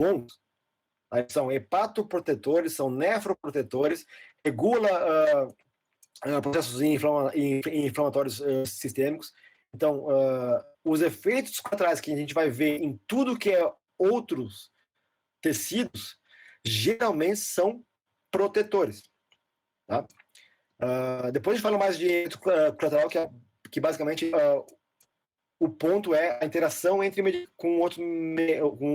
bons, tá? São hepatoprotetores, são nefroprotetores, regula processos inflamatórios sistêmicos. Então, os efeitos colaterais que a gente vai ver em tudo que é outros tecidos, geralmente são protetores. Tá? Depois a gente fala mais de efeito colateral, que basicamente o ponto é a interação com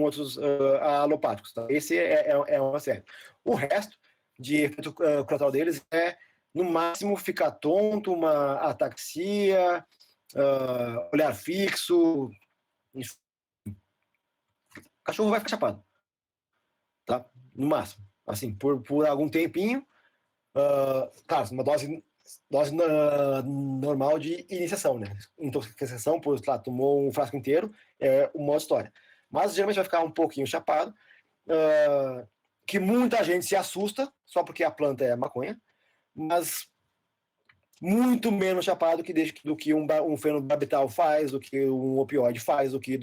outros alopáticos. Tá? Esse é uma série. O resto de efeito colateral deles é, no máximo, ficar tonto, uma ataxia, olhar fixo. Enfim. O cachorro vai ficar chapado. Tá? No máximo. Assim, por algum tempinho. Claro, uma dose normal de iniciação, né? Intoxicação, por lá, tomou um frasco inteiro, é uma outra história. Mas geralmente vai ficar um pouquinho chapado, que muita gente se assusta, só porque a planta é maconha, mas muito menos chapado do que um fenobarbital faz, do que um opioide faz, do que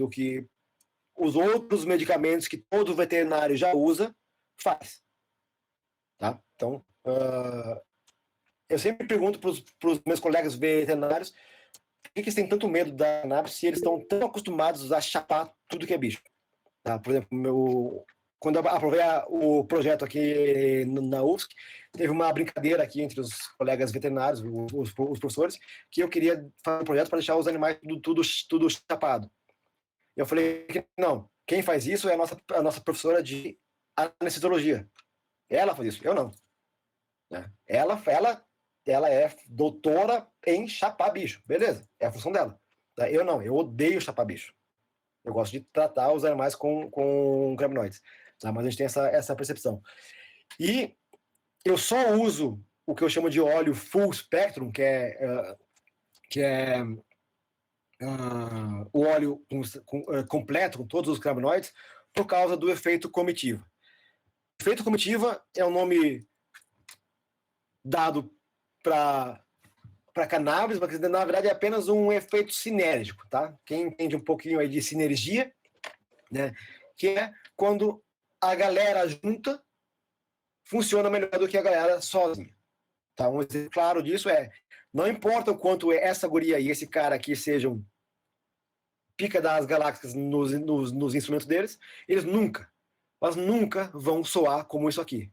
os outros medicamentos que todo veterinário já usa, faz. Tá? Então, eu sempre pergunto para os meus colegas veterinários por que eles têm tanto medo da cannabis se eles estão tão acostumados a chapar tudo que é bicho. Tá? Por exemplo, quando eu aprovei o projeto aqui na UFSC, teve uma brincadeira aqui entre os colegas veterinários, os professores, que eu queria fazer um projeto para deixar os animais tudo chapado. Eu falei que não, quem faz isso é a nossa professora de anestesiologia. Ela faz isso, eu não. Ela é doutora em chapar bicho, beleza, é a função dela. Tá? Eu não, eu odeio chapar bicho. Eu gosto de tratar os animais com cannabinoides. Tá? Mas a gente tem essa percepção. E eu só uso o que eu chamo de óleo full spectrum, que é o óleo completo, com todos os cannabinoides, por causa do efeito comitiva. O efeito comitiva é um nome dado para cannabis, mas na verdade é apenas um efeito sinérgico, tá? Quem entende um pouquinho aí de sinergia, né? Que é quando a galera junta funciona melhor do que a galera sozinha. Tá? Um exemplo claro disso não importa o quanto essa guria e esse cara aqui sejam pica das galáxias nos instrumentos deles, eles nunca vão soar como isso aqui.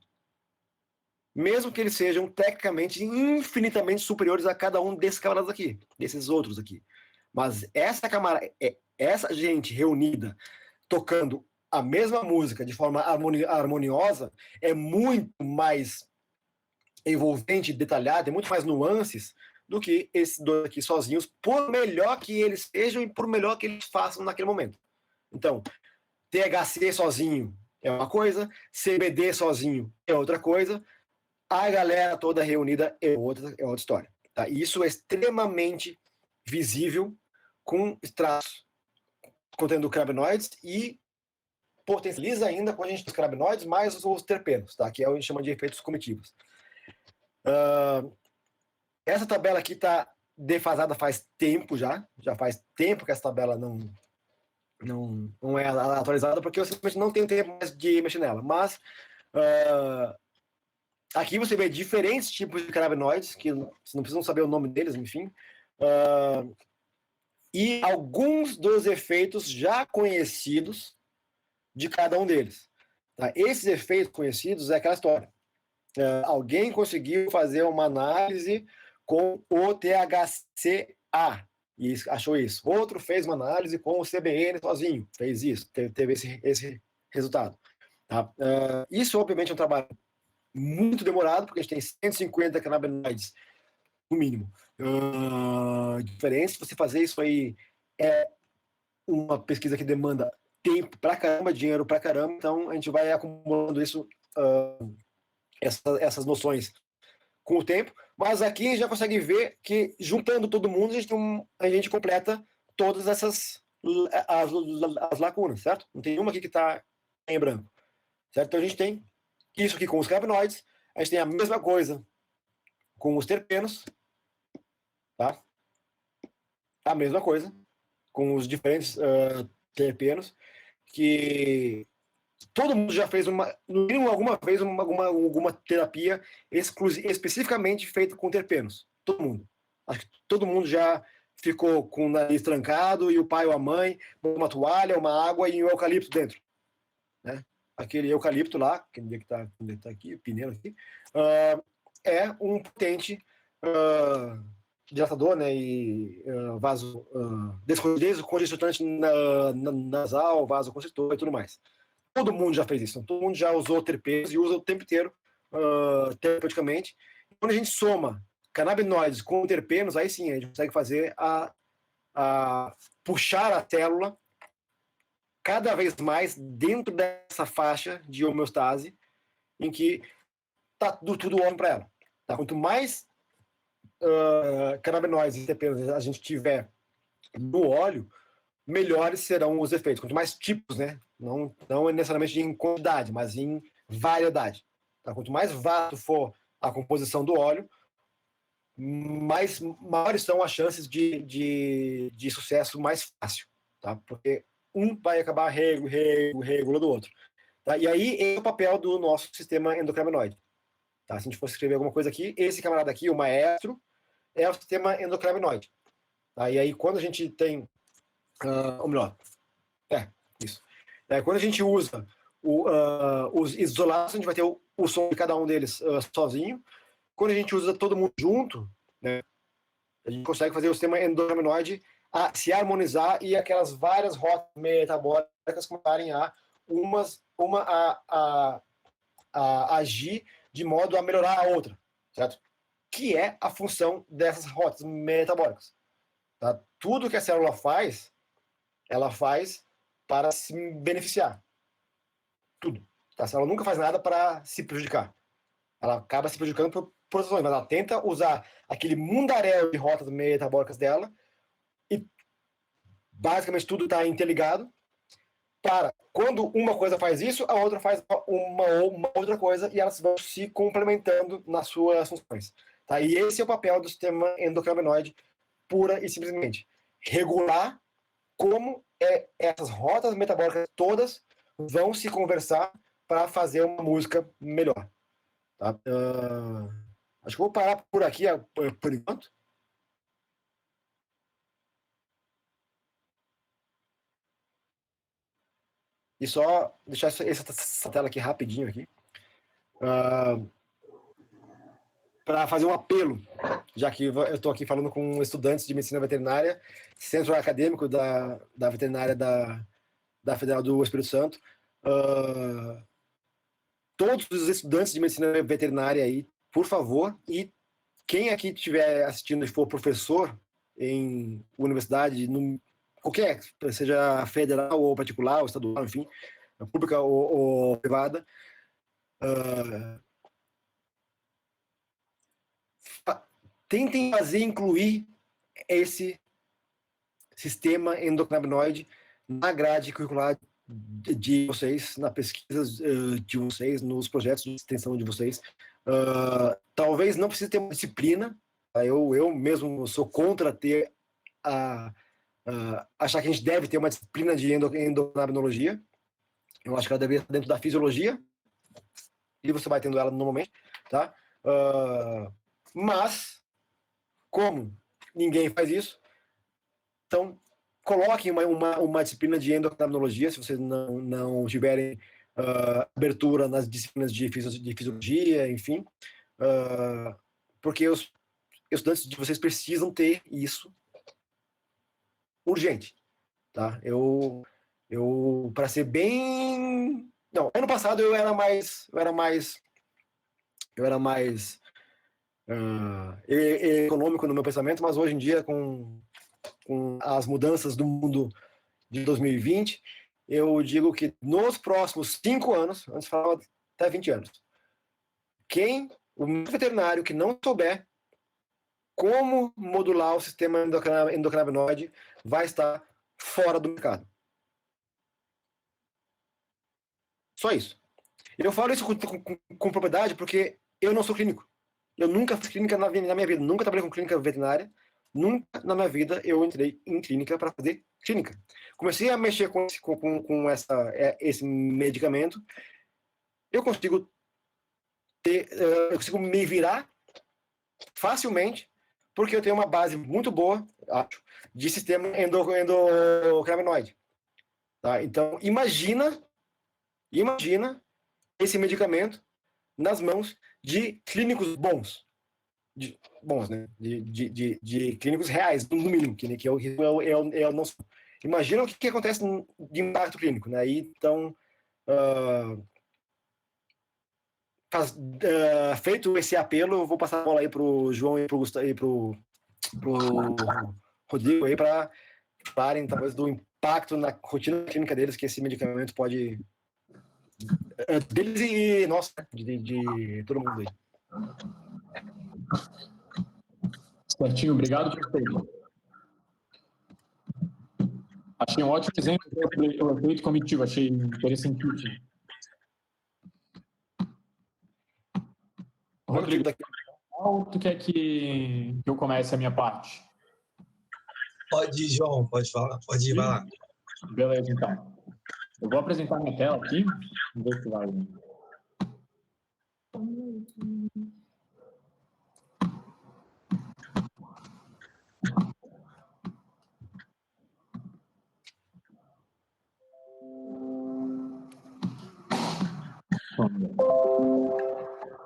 Mesmo que eles sejam tecnicamente infinitamente superiores a cada um desses camaradas aqui, desses outros aqui. Mas essa gente reunida tocando a mesma música de forma harmoniosa é muito mais envolvente, detalhada, tem muito mais nuances do que esses dois aqui sozinhos, por melhor que eles sejam e por melhor que eles façam naquele momento. Então, THC sozinho é uma coisa, CBD sozinho é outra coisa, a galera toda reunida é outra história. Tá? E isso é extremamente visível com extratos contendo cannabinoides e potencializa ainda com a gente os cannabinoides mais os terpenos, tá? Que é o que a gente chama de efeitos comitivos. Essa tabela aqui está defasada faz tempo já faz tempo que essa tabela não é atualizada, porque eu simplesmente não tenho tempo mais de mexer nela. Mas aqui você vê diferentes tipos de cannabinoides, que vocês não precisam saber o nome deles, enfim. E alguns dos efeitos já conhecidos de cada um deles. Tá? Esses efeitos conhecidos é aquela história. Alguém conseguiu fazer uma análise com o THCA e achou isso. Outro fez uma análise com o CBN sozinho, fez isso, teve esse resultado. Tá? Isso, obviamente, é um trabalho muito demorado, porque a gente tem 150 cannabinoides, no mínimo, diferentes. Se você fazer isso aí, é uma pesquisa que demanda tempo pra caramba, dinheiro pra caramba, então a gente vai acumulando isso, essas noções com o tempo, mas aqui a gente já consegue ver que, juntando todo mundo, a gente completa todas essas as lacunas, certo? Não tem uma aqui que está em branco, certo? Então a gente tem isso aqui com os cannabinoides, a gente tem a mesma coisa com os terpenos, tá? A mesma coisa com os diferentes terpenos, que todo mundo já fez no mínimo alguma vez, alguma terapia especificamente feita com terpenos. Todo mundo. Acho que todo mundo já ficou com o nariz trancado e o pai ou a mãe uma toalha, uma água e um eucalipto dentro, né? Aquele eucalipto lá, que está aqui, o pneu aqui, é um potente dilatador, né, e descongestionante nasal, vasoconstritor e tudo mais. Todo mundo já fez isso, todo mundo já usou terpenos e usa o tempo inteiro, terapeuticamente. Quando a gente soma canabinoides com terpenos, aí sim a gente consegue fazer puxar a célula cada vez mais dentro dessa faixa de homeostase em que tá tudo ótimo para ela. Tá? Quanto mais canabinoides e terpenos a gente tiver no óleo, melhores serão os efeitos. Quanto mais tipos, né? Não necessariamente em quantidade, mas em variedade. Tá? Quanto mais vasto for a composição do óleo, maiores são as chances de sucesso mais fácil. Tá? Porque um vai acabar regulando o outro. Tá? E aí é o papel do nosso sistema endocannabinoide. Tá? Se a gente fosse escrever alguma coisa aqui, esse camarada aqui, o maestro, é o sistema endocannabinoide. Tá? E aí quando a gente tem ou melhor, isso. Quando a gente usa os isolados, a gente vai ter o som de cada um deles sozinho. Quando a gente usa todo mundo junto, né, a gente consegue fazer o sistema endocannabinoide se harmonizar e aquelas várias rotas metabólicas começarem a agir de modo a melhorar a outra, certo? Que é a função dessas rotas metabólicas. Tá? Tudo que a célula faz, ela faz para se beneficiar. Tudo. Tá? Ela nunca faz nada para se prejudicar. Ela acaba se prejudicando por razões, mas ela tenta usar aquele mundaréu de rotas metabólicas dela e basicamente tudo está interligado para, quando uma coisa faz isso, a outra faz uma outra coisa e elas vão se complementando nas suas funções. Tá? E esse é o papel do sistema endocannabinoide, pura e simplesmente. Regular como essas rotas metabólicas todas vão se conversar para fazer uma música melhor. Tá? Acho que vou parar por aqui por enquanto. E só deixar essa tela aqui rapidinho aqui. Para fazer um apelo, já que eu estou aqui falando com estudantes de medicina veterinária, centro acadêmico da veterinária da Federal do Espírito Santo. Todos os estudantes de medicina veterinária aí, por favor, e quem aqui estiver assistindo e for professor em universidade, qualquer, seja federal ou particular, ou estadual, enfim, pública ou privada, tentem incluir esse sistema endocannabinoide na grade curricular de vocês, na pesquisa de vocês, nos projetos de extensão de vocês. Talvez não precise ter uma disciplina. Eu mesmo sou contra ter achar que a gente deve ter uma disciplina de endocrinologia. Eu acho que ela deveria estar dentro da fisiologia e você vai tendo ela normalmente, tá? Mas como ninguém faz isso, então coloquem uma disciplina de endocrinologia, se vocês não tiverem abertura nas disciplinas de fisiologia, enfim, porque os estudantes de vocês precisam ter isso urgente, tá? Eu para ser bem, não, ano passado eu era mais econômico no meu pensamento, mas hoje em dia com as mudanças do mundo de 2020, eu digo que nos próximos 5 anos, antes falava até 20 anos, o veterinário que não souber como modular o sistema endocannabinoide vai estar fora do mercado. Só isso. Eu falo isso com propriedade porque eu não sou clínico. Eu nunca fiz clínica na minha vida, nunca trabalhei com clínica veterinária, nunca na minha vida eu entrei em clínica para fazer clínica. Comecei a mexer com esse medicamento, eu consigo me virar facilmente, porque eu tenho uma base muito boa, acho, de sistema endocannabinoide. Tá? Então, imagina esse medicamento nas mãos de clínicos bons. Né? De clínicos reais, no mínimo, que eu não sou. Imagina o que acontece de impacto clínico. Né? Então, feito esse apelo, eu vou passar a bola aí para o João e para o Rodrigo aí para falarem talvez do impacto na rotina clínica deles que esse medicamento pode deles e nossa, de todo mundo aí. Certinho, obrigado, prefeito. Achei um ótimo exemplo do efeito cognitivo, achei interessantíssimo. Rodrigo, qual tu quer que eu comece a minha parte? Pode ir, João, pode falar, pode ir, vai lá. Beleza, então. Eu vou apresentar minha tela aqui, vamos ver se vai.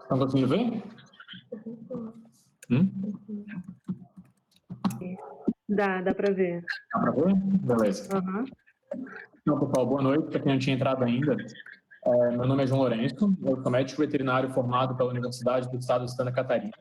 Estão conseguindo ver? Dá para ver. Dá para ver? Beleza. Uhum. Então, pessoal, boa noite. Para quem não tinha entrado ainda, meu nome é João Lourenço, eu sou médico veterinário formado pela Universidade do Estado de Santa Catarina.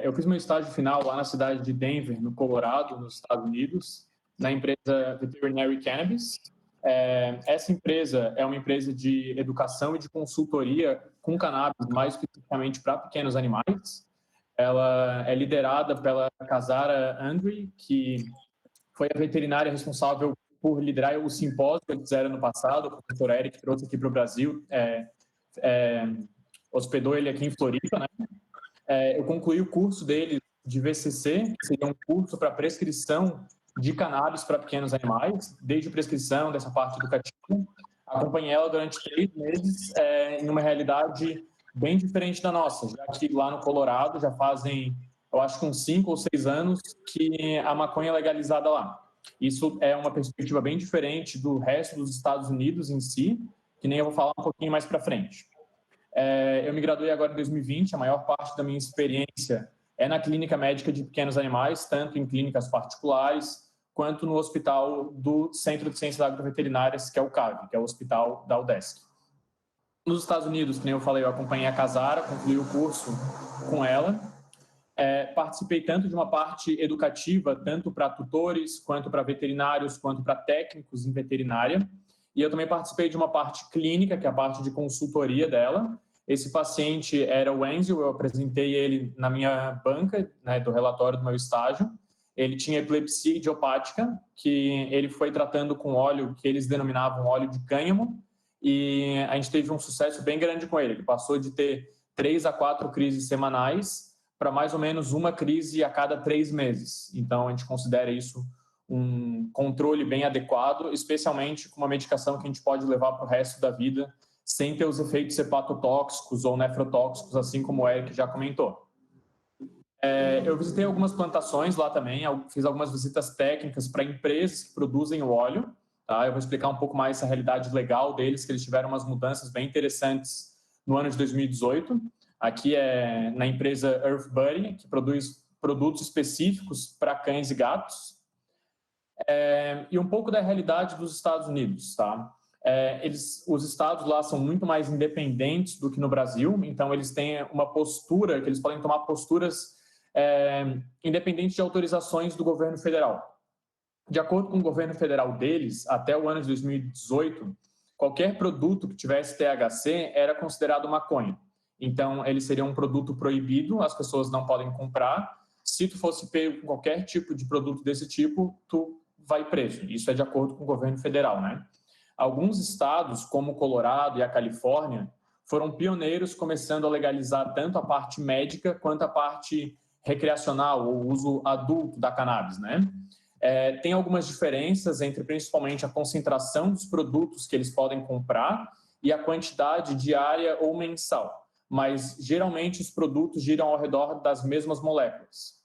Eu fiz meu estágio final lá na cidade de Denver, no Colorado, nos Estados Unidos, na empresa Veterinary Cannabis. Essa empresa é uma empresa de educação e de consultoria com cannabis, mais especificamente para pequenos animais. Ela é liderada pela Casara Andre, que foi a veterinária responsável por liderar o simpósio que eles fizeram no passado. O professor Eric trouxe aqui para o Brasil, hospedou ele aqui em Floripa, né? Eu concluí o curso dele de VCC, que seria um curso para prescrição de cannabis para pequenos animais, desde prescrição dessa parte educativa. Acompanhei ela durante 3 meses em uma realidade bem diferente da nossa, já que lá no Colorado já fazem, eu acho que uns 5 ou 6 anos que a maconha é legalizada lá. Isso é uma perspectiva bem diferente do resto dos Estados Unidos em si, que nem eu vou falar um pouquinho mais para frente. Eu me graduei agora em 2020, a maior parte da minha experiência é na clínica médica de pequenos animais, tanto em clínicas particulares, quanto no hospital do Centro de Ciências Agroveterinárias, que é o CAV, que é o hospital da UDESC. Nos Estados Unidos, como eu falei, eu acompanhei a Casara, concluí o curso com ela. Participei tanto de uma parte educativa, tanto para tutores, quanto para veterinários, quanto para técnicos em veterinária. E eu também participei de uma parte clínica, que é a parte de consultoria dela. Esse paciente era o Enzo, eu apresentei ele na minha banca, né, do relatório do meu estágio. Ele tinha epilepsia idiopática, que ele foi tratando com óleo que eles denominavam óleo de cânhamo, e a gente teve um sucesso bem grande com ele. Ele passou de ter 3 a 4 crises semanais para mais ou menos uma crise a cada 3 meses. Então, a gente considera isso um controle bem adequado, especialmente com uma medicação que a gente pode levar para o resto da vida, sem ter os efeitos hepatotóxicos ou nefrotóxicos, assim como o Eric já comentou. Eu visitei algumas plantações lá também, fiz algumas visitas técnicas para empresas que produzim o óleo. Tá? Eu vou explicar um pouco mais essa realidade legal deles, que eles tiveram umas mudanças bem interessantes no ano de 2018. Aqui é na empresa Earth Buddy, que produz produtos específicos para cães e gatos. E um pouco da realidade dos Estados Unidos, tá? Os estados lá são muito mais independentes do que no Brasil, então eles têm uma postura, que eles podem tomar posturas independentes de autorizações do governo federal. De acordo com o governo federal deles, até o ano de 2018, qualquer produto que tivesse THC era considerado maconha. Então, ele seria um produto proibido, as pessoas não podem comprar. Se tu fosse pego com qualquer tipo de produto desse tipo, tu vai preso. Isso é de acordo com o governo federal, né? Alguns estados, como o Colorado e a Califórnia, foram pioneiros começando a legalizar tanto a parte médica quanto a parte recreacional, ou uso adulto da cannabis, né? Tem algumas diferenças entre, principalmente, a concentração dos produtos que eles podem comprar e a quantidade diária ou mensal, mas geralmente os produtos giram ao redor das mesmas moléculas.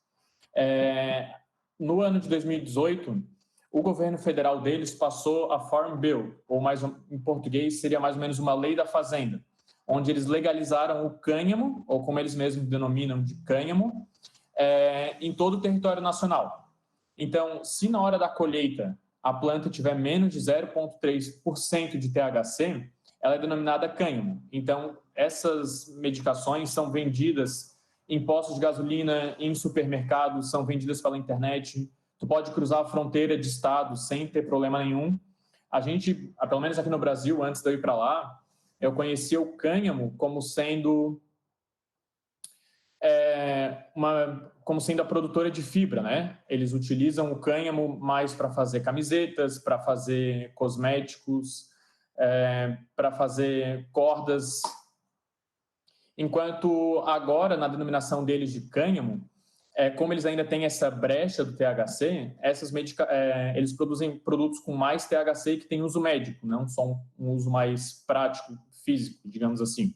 No ano de 2018, o governo federal deles passou a Farm Bill, ou mais em português seria mais ou menos uma lei da fazenda, onde eles legalizaram o cânhamo, ou como eles mesmos denominam de cânhamo, em todo o território nacional. Então, se na hora da colheita a planta tiver menos de 0,3% de THC, ela é denominada cânhamo. Então, essas medicações são vendidas em postos de gasolina, em supermercados, são vendidas pela internet. Tu pode cruzar a fronteira de estado sem ter problema nenhum. A gente, pelo menos aqui no Brasil, antes de eu ir para lá, eu conhecia o cânhamo como sendo a produtora de fibra, né? Eles utilizam o cânhamo mais para fazer camisetas, para fazer cosméticos, para fazer cordas. Enquanto agora, na denominação deles de cânhamo, como eles ainda têm essa brecha do THC, eles produzem produtos com mais THC que têm uso médico, não só um uso mais prático, físico, digamos assim.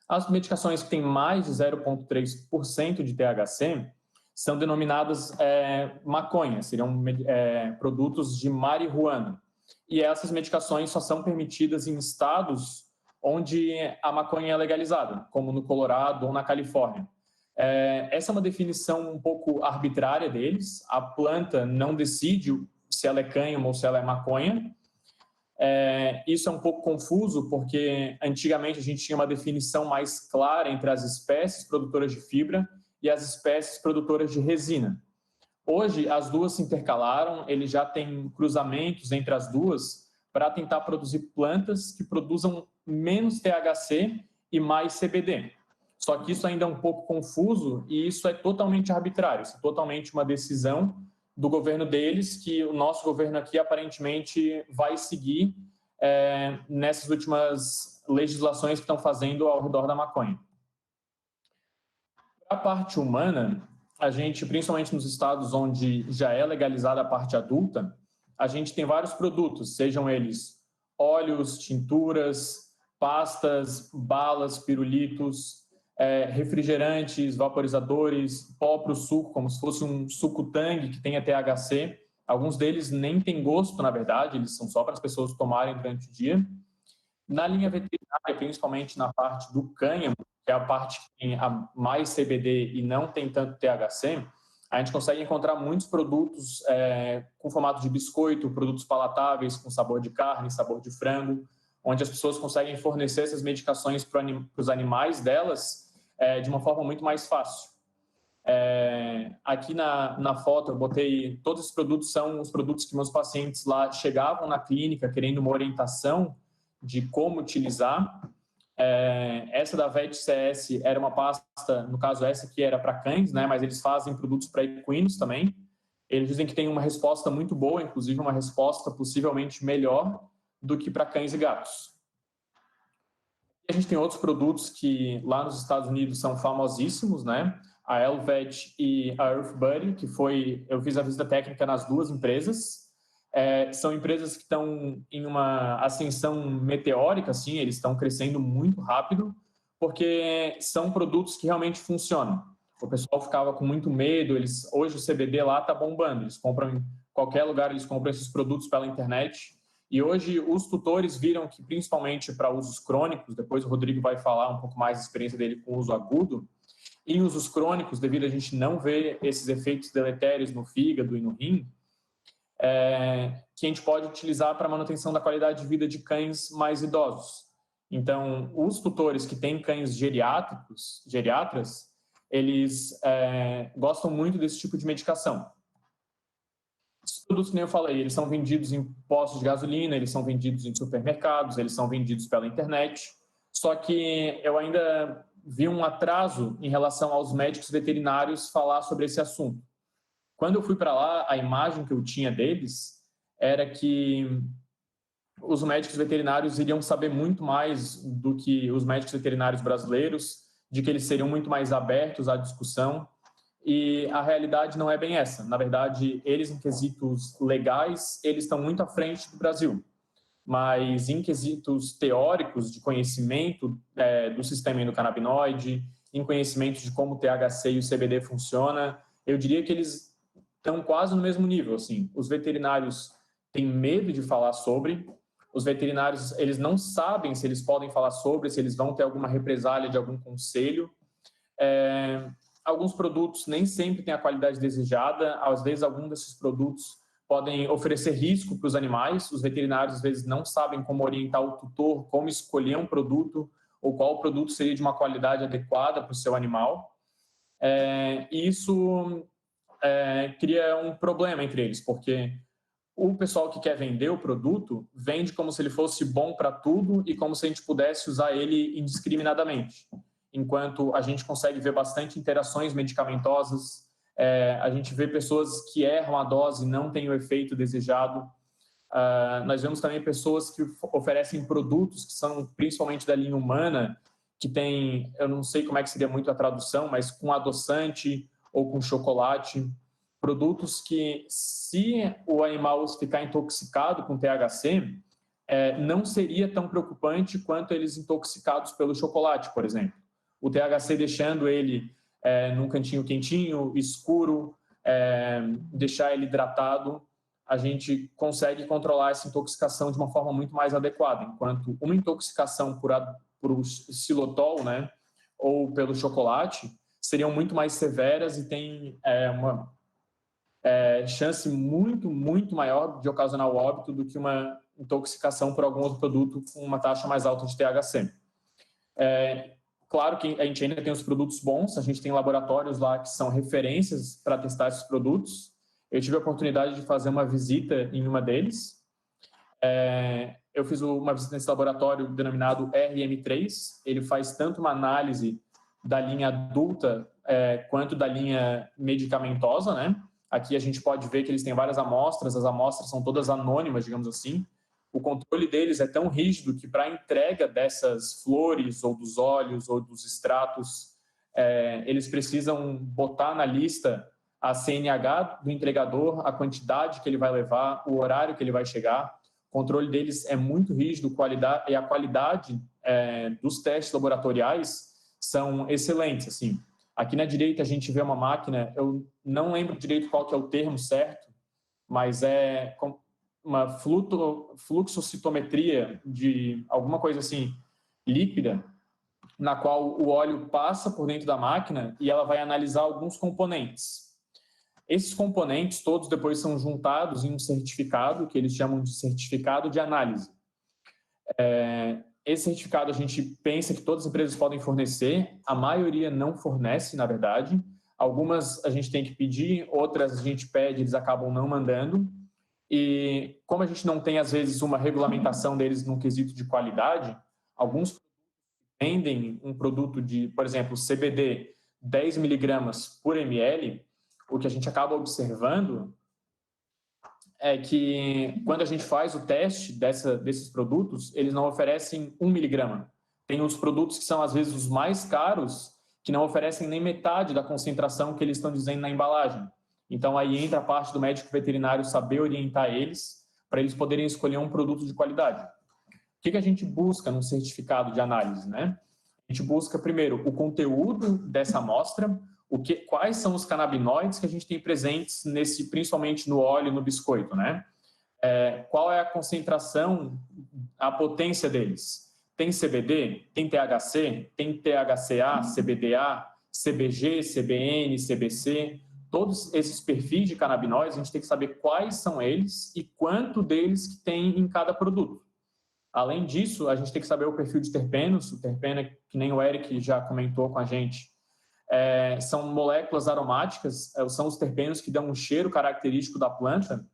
As medicações que têm mais de 0,3% de THC são denominadas maconha, seriam produtos de marihuana. E essas medicações só são permitidas em estados onde a maconha é legalizada, como no Colorado ou na Califórnia. Essa é uma definição um pouco arbitrária deles. A planta não decide se ela é cânhamo ou se ela é maconha. Isso é um pouco confuso, porque antigamente a gente tinha uma definição mais clara entre as espécies produtoras de fibra e as espécies produtoras de resina. Hoje, as duas se intercalaram, eles já têm cruzamentos entre as duas para tentar produzir plantas que produzam menos THC e mais CBD. Só que isso ainda é um pouco confuso e isso é totalmente arbitrário, isso é totalmente uma decisão do governo deles, que o nosso governo aqui aparentemente vai seguir nessas últimas legislações que estão fazendo ao redor da maconha. A parte humana, a gente, principalmente nos estados onde já é legalizada a parte adulta, a gente tem vários produtos, sejam eles óleos, tinturas, pastas, balas, pirulitos, refrigerantes, vaporizadores, pó para o suco, como se fosse um suco Tang que tenha THC. Alguns deles nem têm gosto, na verdade, eles são só para as pessoas tomarem durante o dia. Na linha veterinária, principalmente na parte do cânhamo, que é a parte que tem a mais CBD e não tem tanto THC, a gente consegue encontrar muitos produtos com formato de biscoito, produtos palatáveis com sabor de carne, sabor de frango, onde as pessoas conseguem fornecer essas medicações para os animais delas de uma forma muito mais fácil. Aqui na foto eu botei, todos os produtos são os produtos que meus pacientes lá chegavam na clínica querendo uma orientação de como utilizar. Essa da Vet CS era uma pasta, no caso essa aqui era para cães, né, mas eles fazem produtos para equinos também. Eles dizem que tem uma resposta muito boa, inclusive uma resposta possivelmente melhor do que para cães e gatos. A gente tem outros produtos que lá nos Estados Unidos são famosíssimos, né? A Elvet e a EarthBuddy, eu fiz a visita técnica nas duas empresas. São empresas que estão em uma ascensão meteórica, assim, eles estão crescendo muito rápido, porque são produtos que realmente funcionam. O pessoal ficava com muito medo, hoje o CBD lá está bombando, eles compram em qualquer lugar, eles compram esses produtos pela internet. E hoje os tutores viram que, principalmente para usos crônicos, depois o Rodrigo vai falar um pouco mais da experiência dele com uso agudo, em usos crônicos, devido a gente não ver esses efeitos deletérios no fígado e no rim, que a gente pode utilizar para manutenção da qualidade de vida de cães mais idosos. Então, os tutores que têm cães geriatras, eles gostam muito desse tipo de medicação. Os produtos, como eu falei, eles são vendidos em postos de gasolina, eles são vendidos em supermercados, eles são vendidos pela internet. Só que eu ainda vi um atraso em relação aos médicos veterinários falar sobre esse assunto. Quando eu fui para lá, a imagem que eu tinha deles era que os médicos veterinários iriam saber muito mais do que os médicos veterinários brasileiros, de que eles seriam muito mais abertos à discussão. e a realidade não é bem essa. Na verdade, eles, em quesitos legais, eles estão muito à frente do Brasil, mas em quesitos teóricos de conhecimento do sistema endocannabinoide, em conhecimento de como o THC e o CBD funciona, eu diria que eles estão quase no mesmo nível. Assim. Os veterinários têm medo de falar sobre, os veterinários eles não sabem se eles podem falar sobre, se eles vão ter alguma represália de algum conselho. Alguns produtos nem sempre têm a qualidade desejada, às vezes alguns desses produtos podem oferecer risco para os animais, os veterinários às vezes não sabem como orientar o tutor, como escolher um produto, ou qual produto seria de uma qualidade adequada para o seu animal. E isso cria um problema entre eles, porque o pessoal que quer vender o produto vende como se ele fosse bom para tudo e como se a gente pudesse usar ele indiscriminadamente. Enquanto a gente consegue ver bastante interações medicamentosas, a gente vê pessoas que erram a dose e não têm o efeito desejado. Nós vemos também pessoas que oferecem produtos que são principalmente da linha humana, que tem, eu não sei como é que seria muito a tradução, mas com adoçante ou com chocolate. Produtos que, se o animal ficar intoxicado com THC, não seria tão preocupante quanto eles intoxicados pelo chocolate, por exemplo. O THC deixando ele num cantinho quentinho, escuro, deixar ele hidratado, a gente consegue controlar essa intoxicação de uma forma muito mais adequada, enquanto uma intoxicação por xilotol, né, ou pelo chocolate, seriam muito mais severas e tem uma chance muito, muito maior de ocasionar o óbito do que uma intoxicação por algum outro produto com uma taxa mais alta de THC. Claro que a gente ainda tem os produtos bons, a gente tem laboratórios lá que são referências para testar esses produtos. Eu tive a oportunidade de fazer uma visita em uma deles. Eu fiz uma visita nesse laboratório denominado RM3. Ele faz tanto uma análise da linha adulta quanto da linha medicamentosa, né? Aqui a gente pode ver que eles têm várias amostras, as amostras são todas anônimas, digamos assim. O controle deles é tão rígido que para a entrega dessas flores, ou dos óleos, ou dos extratos, eles precisam botar na lista a CNH do entregador, a quantidade que ele vai levar, o horário que ele vai chegar. O controle deles é muito rígido e a qualidade dos testes laboratoriais são excelentes, assim. Aqui na direita a gente vê uma máquina, eu não lembro direito qual que é o termo certo, mas é uma fluxocitometria de alguma coisa assim, líquida, na qual o óleo passa por dentro da máquina e ela vai analisar alguns componentes. Esses componentes todos depois são juntados em um certificado, que eles chamam de certificado de análise. Esse certificado a gente pensa que todas as empresas podem fornecer, a maioria não fornece, na verdade. Algumas a gente tem que pedir, outras a gente pede, eles acabam não mandando. E como a gente não tem, às vezes, uma regulamentação deles num quesito de qualidade, alguns vendem um produto de, por exemplo, CBD 10 miligramas por ml, o que a gente acaba observando é que quando a gente faz o teste desses produtos, eles não oferecem 1 miligrama. Tem os produtos que são, às vezes, os mais caros, que não oferecem nem metade da concentração que eles estão dizendo na embalagem. Então, aí entra a parte do médico veterinário saber orientar eles para eles poderem escolher um produto de qualidade. O que a gente busca no certificado de análise, né? A gente busca, primeiro, o conteúdo dessa amostra, quais são os canabinoides que a gente tem presentes, principalmente no óleo e no biscoito, né? Qual é a concentração, a potência deles? Tem CBD? Tem THC? Tem THCA, CBDA, CBG, CBN, CBC? Todos esses perfis de canabinoides, a gente tem que saber quais são eles e quanto deles que tem em cada produto. Além disso, a gente tem que saber o perfil de terpenos. O terpeno, que nem o Eric já comentou com a gente, são moléculas aromáticas, são os terpenos que dão um cheiro característico da planta.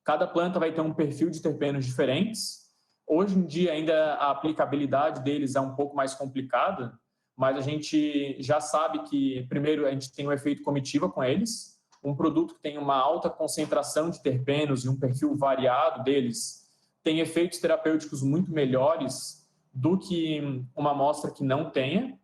Cada planta vai ter um perfil de terpenos diferentes. Hoje em dia, ainda a aplicabilidade deles é um pouco mais complicada, mas a gente já sabe que, primeiro, a gente tem um efeito comitiva com eles. Um produto que tem uma alta concentração de terpenos e um perfil variado deles tem efeitos terapêuticos muito melhores do que uma amostra que não tenha.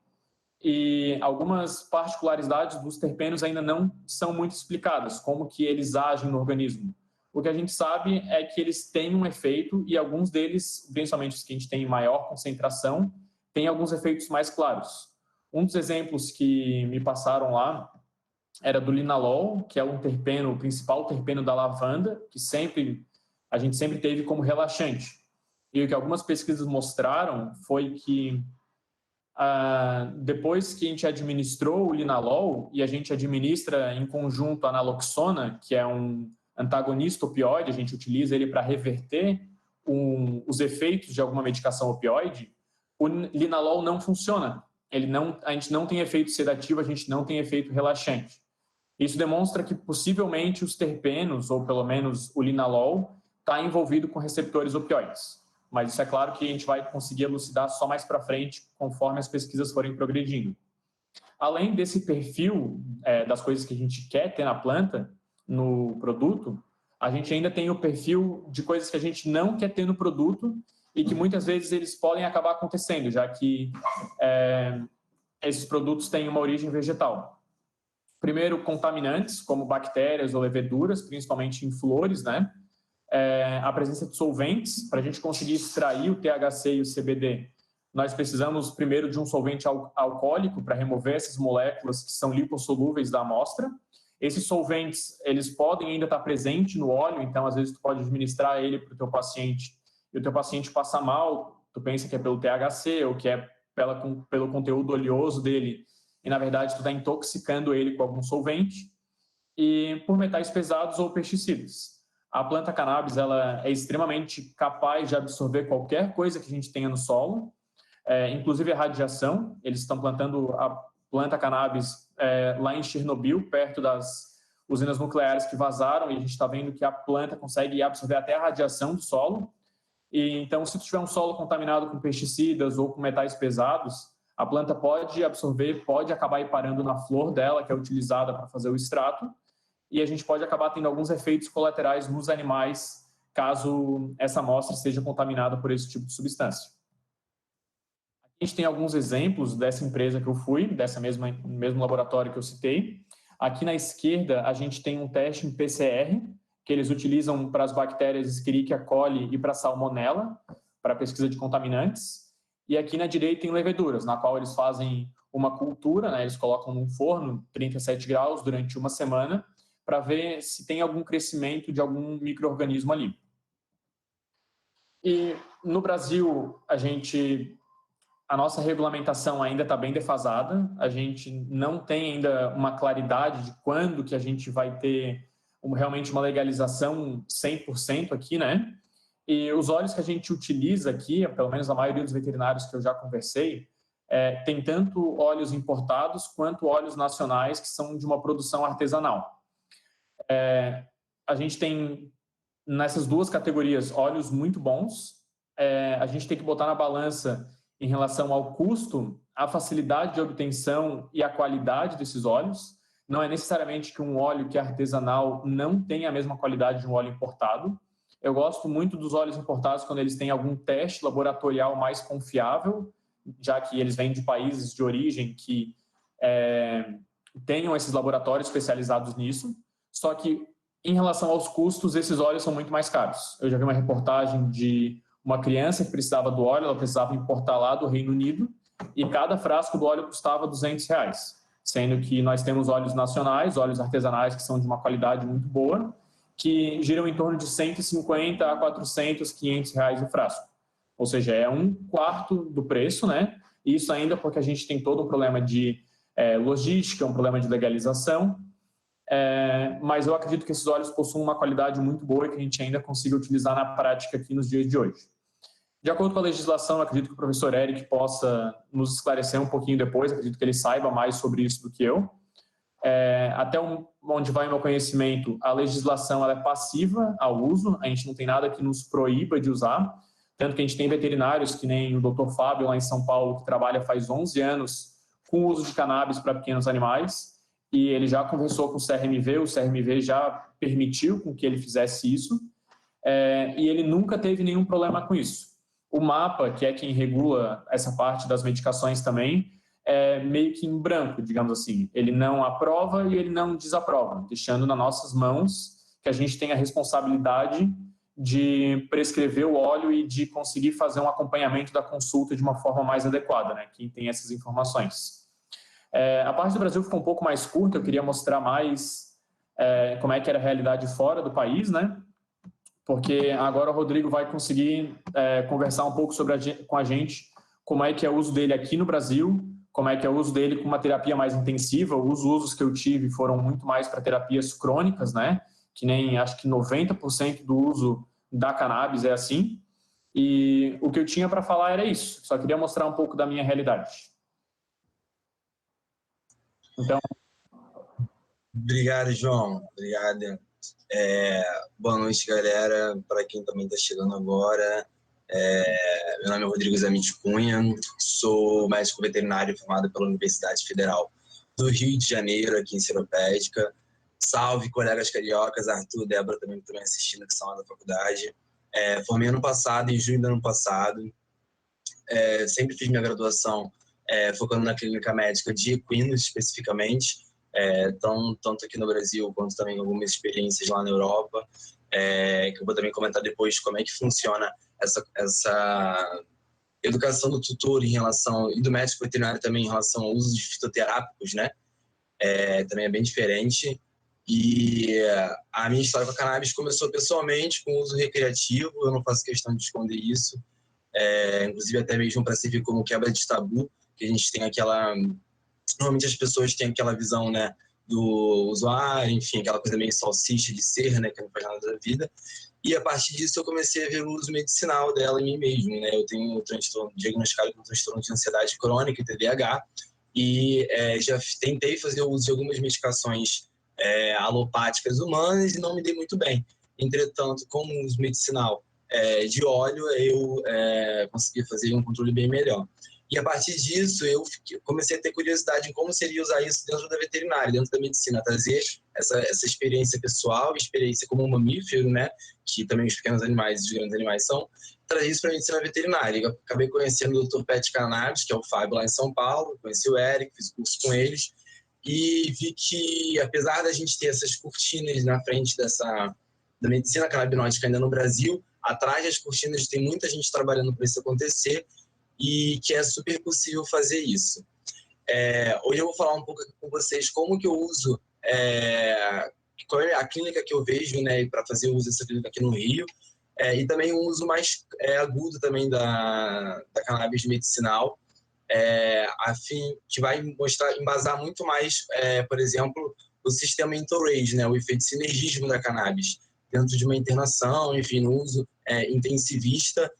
e algumas particularidades dos terpenos ainda não são muito explicadas, como que eles agem no organismo. O que a gente sabe é que eles têm um efeito e alguns deles, principalmente os que a gente tem em maior concentração, têm alguns efeitos mais claros. Um dos exemplos que me passaram lá era do linalol, que é um terpeno, o principal terpeno da lavanda, que a gente sempre teve como relaxante. E o que algumas pesquisas mostraram foi que depois que a gente administrou o linalol e a gente administra em conjunto a naloxona, que é um antagonista opioide, a gente utiliza ele para reverter os efeitos de alguma medicação opioide, o linalol não funciona. A gente não tem efeito sedativo, a gente não tem efeito relaxante. Isso demonstra que possivelmente os terpenos, ou pelo menos o linalol, está envolvido com receptores opioides. Mas isso é claro que a gente vai conseguir elucidar só mais para frente, conforme as pesquisas forem progredindo. Além desse perfil das coisas que a gente quer ter na planta, no produto, a gente ainda tem o perfil de coisas que a gente não quer ter no produto e que muitas vezes eles podem acabar acontecendo, já que esses produtos têm uma origem vegetal. Primeiro, contaminantes, como bactérias ou leveduras, principalmente em flores, né? A presença de solventes. Para a gente conseguir extrair o THC e o CBD, nós precisamos primeiro de um solvente alcoólico para remover essas moléculas que são lipossolúveis da amostra. Esses solventes, eles podem ainda estar presentes no óleo, então às vezes tu pode administrar ele para o teu paciente e o teu paciente passa mal, tu pensa que é pelo THC ou que é pelo conteúdo oleoso dele, e na verdade tu está intoxicando ele com algum solvente, e por metais pesados ou pesticidas. A planta cannabis, ela é extremamente capaz de absorver qualquer coisa que a gente tenha no solo, inclusive a radiação. Eles estão plantando a planta cannabis lá em Chernobyl, perto das usinas nucleares que vazaram, e a gente está vendo que a planta consegue absorver até a radiação do solo. E então, se tu tiver um solo contaminado com pesticidas ou com metais pesados, a planta pode absorver, pode acabar parando na flor dela, que é utilizada para fazer o extrato, e a gente pode acabar tendo alguns efeitos colaterais nos animais, caso essa amostra seja contaminada por esse tipo de substância. A gente tem alguns exemplos dessa empresa que eu fui, mesmo laboratório que eu citei. Aqui na esquerda, a gente tem um teste em PCR, que eles utilizam para as bactérias Escherichia coli e para a salmonella, para pesquisa de contaminantes. E aqui na direita tem leveduras, na qual eles fazem uma cultura, né? Eles colocam num forno, 37 graus, durante uma semana, para ver se tem algum crescimento de algum micro-organismo ali. E no Brasil, a nossa regulamentação ainda está bem defasada, a gente não tem ainda uma claridade de quando que a gente vai ter realmente uma legalização 100% aqui, né? E os óleos que a gente utiliza aqui, pelo menos a maioria dos veterinários que eu já conversei, tem tanto óleos importados quanto óleos nacionais que são de uma produção artesanal. A gente tem, nessas duas categorias, óleos muito bons. A gente tem que botar na balança, em relação ao custo, a facilidade de obtenção e a qualidade desses óleos. Não é necessariamente que um óleo que é artesanal não tenha a mesma qualidade de um óleo importado. Eu gosto muito dos óleos importados quando eles têm algum teste laboratorial mais confiável, já que eles vêm de países de origem que tenham esses laboratórios especializados nisso. Só que, em relação aos custos, esses óleos são muito mais caros. Eu já vi uma reportagem de uma criança que precisava do óleo, ela precisava importar lá do Reino Unido, e cada frasco do óleo custava R$200, sendo que nós temos óleos nacionais, óleos artesanais que são de uma qualidade muito boa, que giram em torno de 150 a 400, R$500 o frasco. Ou seja, é um quarto do preço, né? Isso ainda porque a gente tem todo um problema de logística, um problema de legalização, mas eu acredito que esses óleos possuem uma qualidade muito boa e que a gente ainda consiga utilizar na prática aqui nos dias de hoje. De acordo com a legislação, eu acredito que o professor Eric possa nos esclarecer um pouquinho depois, acredito que ele saiba mais sobre isso do que eu. Até onde vai o meu conhecimento, a legislação ela é passiva ao uso, a gente não tem nada que nos proíba de usar, tanto que a gente tem veterinários, que nem o Dr. Fábio lá em São Paulo, que trabalha faz 11 anos com o uso de cannabis para pequenos animais, e ele já conversou com o CRMV já permitiu com que ele fizesse isso, e ele nunca teve nenhum problema com isso. O MAPA, que é quem regula essa parte das medicações também, meio que em branco, digamos assim. Ele não aprova e ele não desaprova, deixando nas nossas mãos que a gente tem a responsabilidade de prescrever o óleo e de conseguir fazer um acompanhamento da consulta de uma forma mais adequada, né? Quem tem essas informações. A parte do Brasil ficou um pouco mais curta, eu queria mostrar mais como é que era a realidade fora do país, né? Porque agora o Rodrigo vai conseguir conversar um pouco com a gente como é que é o uso dele aqui no Brasil, como é que é o uso dele com uma terapia mais intensiva. Os usos que eu tive foram muito mais para terapias crônicas, né? Que nem acho que 90% do uso da cannabis é assim. E o que eu tinha para falar era isso. Só queria mostrar um pouco da minha realidade. Então... Obrigado, João. Obrigado. Boa noite, galera. Para quem também está chegando agora, meu nome é Rodrigo Zamit Cunha, sou médico veterinário formado pela Universidade Federal do Rio de Janeiro, aqui em Seropédica. Salve, colegas cariocas, Arthur, Débora também que estão assistindo, que são lá da faculdade. Formei ano passado, em junho do ano passado. Sempre fiz minha graduação focando na clínica médica de equinos, especificamente, tanto aqui no Brasil quanto também algumas experiências lá na Europa, que eu vou também comentar depois como é que funciona essa educação do tutor em relação, e do médico veterinário também em relação ao uso de fitoterápicos, né? Também é bem diferente. E a minha história com a cannabis começou pessoalmente com uso recreativo, eu não faço questão de esconder isso, inclusive até mesmo para servir como quebra de tabu, que a gente tem aquela... Normalmente as pessoas têm aquela visão, né, do usuário, enfim, aquela coisa meio salsicha de ser, né, que não faz nada da vida. E a partir disso eu comecei a ver o uso medicinal dela em mim mesmo, né? Eu tenho um transtorno diagnosticado com transtorno de ansiedade crônica e TDAH, e já tentei fazer o uso de algumas medicações alopáticas humanas e não me dei muito bem. Entretanto, com o uso medicinal de óleo, eu consegui fazer um controle bem melhor. E a partir disso, eu comecei a ter curiosidade em como seria usar isso dentro da veterinária, dentro da medicina, trazer essa experiência pessoal, experiência como um mamífero, né, que também os pequenos animais e os grandes animais são, trazer isso para a medicina veterinária. Eu acabei conhecendo o Dr. Pet Cannabis, que é o Fábio lá em São Paulo, conheci o Eric, fiz curso com eles, e vi que, apesar da gente ter essas cortinas na frente da medicina canabinótica ainda no Brasil, atrás das cortinas tem muita gente trabalhando para isso acontecer, e que é super possível fazer isso. Hoje eu vou falar um pouco com vocês como que eu uso, qual é a clínica que eu vejo, né, para fazer o uso dessa clínica aqui no Rio, e também um uso mais agudo também da cannabis medicinal, a fim que vai embasar muito mais, por exemplo, o sistema entourage, né, o efeito sinergismo da cannabis, dentro de uma internação, enfim, no uso intensivista,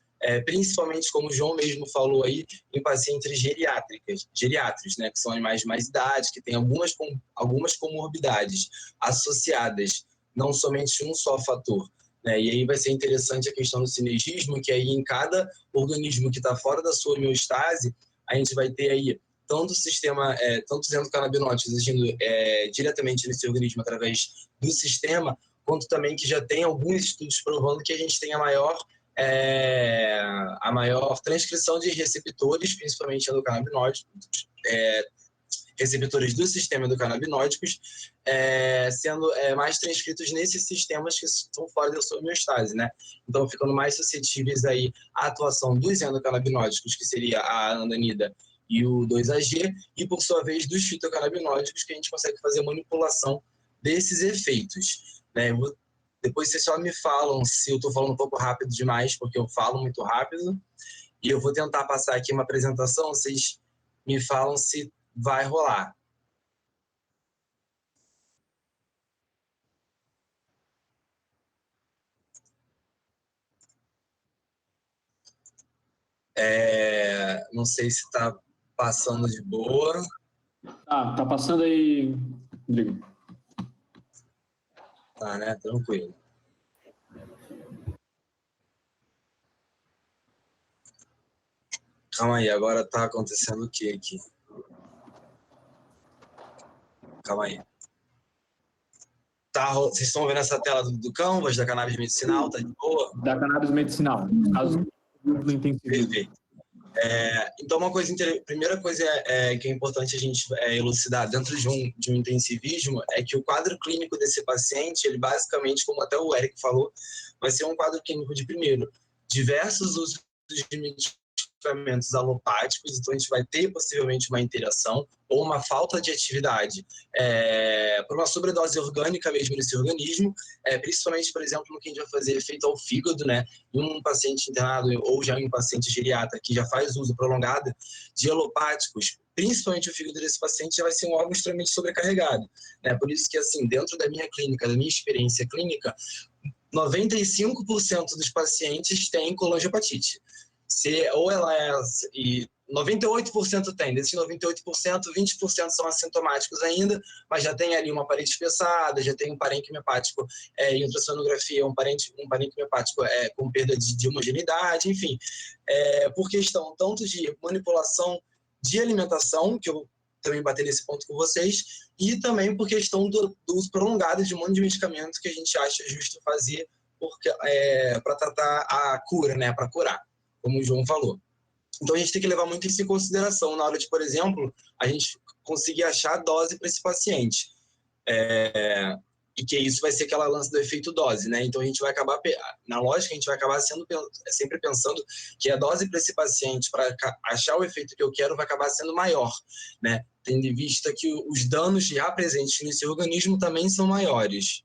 principalmente, como o João mesmo falou aí, em pacientes geriátricos, né, que são animais de mais idade, que têm algumas comorbidades associadas, não somente um só fator. Né, e aí vai ser interessante a questão do sinergismo, que aí em cada organismo que está fora da sua homeostase, a gente vai ter aí tanto o sistema, tanto os endocannabinoides agindo diretamente nesse organismo através do sistema, quanto também que já tem alguns estudos provando que a gente tem a maior transcrição de receptores, principalmente endocannabinoides, receptores do sistema endocannabinóidicos, sendo mais transcritos nesses sistemas que estão fora da sua homeostase, né? Então, ficando mais suscetíveis aí à atuação dos endocannabinóidicos, que seria a anandamida e o 2-AG, e, por sua vez, dos fitocannabinóidicos, que a gente consegue fazer manipulação desses efeitos, né? Depois vocês só me falam se eu estou falando um pouco rápido demais, porque eu falo muito rápido, e eu vou tentar passar aqui uma apresentação, vocês me falam se vai rolar. Não sei se está passando de boa. Tá passando aí, Rodrigo. Tá, né? Tranquilo. Calma aí, agora tá acontecendo o que aqui? Calma aí. Vocês estão vendo essa tela do Canvas, da cannabis medicinal? Tá de boa? Da cannabis medicinal, no caso do intensivismo. Perfeito. Então, primeira coisa que é importante a gente elucidar dentro de um intensivismo é que o quadro clínico desse paciente, ele basicamente, como até o Eric falou, vai ser um quadro clínico de, primeiro, diversos usos de medicamentos alopáticos, então a gente vai ter possivelmente uma interação ou uma falta de atividade por uma sobredose orgânica mesmo nesse organismo, principalmente, por exemplo, no que a gente vai fazer efeito ao fígado, né, em um paciente internado ou já em um paciente geriatra que já faz uso prolongado de alopáticos, principalmente o fígado desse paciente já vai ser um órgão extremamente sobrecarregado, né, por isso que, assim, dentro da minha clínica, da minha experiência clínica, 95% dos pacientes têm colangiopatite. Ou ela e 98% tem, desses 98%, 20% são assintomáticos ainda, mas já tem ali uma parede espessada, já tem um parênquima hepático em ultrassonografia, um parênquima hepático com perda de homogeneidade, enfim, por questão tanto de manipulação de alimentação, que eu também bater nesse ponto com vocês, e também por questão do uso prolongado de um monte de medicamento que a gente acha justo fazer para tratar a cura, né, para curar, como o João falou. Então a gente tem que levar muito isso em consideração na hora de, por exemplo, a gente conseguir achar a dose para esse paciente. E que isso vai ser aquela lance do efeito dose, né? Então a gente vai acabar, na lógica, a gente vai acabar sempre pensando que a dose para esse paciente, para achar o efeito que eu quero, vai acabar sendo maior, né? Tendo em vista que os danos já presentes nesse organismo também são maiores.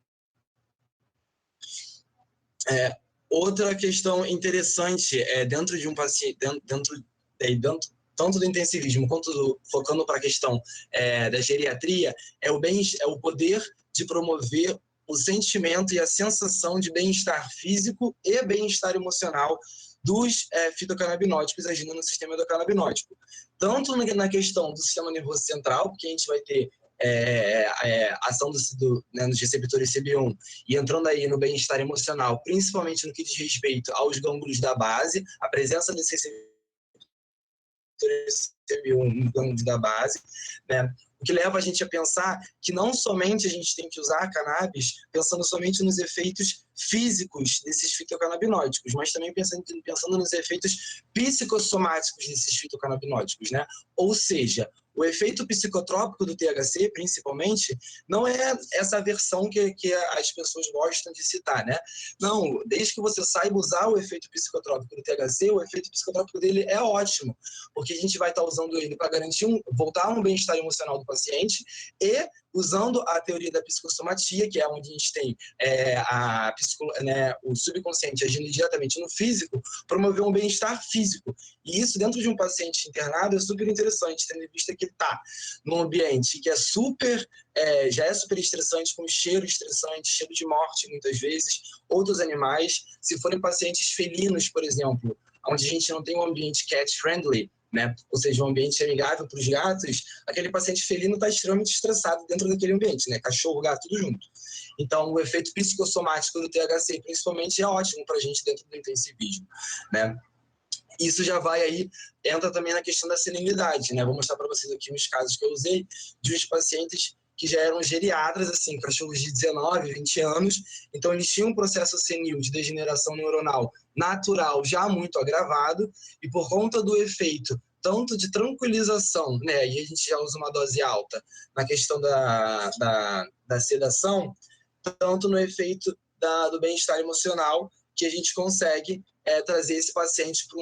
Outra questão interessante dentro de um paciente, tanto do intensivismo quanto focando para a questão da geriatria, é o poder de promover o sentimento e a sensação de bem-estar físico e bem-estar emocional dos fitocannabinóticos agindo no sistema endocannabinótico. Tanto na questão do sistema nervoso central, porque a gente vai ter ação nos receptores CB1 e entrando aí no bem-estar emocional, principalmente no que diz respeito aos gânglios da base, a presença desses receptores CB1 no gânglios da base, né? O que leva a gente a pensar que não somente a gente tem que usar a cannabis pensando somente nos efeitos físicos desses fitocannabinóticos, mas também pensando nos efeitos psicossomáticos desses fitocannabinóticos, né? Ou seja, o efeito psicotrópico do THC, principalmente, não é essa versão que as pessoas gostam de citar, né? Não, desde que você saiba usar o efeito psicotrópico do THC, o efeito psicotrópico dele é ótimo, porque a gente vai estar usando ele para garantir voltar a um bem-estar emocional do paciente e usando a teoria da psicossomatia, que é onde a gente tem o subconsciente agindo diretamente no físico, promover um bem-estar físico. E isso dentro de um paciente internado é super interessante, tendo em vista que ele está num ambiente que é já é super estressante, com cheiro estressante, cheiro de morte muitas vezes, outros animais. Se forem pacientes felinos, por exemplo, onde a gente não tem um ambiente cat-friendly, né? Ou seja, um ambiente amigável para os gatos, aquele paciente felino está extremamente estressado dentro daquele ambiente, né? Cachorro, gato, tudo junto. Então, o efeito psicossomático do THC, principalmente, é ótimo para a gente dentro do intensivismo, né? Isso já vai aí, entra também na questão da senilidade, né? Vou mostrar para vocês aqui uns casos que eu usei de uns pacientes que já eram geriatras, assim, cachorros de 19, 20 anos, então eles tinham um processo senil de degeneração neuronal natural já muito agravado, e por conta do efeito tanto de tranquilização, né, e a gente já usa uma dose alta na questão da sedação, tanto no efeito do bem-estar emocional, que a gente consegue trazer esse paciente para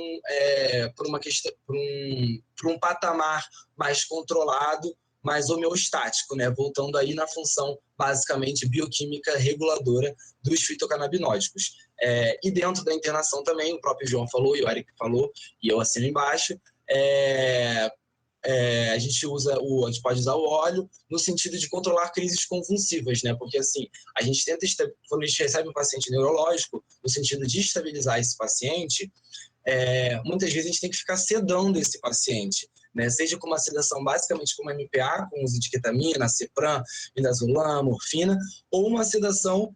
um patamar mais controlado, mais homeostático, né? Voltando aí na função basicamente bioquímica reguladora dos fitocannabinóticos. E dentro da internação também, o próprio João falou, e o Eric falou, e eu assino embaixo, a gente pode usar o óleo no sentido de controlar crises convulsivas, né? Porque assim, a gente tenta, quando a gente recebe um paciente neurológico, no sentido de estabilizar esse paciente, muitas vezes a gente tem que ficar sedando esse paciente, né? Seja com uma sedação basicamente como MPA, com uso de ketamina, Cepram, midazolam, morfina, ou uma sedação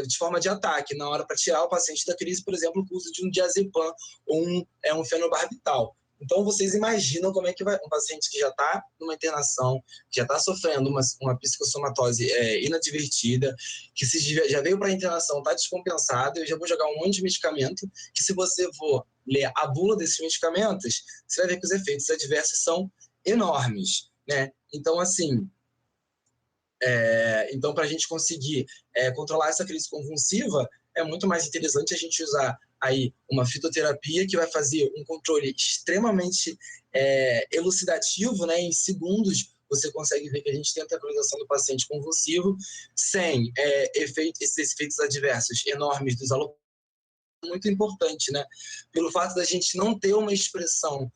de forma de ataque, na hora para tirar o paciente da crise, por exemplo, com o uso de um diazepam ou um fenobarbital. Então, vocês imaginam como é que vai um paciente que já está numa internação, que já está sofrendo uma psicossomatose inadvertida, que já veio para a internação, está descompensado, eu já vou jogar um monte de medicamento, que se você for ler a bula desses medicamentos, você vai ver que os efeitos adversos são enormes, né? Então, assim, então, para a gente conseguir controlar essa crise convulsiva, é muito mais interessante a gente usar aí uma fitoterapia que vai fazer um controle extremamente elucidativo, né? Em segundos você consegue ver que a gente tem a tranquilização do paciente convulsivo sem esses efeitos adversos enormes dos alopécios. Muito importante, né? Pelo fato da gente não ter uma expressão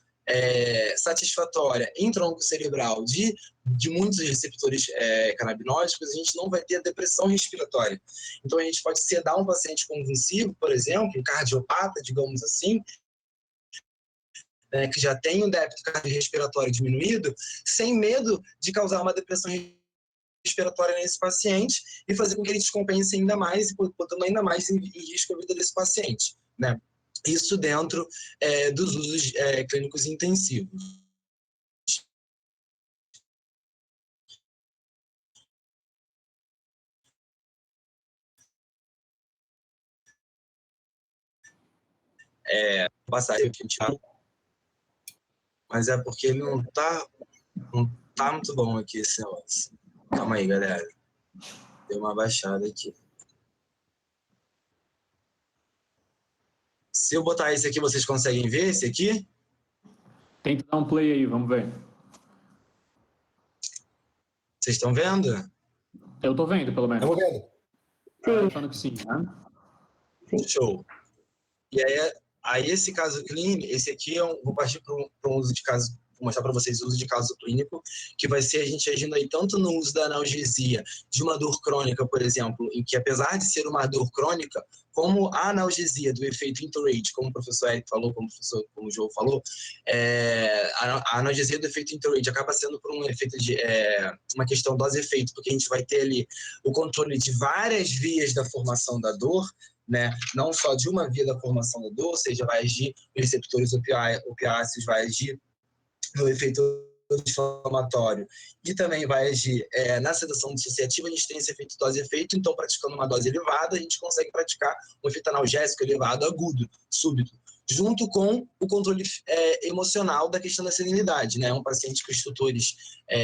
satisfatória em tronco cerebral de muitos receptores canabinóticos, a gente não vai ter a depressão respiratória. Então, a gente pode sedar um paciente convulsivo, por exemplo, um cardiopata, digamos assim, que já tem um débito cardiorrespiratório diminuído, sem medo de causar uma depressão respiratória nesse paciente e fazer com que ele descompense ainda mais e botando ainda mais em risco a vida desse paciente, né? Isso dentro dos usos clínicos intensivos. Passar aqui, mas é porque não tá muito bom aqui esse negócio. Calma aí, galera. Deu uma baixada aqui. Se eu botar esse aqui, vocês conseguem ver esse aqui? Tenta dar um play aí, vamos ver. Vocês estão vendo? Eu tô vendo, pelo menos. Estamos vendo. Tô achando que sim, né? Sim. Show. E aí esse caso clínico, esse aqui vou partir para um uso de caso, vou mostrar para vocês o uso de caso clínico, que vai ser a gente agindo aí tanto no uso da analgesia de uma dor crônica, por exemplo, em que apesar de ser uma dor crônica, como a analgesia do efeito Interrade, como o professor Eric falou, como o João falou, a analgesia do efeito Interrade acaba sendo por um efeito de uma questão dose-efeito, porque a gente vai ter ali o controle de várias vias da formação da dor, né? Não só de uma via da formação da dor, ou seja, vai agir nos receptores opiáceos, vai agir no efeito inflamatório e também vai agir na sedação dissociativa. A gente tem esse efeito dose-efeito, então praticando uma dose elevada, a gente consegue praticar um efeito analgésico elevado, agudo, súbito, junto com o controle emocional da questão da serenidade, né? Um paciente que os tutores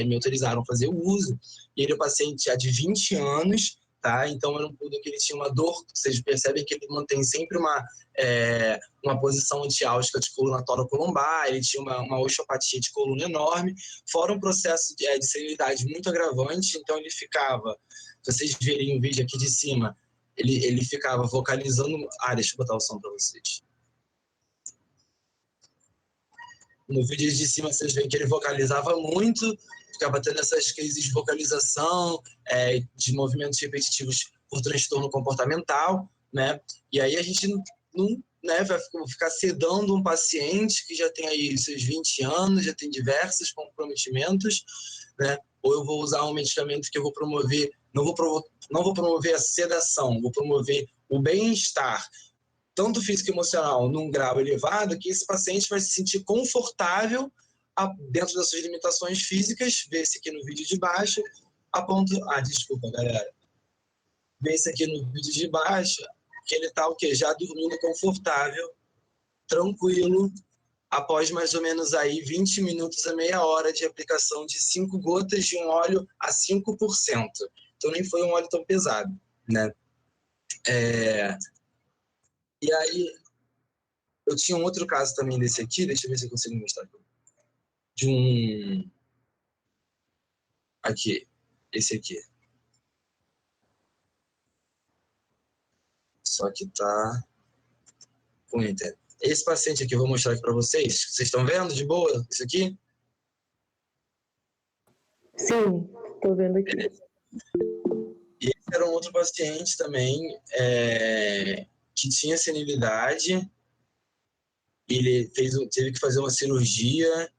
me autorizaram a fazer o uso, e ele é um paciente já de 20 anos, tá? Então era um poodle que ele tinha uma dor, vocês percebem que ele mantém sempre uma posição antiálgica de coluna torocolombar, ele tinha uma osteopatia de coluna enorme, fora um processo de serenidade muito agravante, então ele ficava, se vocês verem o vídeo aqui de cima, ele ficava vocalizando... deixa eu botar o som para vocês. No vídeo de cima vocês veem que ele vocalizava muito, ficava tendo essas crises de vocalização, de movimentos repetitivos por transtorno comportamental, né? E aí a gente não vai ficar sedando um paciente que já tem aí seus 20 anos, já tem diversos comprometimentos, né? Ou eu vou usar um medicamento que eu vou promover, não vou promover a sedação, vou promover o bem-estar, tanto físico e emocional, num grau elevado, que esse paciente vai se sentir confortável dentro das suas limitações físicas, vê esse aqui no vídeo de baixo, a ponto... desculpa, galera. Vê esse aqui no vídeo de baixo, que ele está o quê? Já dormindo confortável, tranquilo, após mais ou menos aí 20 minutos a meia hora de aplicação de 5 gotas de um óleo a 5%. Então nem foi um óleo tão pesado, né? E aí, eu tinha um outro caso também desse aqui, deixa eu ver se eu consigo mostrar. Aqui, esse aqui. Só que tá com Inter. Esse paciente aqui, eu vou mostrar aqui para vocês. Vocês estão vendo de boa isso aqui? Sim, estou vendo aqui. E esse era um outro paciente também que tinha senilidade. Ele teve que fazer uma cirurgia,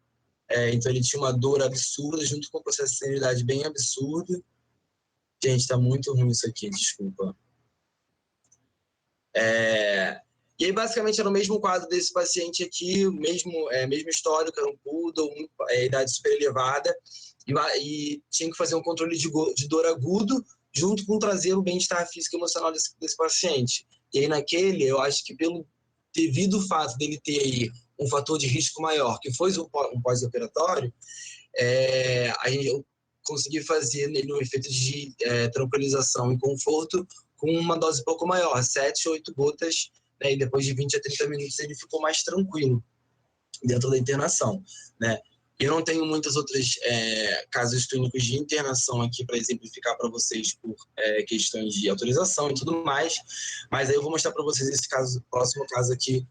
então ele tinha uma dor absurda, junto com um processo de senilidade bem absurdo. Gente, tá muito ruim isso aqui, desculpa. E aí, basicamente, era o mesmo quadro desse paciente aqui, mesmo histórico, era um poodle, idade super elevada, e tinha que fazer um controle de dor agudo, junto com trazer o bem-estar físico e emocional desse paciente. E aí, naquele, eu acho que pelo devido fato dele ter aí um fator de risco maior, que foi um pós-operatório, eu consegui fazer nele um efeito de tranquilização e conforto com uma dose um pouco maior, 7, 8 gotas, né, e depois de 20 a 30 minutos ele ficou mais tranquilo dentro da internação, né. Eu não tenho muitos outros casos clínicos de internação aqui para exemplificar para vocês por questões de autorização e tudo mais, mas aí eu vou mostrar para vocês esse próximo caso aqui,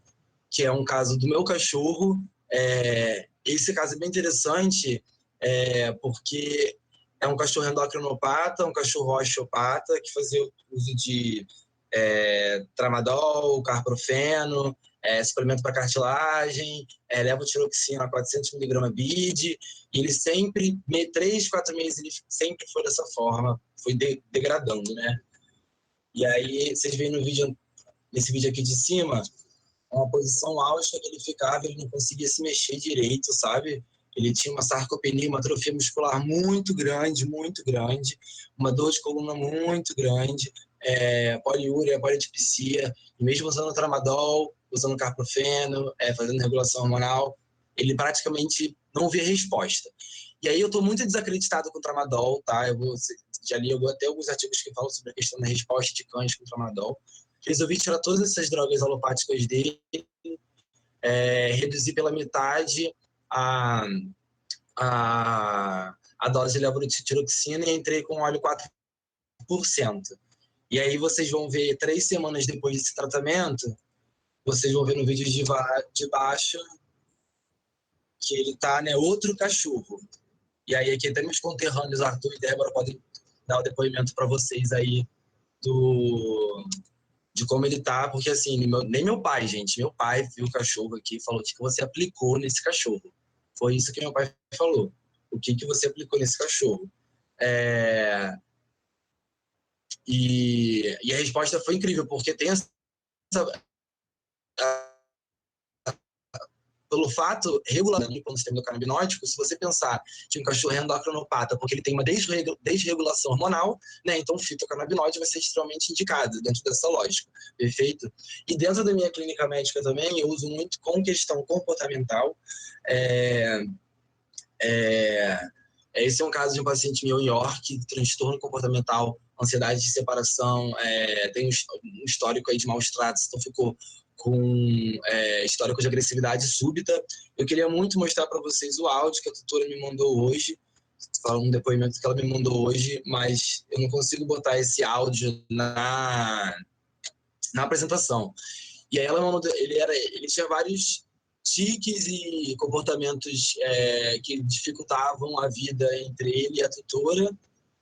que é um caso do meu cachorro. Esse caso é bem interessante, porque é um cachorro endocrinopata, um cachorro osteopata, que fazia uso de tramadol, carprofeno, suplemento para cartilagem, levotiroxina 400mg BID, e ele sempre, 3, 4 meses, ele sempre foi dessa forma, foi degradando, né? E aí, vocês veem nesse vídeo aqui de cima, uma posição áltica que ele ficava, ele não conseguia se mexer direito, sabe? Ele tinha uma sarcopenia, uma atrofia muscular muito grande, uma dor de coluna muito grande, poliúria, polidipsia, e mesmo usando tramadol, usando carprofeno, fazendo regulação hormonal, ele praticamente não via resposta. E aí eu estou muito desacreditado com o tramadol, tá? Já li até alguns artigos que falam sobre a questão da resposta de cães com tramadol. Resolvi tirar todas essas drogas alopáticas dele, reduzir pela metade a dose de levotiroxina e entrei com óleo 4%. E aí vocês vão ver 3 semanas depois desse tratamento, vocês vão ver no vídeo de baixo que ele tá, né, outro cachorro. E aí aqui até meus conterrâneos, Arthur e Débora, podem dar o depoimento para vocês aí de como ele tá, porque assim, nem meu pai, gente, meu pai viu o cachorro aqui e falou: o que você aplicou nesse cachorro? Foi isso que meu pai falou. O que você aplicou nesse cachorro? E a resposta foi incrível, porque tem pelo fato, regulamento com o sistema endocannabinóide, se você pensar que um cachorro é endocrinopata porque ele tem uma desregulação hormonal, né, então o fitocannabinoide vai ser extremamente indicado dentro dessa lógica, perfeito? E dentro da minha clínica médica também, eu uso muito com questão comportamental. Esse é um caso de um paciente meu em York, transtorno comportamental, ansiedade de separação, tem um histórico aí de maus tratos, então ficou com histórico de agressividade súbita. Eu queria muito mostrar para vocês o áudio que a tutora me mandou hoje, um depoimento que ela me mandou hoje, mas eu não consigo botar esse áudio na apresentação. E aí ela mandou, ele tinha vários tiques e comportamentos que dificultavam a vida entre ele e a tutora,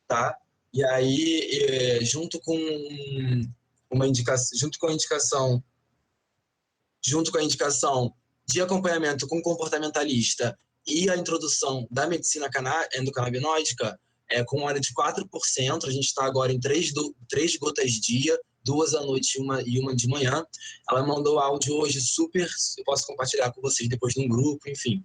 tá? E aí, junto com a indicação de acompanhamento com comportamentalista e a introdução da medicina endocannabinóide, com óleo de 4%, a gente está agora em 3 gotas dia, 2 à noite e uma de manhã. Ela mandou áudio hoje super, eu posso compartilhar com vocês depois num grupo, enfim.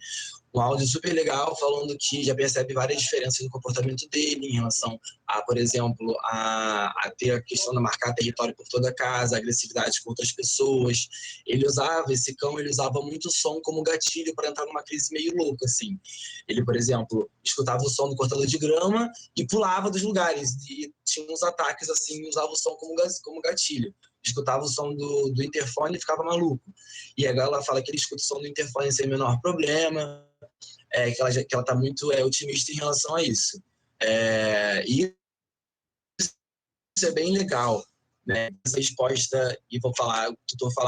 Um áudio super legal, falando que já percebe várias diferenças no comportamento dele em relação a, por exemplo, a ter a questão de marcar território por toda a casa, agressividade com outras pessoas. Esse cão usava muito som como gatilho para entrar numa crise meio louca, assim. Ele, por exemplo, escutava o som do cortador de grama e pulava dos lugares, e tinha uns ataques assim, usava o som como gatilho. Escutava o som do interfone e ficava maluco. E agora ela fala que ele escuta o som do interfone sem o menor problema, que ela está muito otimista em relação a isso. E isso é bem legal, né? Essa resposta, e vou falar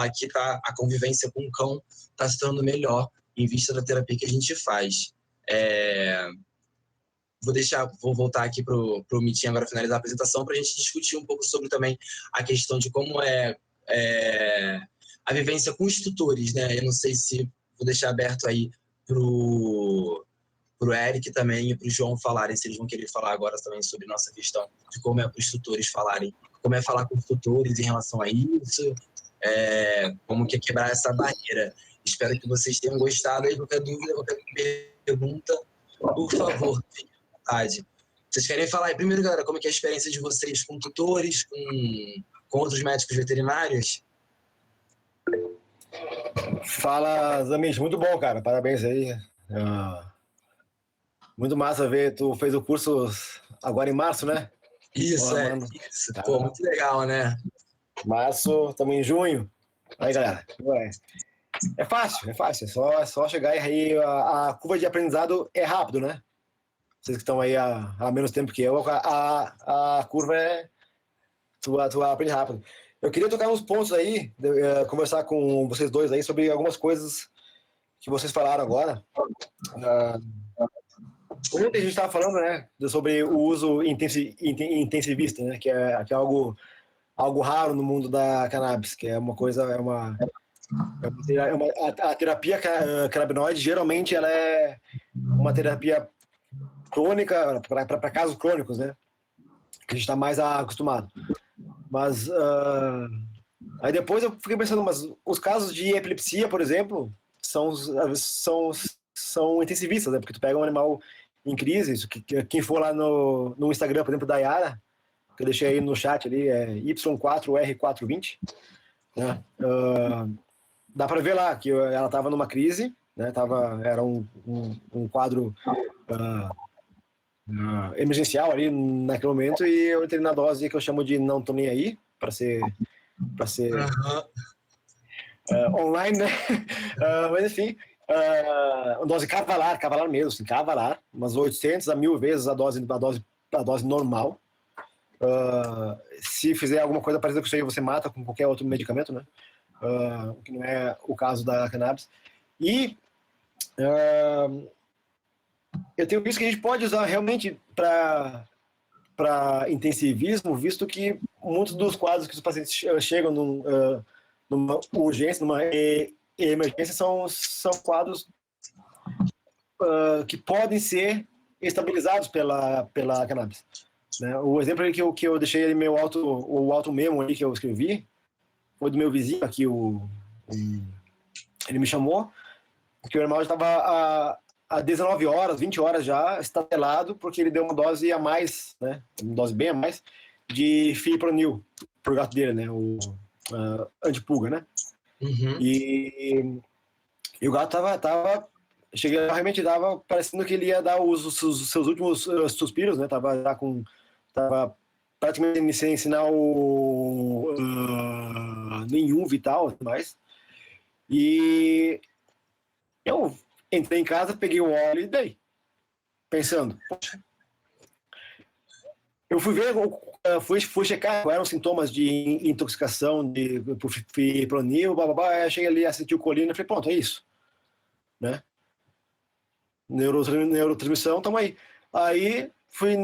aqui, tá? A convivência com o cão está se tornando melhor em vista da terapia que a gente faz. Vou voltar aqui para o Mitinho agora finalizar a apresentação para a gente discutir um pouco sobre também a questão de como a vivência com os tutores, né? Eu não sei se vou deixar aberto aí pro Eric também e pro João falarem, se eles vão querer falar agora também sobre nossa questão de como é para os tutores falarem, como é falar com os tutores em relação a isso, como que é quebrar essa barreira. Espero que vocês tenham gostado. Aí, qualquer dúvida, qualquer pergunta, por favor, fiquem à vontade. Vocês querem falar aí primeiro, galera, como é que é a experiência de vocês com tutores, com outros médicos veterinários? Fala, Zamit, muito bom, cara. Parabéns aí. Muito massa ver, tu fez o curso agora em março, né? Isso, Porra, mano. isso. Pô, muito legal, né? Março, estamos em junho. Aí, galera. É fácil. É só chegar e aí a curva de aprendizado é rápido, né? Vocês que estão aí há menos tempo que eu, a curva é... Tu aprende rápido. Eu queria tocar uns pontos aí, conversar com vocês dois aí sobre algumas coisas que vocês falaram agora. Ontem a gente estava falando, né, sobre o uso intensivista, né, que é algo raro no mundo da cannabis, que é uma coisa, a terapia canabinoide geralmente ela é uma terapia crônica para casos crônicos, né, que a gente está mais acostumado. Mas aí depois eu fiquei pensando, mas os casos de epilepsia, por exemplo, são intensivistas, né, porque tu pega um animal em crise, isso, quem for lá no Instagram, por exemplo, da Yara, que eu deixei aí no chat ali, é Y4R420, né? Dá para ver lá que ela estava numa crise, né? Era um quadro emergencial ali naquele momento, e eu entrei na dose que eu chamo de não tô nem aí, para ser online, né? Mas enfim, dose cavalar mesmo, assim, cavalar, umas 800 a 1000 vezes a dose normal. Se fizer alguma coisa parecida com isso aí, você mata com qualquer outro medicamento, né? Que não é o caso da cannabis. E eu tenho visto que a gente pode usar realmente para intensivismo, visto que muitos dos quadros que os pacientes chegam numa urgência, numa emergência, são quadros que podem ser estabilizados pela cannabis. Né? O exemplo que eu deixei ali, o auto memo ali que eu escrevi, foi do meu vizinho aqui, ele me chamou, porque o animal já estava há 19 horas, 20 horas já, estatelado, porque ele deu uma dose a mais, né? Uma dose bem a mais, de fipronil pro gato dele, né? O antipulga, né? Uhum. E o gato tava realmente tava parecendo que ele ia dar os seus últimos suspiros, né? Tava praticamente sem sinal nenhum vital, mais. E eu entrei em casa, peguei o óleo e dei, pensando, poxa. Eu fui ver, fui checar quais eram os sintomas de intoxicação por fipronil, blá, cheguei ali, acetil colina, falei, pronto, é isso, né? Neurotransmissão, tamo aí. Aí, fui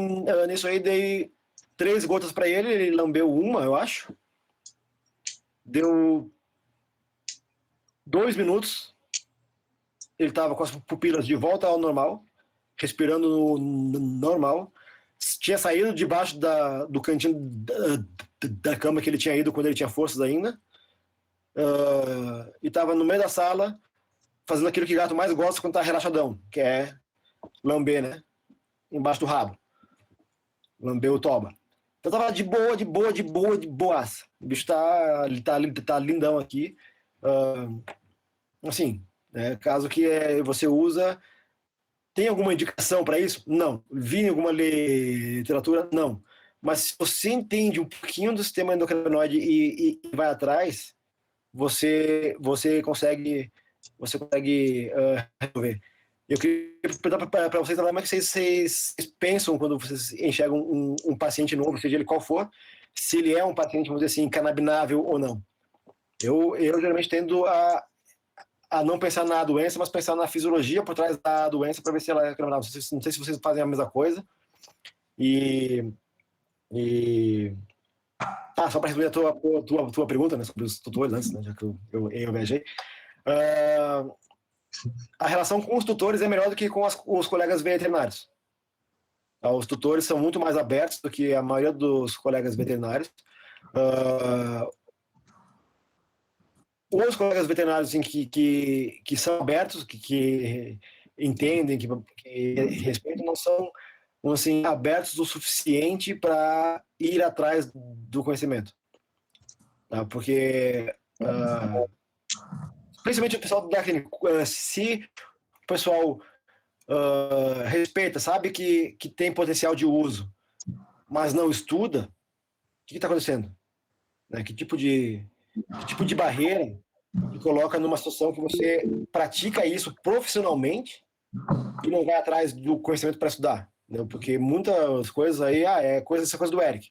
nisso aí, dei 3 gotas para ele lambeu uma, eu acho. Deu 2 minutos, ele tava com as pupilas de volta ao normal, respirando normal. Tinha saído debaixo do cantinho da cama que ele tinha ido quando ele tinha forças ainda. E estava no meio da sala, fazendo aquilo que o gato mais gosta quando tá relaxadão, que é lamber, né? Embaixo do rabo. Lamber o toba. Então tava de boaça. O bicho tá lindão aqui. Assim, né, caso que você usa... Tem alguma indicação para isso? Não. Vi em alguma literatura? Não. Mas se você entende um pouquinho do sistema endocrinóide e vai atrás, você consegue resolver. Eu queria perguntar para vocês como é que vocês pensam quando vocês enxergam um paciente novo, seja ele qual for, se ele é um paciente, vamos dizer assim, canabinável ou não. Eu geralmente tendo a não pensar na doença, mas pensar na fisiologia por trás da doença para ver se ela é canabinável. Não sei se vocês fazem a mesma coisa. Só para responder a tua pergunta, né, sobre os tutores antes, né, já que eu viajei. A relação com os tutores é melhor do que com os colegas veterinários. Os tutores são muito mais abertos do que a maioria dos colegas veterinários. os colegas veterinários assim, que são abertos, que entendem, que respeitam, não são assim, abertos o suficiente para ir atrás do conhecimento. Tá? Porque, principalmente o pessoal da clínica, se o pessoal respeita, sabe que tem potencial de uso, mas não estuda, o que está acontecendo? Né? Que tipo de barreira que coloca numa situação que você pratica isso profissionalmente e não vai atrás do conhecimento para estudar? Né? Porque muitas coisas aí, essa coisa do Eric.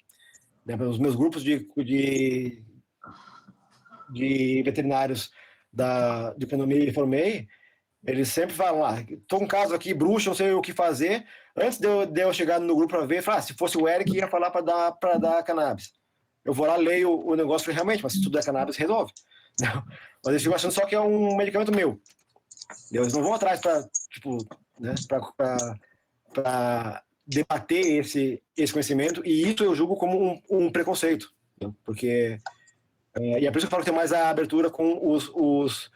Né? Os meus grupos de veterinários de economia e formei, eles sempre falam lá, tô com um caso aqui, bruxo, não sei o que fazer. Antes de eu chegar no grupo para ver, falar, se fosse o Eric, ia falar para dar cannabis. Eu vou lá, leio o negócio realmente, mas se tudo é cannabis, resolve. Não. Mas eles ficam achando só que é um medicamento meu. Eles não vão atrás para, tipo, né, para debater esse conhecimento, e isso eu julgo como um preconceito. Né? Porque, e é por isso que eu falo que tem mais a abertura com os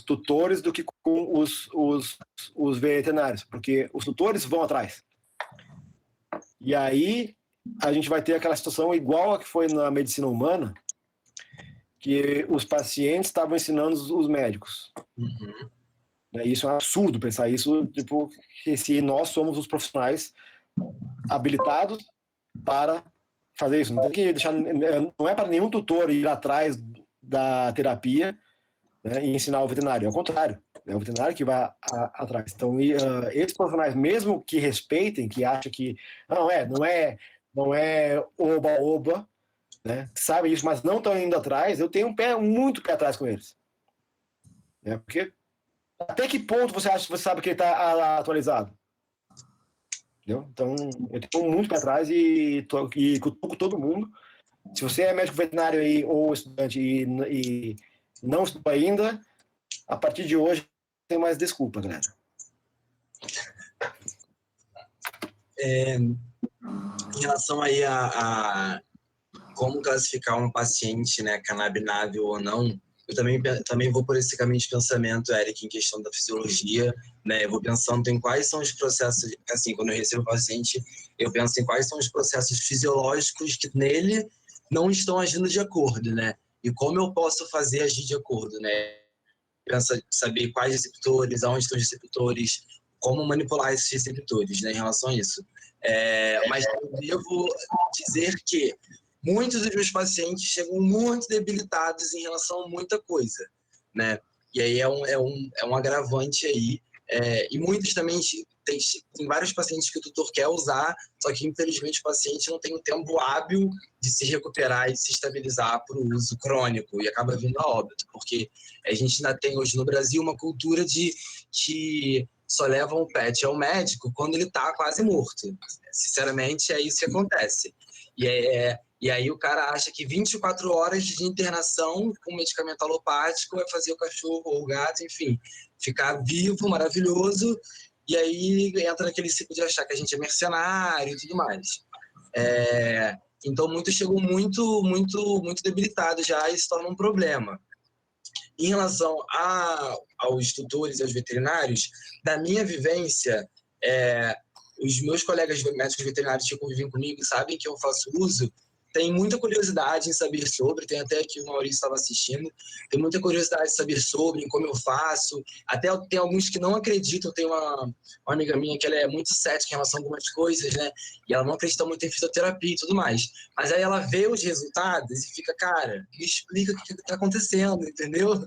tutores do que com os veterinários, porque os tutores vão atrás. E aí a gente vai ter aquela situação igual a que foi na medicina humana, que os pacientes estavam ensinando os médicos. Uhum. Isso é um absurdo pensar isso, tipo, que se nós somos os profissionais habilitados para fazer isso. Não tem que deixar, não é para nenhum tutor ir atrás da terapia, né, e ensinar o veterinário. É o contrário. É o veterinário que vai atrás. Então, esses profissionais, mesmo que respeitem, que acham que não é oba-oba, né, sabem isso, mas não estão indo atrás, eu tenho muito pé atrás com eles. Né, porque até que ponto você acha que você sabe que ele está atualizado? Entendeu? Então, eu tenho muito pé atrás e cutuco todo mundo. Se você é médico veterinário aí, ou estudante e não estudou ainda, a partir de hoje tem mais desculpa, galera. Em relação aí a como classificar um paciente, né, canabinável ou não, eu também vou por esse caminho de pensamento, Eric, em questão da fisiologia, né? Eu vou pensando em quais são os processos, assim, quando eu recebo o paciente, eu penso em quais são os processos fisiológicos que nele não estão agindo de acordo, né? E como eu posso fazer agir de acordo, né? Pensa saber quais receptores, aonde estão os receptores, como manipular esses receptores, né, em relação a isso. Mas eu devo dizer que muitos dos meus pacientes chegam muito debilitados em relação a muita coisa, né? E aí é um agravante aí. E muitos também tem vários pacientes que o tutor quer usar, só que infelizmente o paciente não tem o tempo hábil de se recuperar e se estabilizar para o uso crônico e acaba vindo a óbito, porque a gente ainda tem hoje no Brasil uma cultura de que só levam o pet ao médico quando ele está quase morto. Sinceramente, é isso que acontece. E aí o cara acha que 24 horas de internação com medicamento alopático vai fazer o cachorro ou o gato, enfim, ficar vivo, maravilhoso, e aí entra naquele ciclo de achar que a gente é mercenário e tudo mais. Então muitos chegam muito, muito, muito debilitados já e se torna um problema. Em relação aos tutores e aos veterinários, da minha vivência, os meus colegas médicos veterinários que convivem comigo sabem que eu faço uso, tem muita curiosidade em saber sobre, tem até que o Maurício estava assistindo, tem muita curiosidade de saber sobre, em como eu faço, até tem alguns que não acreditam, tem uma amiga minha que ela é muito cética em relação a algumas coisas, né, e ela não acredita muito em fisioterapia e tudo mais, mas aí ela vê os resultados e fica, cara, me explica o que está acontecendo, entendeu?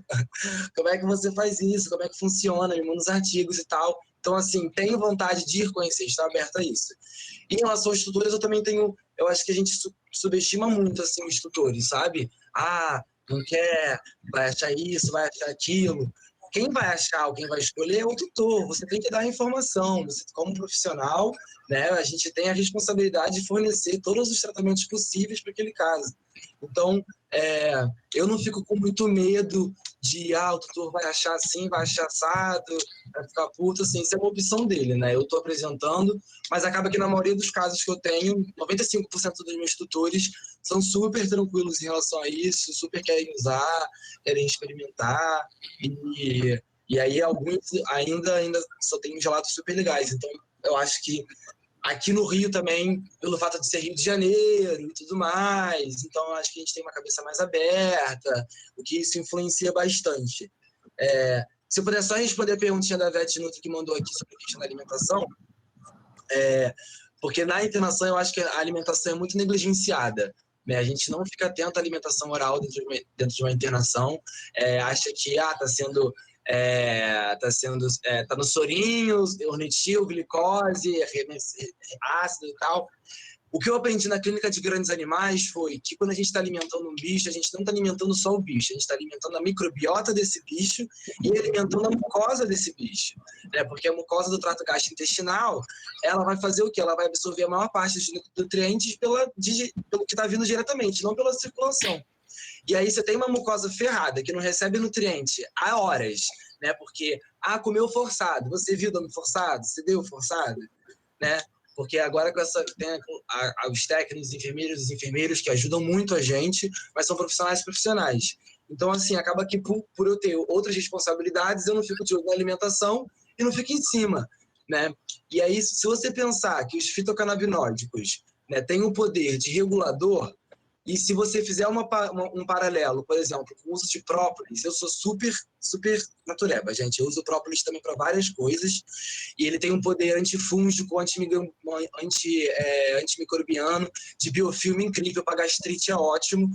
Como é que você faz isso, como é que funciona, me manda os artigos e tal. Então, assim, tenho vontade de ir conhecer, estar aberto a isso. Em relação aos tutores, eu acho que a gente subestima muito, assim, os tutores, sabe? Não quer, vai achar isso, vai achar aquilo. Quem vai achar, quem vai escolher é o tutor. Você tem que dar a informação. Você, como profissional, né, a gente tem a responsabilidade de fornecer todos os tratamentos possíveis para aquele caso. Então, eu não fico com muito medo o tutor vai achar assim, vai achar assado, vai ficar puto, assim, isso é uma opção dele, né? Eu estou apresentando, mas acaba que na maioria dos casos que eu tenho, 95% dos meus tutores são super tranquilos em relação a isso, super querem usar, querem experimentar, e aí alguns ainda só tem uns relatos super legais. Então, eu acho que aqui no Rio também, pelo fato de ser Rio de Janeiro e tudo mais, então acho que a gente tem uma cabeça mais aberta, o que isso influencia bastante. Se eu puder só responder a perguntinha da Vete Nutri que mandou aqui sobre a questão da alimentação, porque na internação eu acho que a alimentação é muito negligenciada, né? A gente não fica atento à alimentação oral dentro de uma internação, acha que tá no sorinho, ornitil, glicose, ácido e tal. O que eu aprendi na clínica de grandes animais foi que quando a gente está alimentando um bicho, a gente não está alimentando só o bicho, a gente está alimentando a microbiota desse bicho e alimentando a mucosa desse bicho, né? Porque a mucosa do trato gastrointestinal, ela vai fazer o quê? Ela vai absorver a maior parte dos nutrientes pelo que está vindo diretamente, não pela circulação. E aí você tem uma mucosa ferrada, que não recebe nutriente há horas, né? Porque, comeu forçado, você viu dando forçado? Você deu forçado? Né? Porque agora tem os técnicos, os enfermeiros que ajudam muito a gente, mas são profissionais. Então, assim, acaba que por eu ter outras responsabilidades, eu não fico de olho na alimentação e não fico em cima, né? E aí, se você pensar que os fitocannabinóidicos, né, têm o poder de regulador, e se você fizer um paralelo, por exemplo, com o uso de própolis, eu sou super natureba, gente. Eu uso própolis também para várias coisas, e ele tem um poder antifúngico, antimicrobiano, de biofilme incrível, para gastrite é ótimo.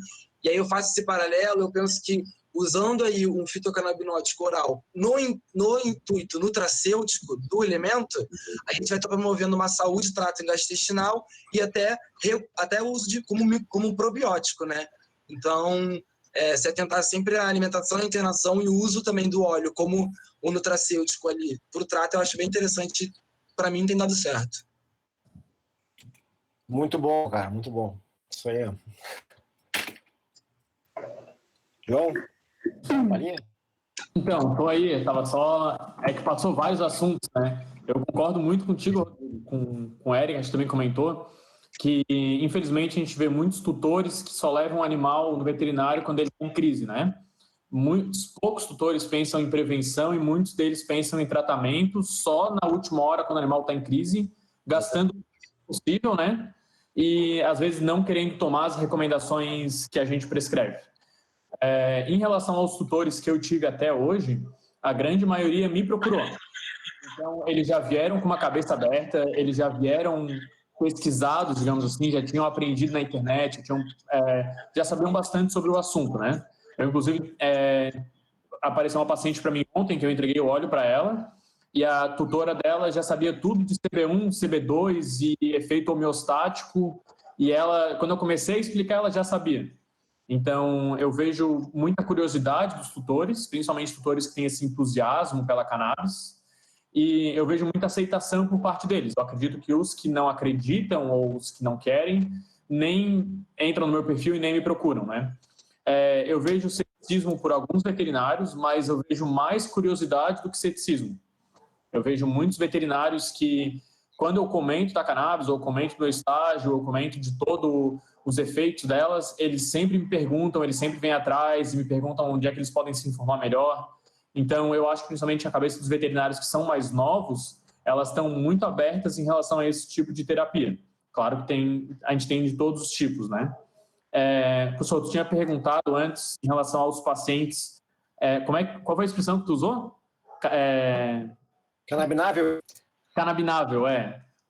E aí eu faço esse paralelo, eu penso que usando aí um fitocannabinóide oral no intuito nutracêutico do elemento, a gente vai estar promovendo uma saúde trato gastrointestinal e até o uso como um probiótico, né? Então, se atentar sempre à alimentação, à internação e o uso também do óleo como um nutracêutico ali para o trato, eu acho bem interessante. Para mim, tem dado certo. Muito bom, cara, muito bom. Isso aí. João? Então, tô aí, tava só... É que passou vários assuntos, né? Eu concordo muito contigo, com o Eric, a gente também comentou, que infelizmente a gente vê muitos tutores que só levam o animal no veterinário quando ele está em crise, né? Poucos tutores pensam em prevenção e muitos deles pensam em tratamento só na última hora, quando o animal está em crise, gastando o possível, né? E às vezes não querendo tomar as recomendações que a gente prescreve. Em relação aos tutores que eu tive até hoje, a grande maioria me procurou. Então, eles já vieram com uma cabeça aberta, eles já vieram pesquisados, digamos assim, já tinham aprendido na internet, já sabiam bastante sobre o assunto, né? Eu, inclusive, apareceu uma paciente para mim ontem, que eu entreguei o óleo para ela, e a tutora dela já sabia tudo de CB1, CB2 e efeito homeostático, e ela, quando eu comecei a explicar, ela já sabia. Então, eu vejo muita curiosidade dos tutores, principalmente tutores que têm esse entusiasmo pela cannabis, e eu vejo muita aceitação por parte deles. Eu acredito que os que não acreditam ou os que não querem nem entram no meu perfil e nem me procuram, né? Eu vejo ceticismo por alguns veterinários, mas eu vejo mais curiosidade do que ceticismo. Eu vejo muitos veterinários que, quando eu comento da cannabis, ou comento do estágio, ou comento de todos os efeitos delas, eles sempre me perguntam, eles sempre vêm atrás e me perguntam onde é que eles podem se informar melhor. Então, eu acho que principalmente a cabeça dos veterinários que são mais novos, elas estão muito abertas em relação a esse tipo de terapia. Claro que a gente tem de todos os tipos, né? Professor, tu tinha perguntado antes em relação aos pacientes, qual foi a expressão que tu usou? Canabinável? Canabinável,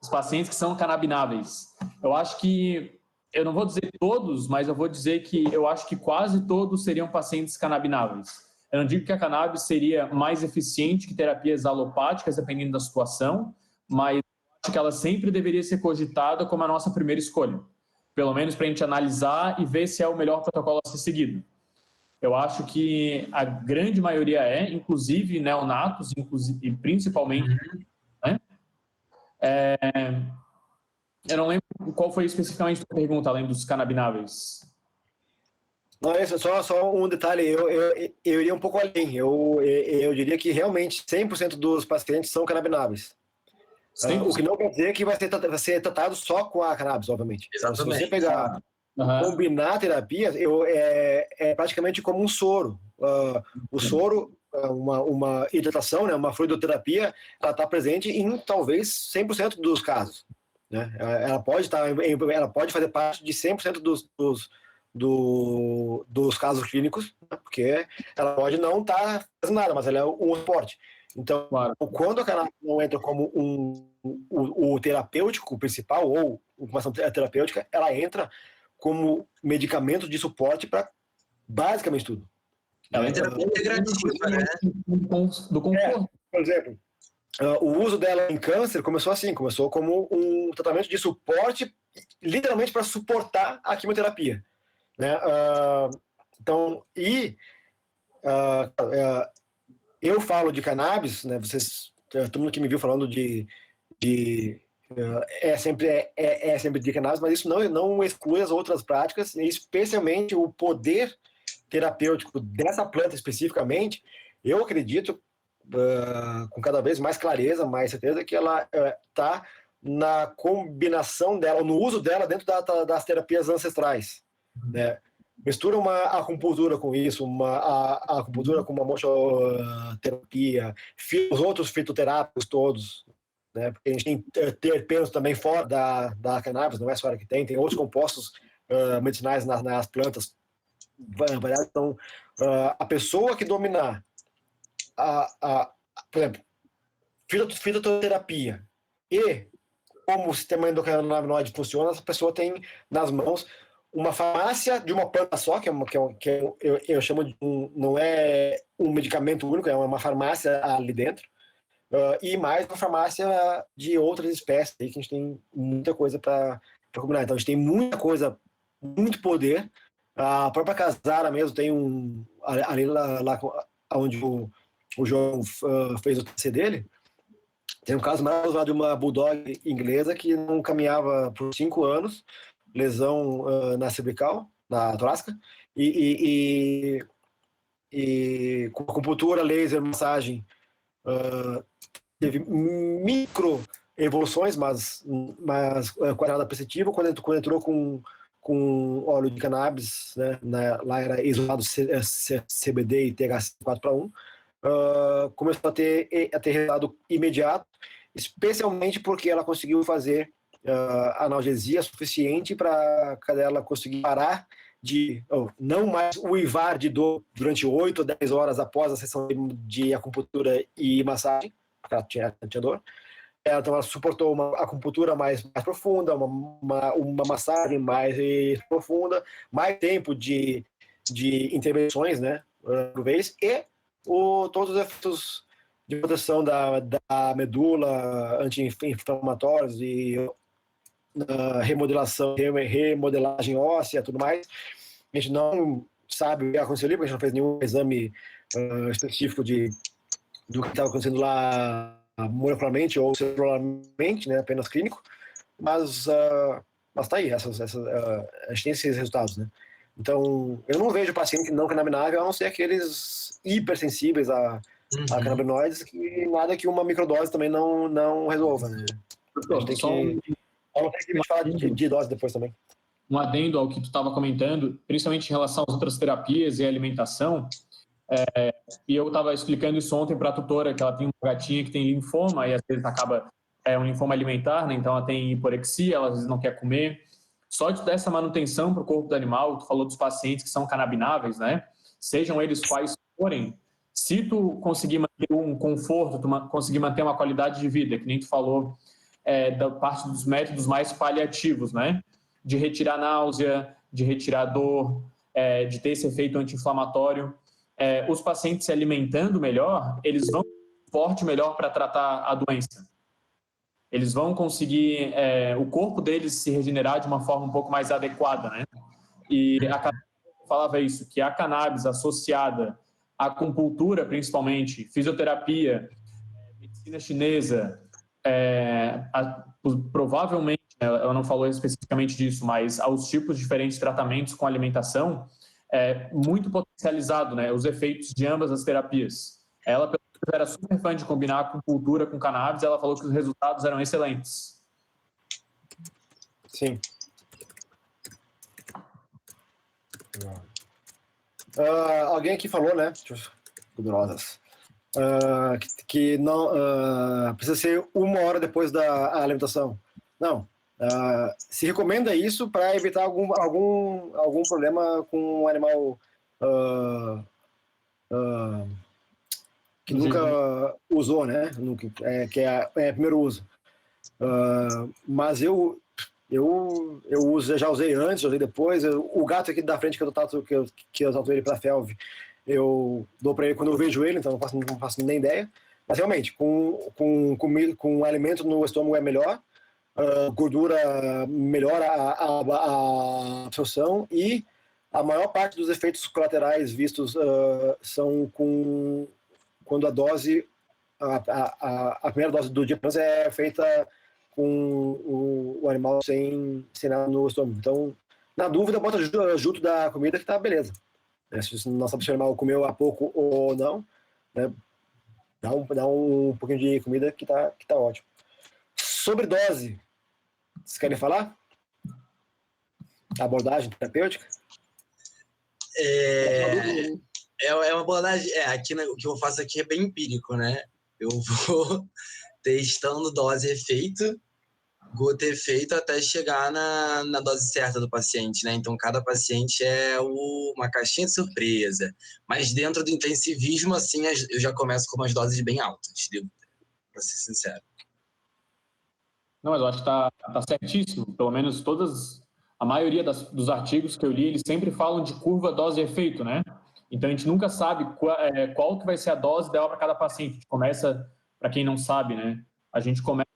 os pacientes que são canabináveis. Eu acho que, eu não vou dizer todos, mas eu vou dizer que eu acho que quase todos seriam pacientes canabináveis. Eu não digo que a cannabis seria mais eficiente que terapias alopáticas, dependendo da situação, mas acho que ela sempre deveria ser cogitada como a nossa primeira escolha. Pelo menos para a gente analisar e ver se é o melhor protocolo a ser seguido. Eu acho que a grande maioria inclusive neonatos, e principalmente, né? Eu não lembro qual foi especificamente a pergunta, além dos canabináveis. Não, isso, só um detalhe, eu iria um pouco além. Eu diria que realmente 100% dos pacientes são canabináveis. O que não quer dizer que vai ser tratado só com a cannabis, obviamente. Então, se você pegar, combinar terapias, é praticamente como um soro. O soro, uma hidratação, né, uma fluidoterapia, ela está presente em talvez 100% dos casos. Né? Ela pode fazer parte de 100% dos casos clínicos, né? Porque ela pode não estar fazendo nada, mas ela é um suporte. Então, claro, quando a cannabis não entra como o terapêutico principal ou uma ação terapêutica, ela entra como medicamento de suporte para basicamente tudo. Ela é terapia integrativa, né? Do conforto. Por exemplo, o uso dela em câncer começou como um tratamento de suporte, literalmente para suportar a quimioterapia. Né? Então, eu falo de cannabis, né? Todo mundo que me viu falando sempre de cannabis, mas isso não exclui as outras práticas, especialmente o poder terapêutico dessa planta especificamente. Eu acredito, com cada vez mais clareza, mais certeza, que ela está na combinação dela, no uso dela dentro das terapias ancestrais. Né? Mistura uma acupuntura com isso, a acupuntura com uma mochoterapia, os outros fitoterápicos todos, né? Porque a gente tem terpenos também fora da cannabis, não é só ela que tem outros compostos medicinais nas plantas. Então, a pessoa que dominar por exemplo, fitoterapia e como o sistema endocannabinoide funciona, essa pessoa tem nas mãos uma farmácia de uma planta só, eu chamo de não é um medicamento único, é uma farmácia ali dentro, e mais uma farmácia de outras espécies, aí que a gente tem muita coisa para combinar. Então a gente tem muita coisa, muito poder. A própria Casara mesmo tem ali lá onde o João fez o TCC dele, tem um caso maravilhoso de uma bulldog inglesa que não caminhava por 5 anos, lesão na cervical, na torácica, e com acupuntura, laser, massagem, teve micro evoluções, mas com nada perceptível. Quando entrou com óleo de cannabis, né, lá era isolado CBD e THC 4:1, começou a ter resultado imediato, especialmente porque ela conseguiu fazer analgesia suficiente para a cadela conseguir parar não mais uivar de dor durante 8 ou 10 horas após a sessão de acupuntura e massagem, porque ela tinha dor. Então ela suportou uma acupuntura mais profunda, uma massagem mais profunda, mais tempo de intervenções, né, por vez, e todos os efeitos de proteção da medula, anti-inflamatórios e remodelagem óssea, tudo mais. A gente não sabe o que aconteceu ali, porque a gente não fez nenhum exame específico do que estava acontecendo lá molecularmente ou celularmente, né, apenas clínico, mas tá aí, a gente tem esses resultados, né? Então, eu não vejo paciente não canabinável, a não ser aqueles hipersensíveis a canabinoides, que nada que uma microdose também não resolva, né? A gente tem que falar de dose depois também. Um adendo ao que tu estava comentando, principalmente em relação às outras terapias e alimentação, e eu estava explicando isso ontem para a tutora, que ela tem uma gatinha que tem linfoma, e às vezes acaba um linfoma alimentar, né? Então ela tem hiporexia, ela às vezes não quer comer. Só de dar essa manutenção para o corpo do animal, tu falou dos pacientes que são canabináveis, né? Sejam eles quais forem, se tu conseguir manter um conforto, tu conseguir manter uma qualidade de vida, que nem tu falou, da parte dos métodos mais paliativos, né? De retirar náusea, de retirar dor, de ter esse efeito anti-inflamatório. Os pacientes se alimentando melhor, eles vão ter um suporte melhor para tratar a doença. Eles vão conseguir o corpo deles se regenerar de uma forma um pouco mais adequada, né? E a cannabis falava isso, que a cannabis associada à acupuntura, principalmente, fisioterapia, medicina chinesa, provavelmente, ela não falou especificamente disso, mas aos tipos diferentes de tratamentos com alimentação, muito potencializado, né, os efeitos de ambas as terapias. Ela, pelo menos, era super fã de combinar com cultura, com cannabis, ela falou que os resultados eram excelentes. Sim. Alguém aqui falou, né? Poderosas. Que não precisa ser 1 hora depois da alimentação. Não. Se recomenda isso para evitar algum problema com um animal que nunca usou, né? Que é primeiro uso. Mas eu já usei antes, já usei depois. O gato aqui da frente que eu tatuei ele para felve, eu dou para ele quando eu vejo ele, então não faço nem ideia. Mas realmente, com alimento no estômago é melhor, gordura melhora a absorção, e a maior parte dos efeitos colaterais vistos são quando a dose, a primeira dose do dia é feita com o animal sem nada no estômago. Então, na dúvida, bota junto da comida que tá beleza. Se você não sabe se o animal comeu há pouco ou não, né, dá um pouquinho de comida que tá ótimo. Sobre dose, vocês querem falar? Abordagem terapêutica? É uma abordagem. Aqui, o que eu faço aqui é bem empírico, né? Eu vou testando dose e efeito, gota e efeito, até chegar na dose certa do paciente, né? Então, cada paciente é uma caixinha de surpresa. Mas dentro do intensivismo, assim, eu já começo com umas doses bem altas, para ser sincero. Não, mas eu acho que tá certíssimo. Pelo menos a maioria dos artigos que eu li, eles sempre falam de curva dose-efeito, né? Então, a gente nunca sabe qual que vai ser a dose ideal para cada paciente. A gente começa, para quem não sabe, né? A gente começa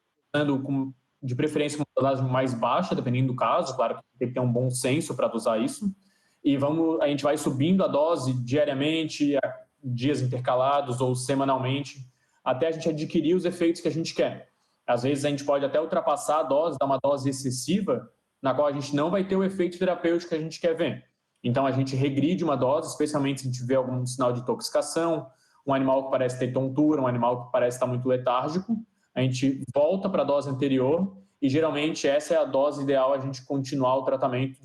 de preferência com uma dosagem mais baixa, dependendo do caso. Claro que tem que ter um bom senso para dosar isso. E a gente vai subindo a dose diariamente, dias intercalados ou semanalmente, até a gente adquirir os efeitos que a gente quer. Às vezes a gente pode até ultrapassar a dose, dar uma dose excessiva, na qual a gente não vai ter o efeito terapêutico que a gente quer ver. Então a gente regride uma dose, especialmente se a gente vê algum sinal de intoxicação, um animal que parece ter tontura, um animal que parece estar muito letárgico, a gente volta para a dose anterior e geralmente essa é a dose ideal a gente continuar o tratamento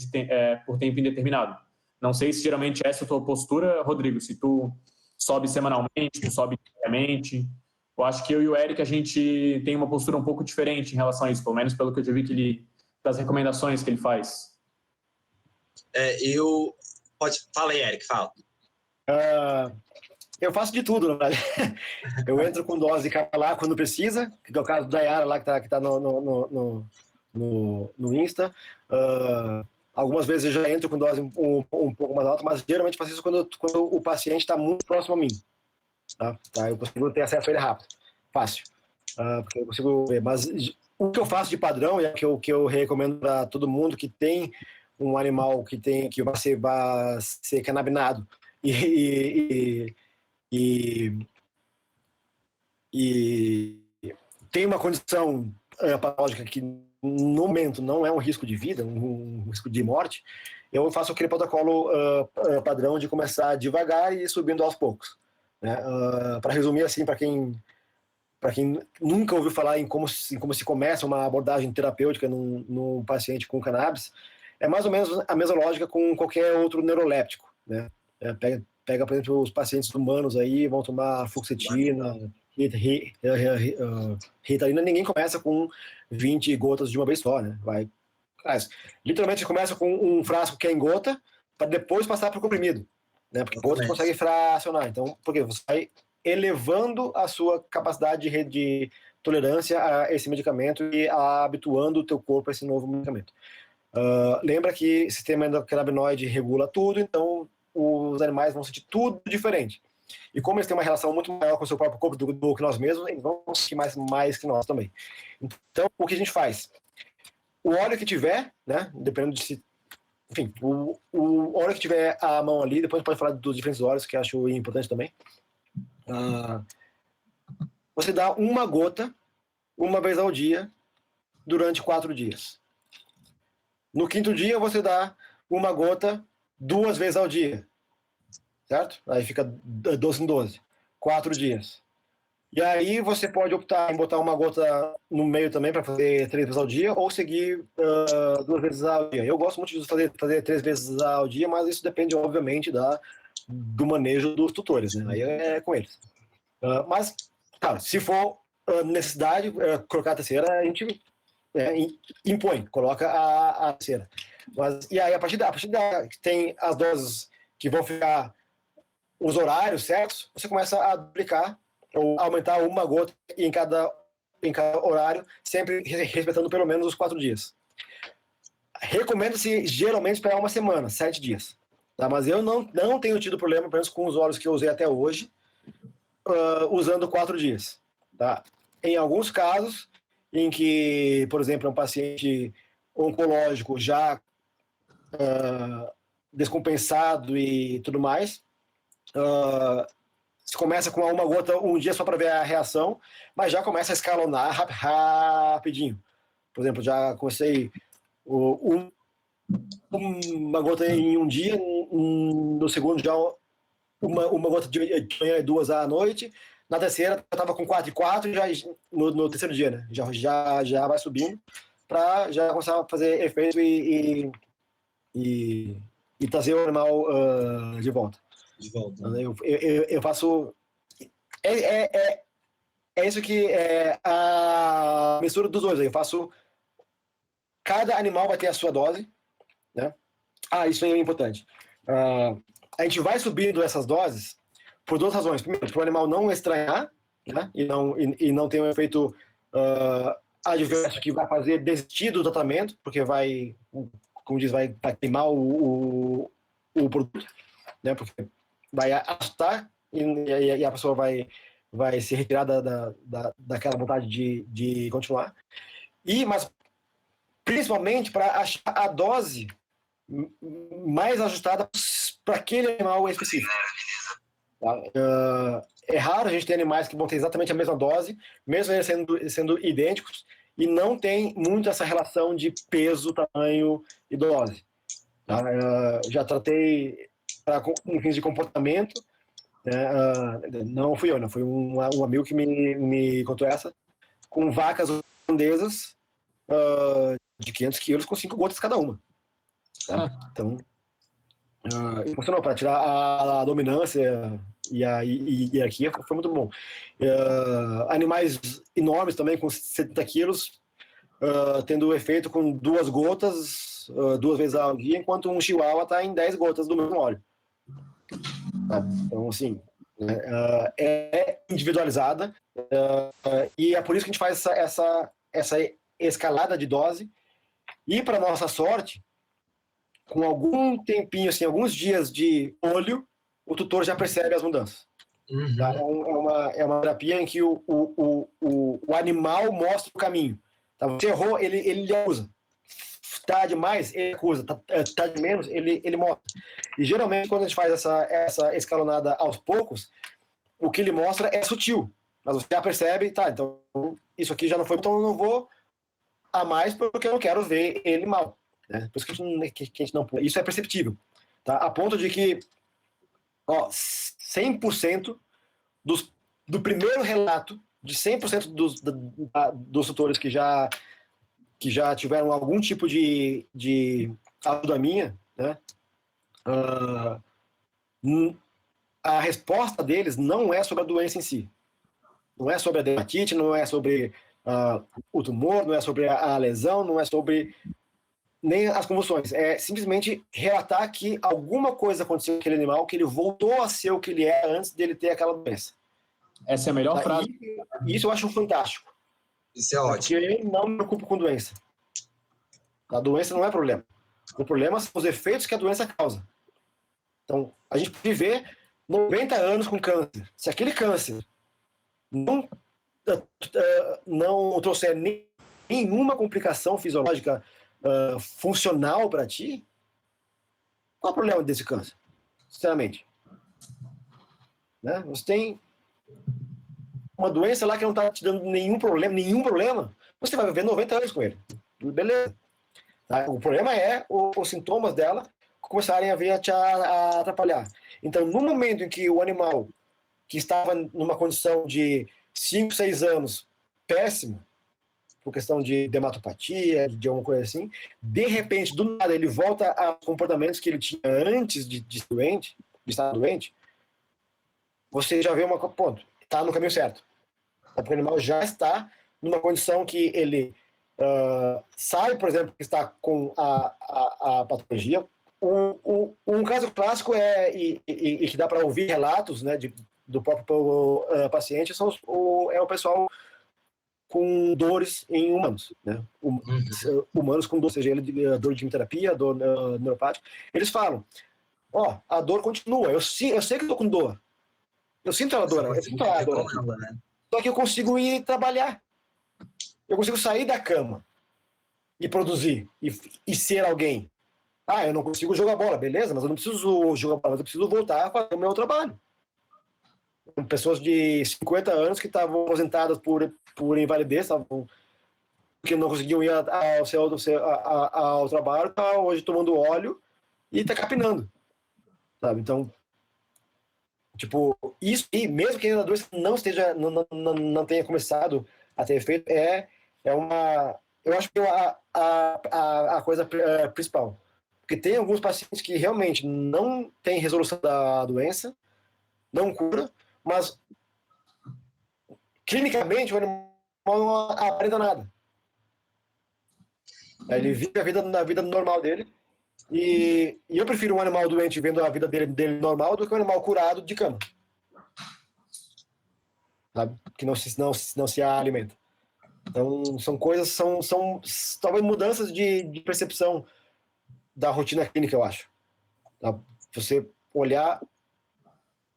por tempo indeterminado. Não sei se geralmente essa é a tua postura, Rodrigo, se tu sobe semanalmente, tu sobe diariamente. Eu acho que eu e o Eric, a gente tem uma postura um pouco diferente em relação a isso, pelo menos pelo que eu já vi das recomendações que ele faz. Fala aí, Eric, fala. Eu faço de tudo, né? Eu entro com dose lá quando precisa, que é o caso da Yara lá que tá no Insta. Algumas vezes eu já entro com dose um pouco mais alta, mas geralmente faço isso quando o paciente está muito próximo a mim. Tá? Eu consigo ter acesso a ele rápido, fácil, porque eu consigo ver. Mas o que eu faço de padrão, e é o que eu recomendo para todo mundo que tem um animal que vai ser canabinado e tem uma condição patológica que no momento não é um risco de vida, um risco de morte, eu faço aquele protocolo padrão de começar devagar e ir subindo aos poucos. Né? Para resumir assim, para quem nunca ouviu falar em como se começa uma abordagem terapêutica num paciente com cannabis, é mais ou menos a mesma lógica com qualquer outro neuroléptico. Né? Pega, por exemplo, os pacientes humanos aí, vão tomar fluoxetina, Ritalina, ninguém começa com 20 gotas de uma vez só, né? Literalmente começa com um frasco que é em gota, para depois passar para o comprimido, né? Porque gota você consegue fracionar. Então, porque você vai elevando a sua capacidade de tolerância a esse medicamento e habituando o teu corpo a esse novo medicamento. Lembra que o sistema endocannabinoide regula tudo, então os animais vão sentir tudo diferente. E como eles têm uma relação muito maior com o seu próprio corpo do que nós mesmos, eles vão sentir mais que nós também. Então, o que a gente faz? O óleo que tiver, né, dependendo de se... Enfim, o óleo que tiver à mão ali, depois a gente pode falar dos diferentes óleos, que eu acho importante também. Você dá uma gota, uma vez ao dia, durante 4 dias. No 5º dia, você dá uma gota 2 vezes ao dia, certo? Aí fica 12 em 12, 4 dias. E aí você pode optar em botar uma gota no meio também para fazer 3 vezes ao dia, ou seguir 2 vezes ao dia. Eu gosto muito de fazer 3 vezes ao dia, mas isso depende, obviamente, do manejo dos tutores, né? Aí é com eles. Mas, cara, se for necessidade, colocar a terceira, a gente impõe, coloca a terceira. E aí, a partir da tem as doses que vão ficar os horários certos, você começa a duplicar ou aumentar uma gota em cada horário, sempre respeitando pelo menos os 4 dias. Recomenda-se geralmente esperar uma semana, 7 dias. Tá? Mas eu não tenho tido problema, pelo menos com os óleos que eu usei até hoje, usando 4 dias. Tá? Em alguns casos, em que, por exemplo, é um paciente oncológico já descompensado e tudo mais, você começa com uma gota um dia só para ver a reação, mas já começa a escalonar rapidinho. Por exemplo, já comecei uma gota em um dia, no segundo já uma gota de manhã e 2 à noite, na terceira eu estava com 4 e 4, já, no terceiro dia, né? Já vai subindo, para já começar a fazer efeito e trazer o animal de volta. Eu faço. É isso que é a mistura dos dois. Eu faço. Cada animal vai ter a sua dose, né? Isso aí é importante. A gente vai subindo essas doses por 2 razões. Primeiro, para o animal não estranhar, né? E não ter um efeito adverso que vai fazer desistir do tratamento, porque vai, como diz, vai queimar o produto, né? Porque vai assustar e a pessoa vai se retirar daquela vontade de continuar. Mas principalmente para achar a dose mais ajustada para aquele animal específico. Tá? É raro a gente ter animais que vão ter exatamente a mesma dose, mesmo eles sendo idênticos, e não tem muito essa relação de peso, tamanho e dose. Tá? Já tratei com fins de comportamento, não fui eu, não, foi um amigo que me contou essa, com vacas holandesas de 500 quilos com 5 gotas cada uma. Tá? Então, funcionou para tirar a dominância e aqui foi muito bom. Animais enormes também, com 70 quilos, tendo efeito com 2 gotas, 2 vezes ao dia, enquanto um chihuahua está em 10 gotas do mesmo óleo. Tá? Então, assim, é individualizada, e é por isso que a gente faz essa escalada de dose. E, para nossa sorte, com algum tempinho, assim, alguns dias de olho, o tutor já percebe as mudanças. Uhum. Tá? É uma terapia em que o animal mostra o caminho. Tá? Você errou, ele acusa. Tá demais, ele acusa. Tá de menos, ele mostra. E geralmente, quando a gente faz essa escalonada aos poucos, o que ele mostra é sutil. Mas você já percebe, tá, então isso aqui já não foi, então eu não vou a mais porque eu não quero ver ele mal. Né? Por isso que a gente não... Isso é perceptível. Tá? A ponto de que 100% do primeiro relato, de 100% dos tutores que já tiveram algum tipo de ajuda minha, né? A resposta deles não é sobre a doença em si. Não é sobre a dermatite, não é sobre o tumor, não é sobre a lesão, não é sobre nem as convulsões. É simplesmente relatar que alguma coisa aconteceu com aquele animal, que ele voltou a ser o que ele era antes dele ter aquela doença. Essa é a melhor frase. Isso eu acho fantástico. Isso é ótimo. Porque eu não me preocupo com doença. A doença não é problema. O problema são os efeitos que a doença causa. Então, a gente pode viver 90 anos com câncer. Se aquele câncer não trouxer nenhuma complicação fisiológica funcional para ti, qual é o problema desse câncer? Sinceramente. Né? Você tem uma doença lá que não está te dando nenhum problema, você vai viver 90 anos com ele. Beleza. Tá? O problema é os sintomas dela, começarem a vir a atrapalhar. Então, no momento em que o animal que estava numa condição de 5, 6 anos péssimo, por questão de dermatopatia, de alguma coisa assim, de repente, do nada, ele volta a comportamentos que ele tinha antes de estar doente, você já vê uma ponto, está no caminho certo. Porque o animal já está numa condição que ele sabe, por exemplo, que está com a patologia. Um caso clássico e que dá para ouvir relatos, né, do próprio paciente é o pessoal com dores em humanos, né? Humanos com dor, seja ele dor de quimioterapia, dor neuropática. Eles falam, a dor continua, eu sei que estou com dor, eu sinto a dor, né? Só que eu consigo ir trabalhar, eu consigo sair da cama e produzir, e ser alguém. Eu não consigo jogar bola, beleza, mas eu não preciso jogar bola, mas eu preciso voltar a fazer o meu trabalho. Pessoas de 50 anos que estavam aposentadas por invalidez, que não conseguiam ir ao trabalho, tá hoje tomando óleo e tá capinando, sabe? Então, tipo, isso, e mesmo que a doença não tenha começado a ter efeito, eu acho que a coisa principal. Porque tem alguns pacientes que realmente não têm resolução da doença, não cura, mas clinicamente o animal não aparenta nada. Ele vive a vida normal dele, e eu prefiro um animal doente vendo a vida dele normal do que um animal curado de cama, sabe? Que não se alimenta. Então são coisas, são talvez mudanças de percepção da rotina clínica, eu acho. Você olhar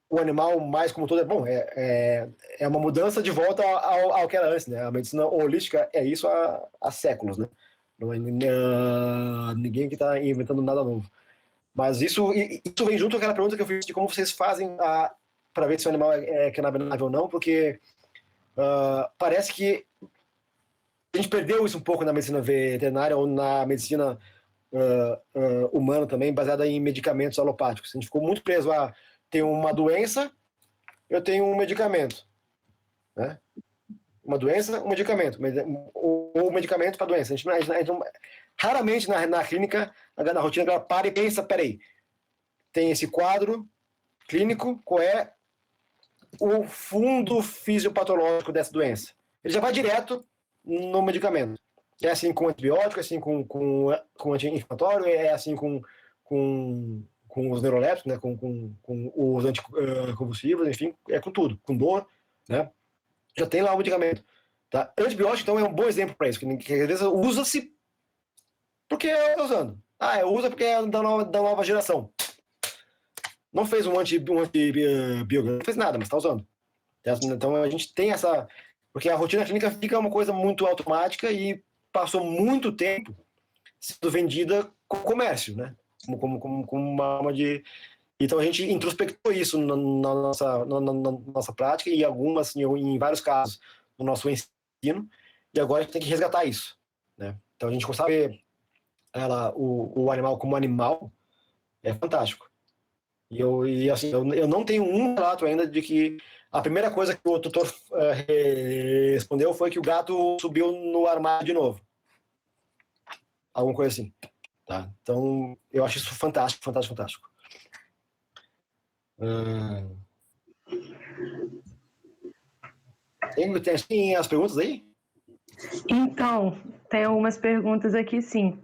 o animal mais como todo é bom, é uma mudança de volta ao que era antes, né? A medicina holística é isso há séculos, né? Não é ninguém que está inventando nada novo. Mas isso vem junto com aquela pergunta que eu fiz de como vocês fazem para ver se o animal é canabinável ou não, porque parece que a gente perdeu isso um pouco na medicina veterinária ou na medicina humana também, baseada em medicamentos alopáticos. A gente ficou muito preso a ter uma doença, eu tenho um medicamento, né? Uma doença, um medicamento, ou medicamento para doença. A gente raramente na clínica, na rotina, ela para e pensa, peraí, tem esse quadro clínico, qual é o fundo fisiopatológico dessa doença? Ele já vai direto no medicamento. É assim com antibiótico, é assim com anti-inflamatório, é assim com os neurolépticos, né, com os anticonvulsivos, enfim, é com tudo, com dor, né? Já tem lá o medicamento. Tá? Antibiótico, então, é um bom exemplo para isso, que às vezes usa-se porque é usando. Usa porque é da nova geração. Não fez um antibiótico, não fez nada, mas está usando. Então a gente tem essa... Porque a rotina clínica fica uma coisa muito automática e passou muito tempo sendo vendida como comércio, né? Como uma forma de... Então a gente introspectou isso na nossa prática e em vários casos no nosso ensino, e agora a gente tem que resgatar isso, né? Então a gente consegue ver o animal como animal, é fantástico. E assim, eu não tenho um relato ainda de que a primeira coisa que o tutor respondeu foi que o gato subiu no armário de novo. Alguma coisa assim. Tá? Então, eu acho isso fantástico, fantástico, fantástico. Tem as perguntas aí? Então, tem algumas perguntas aqui, sim.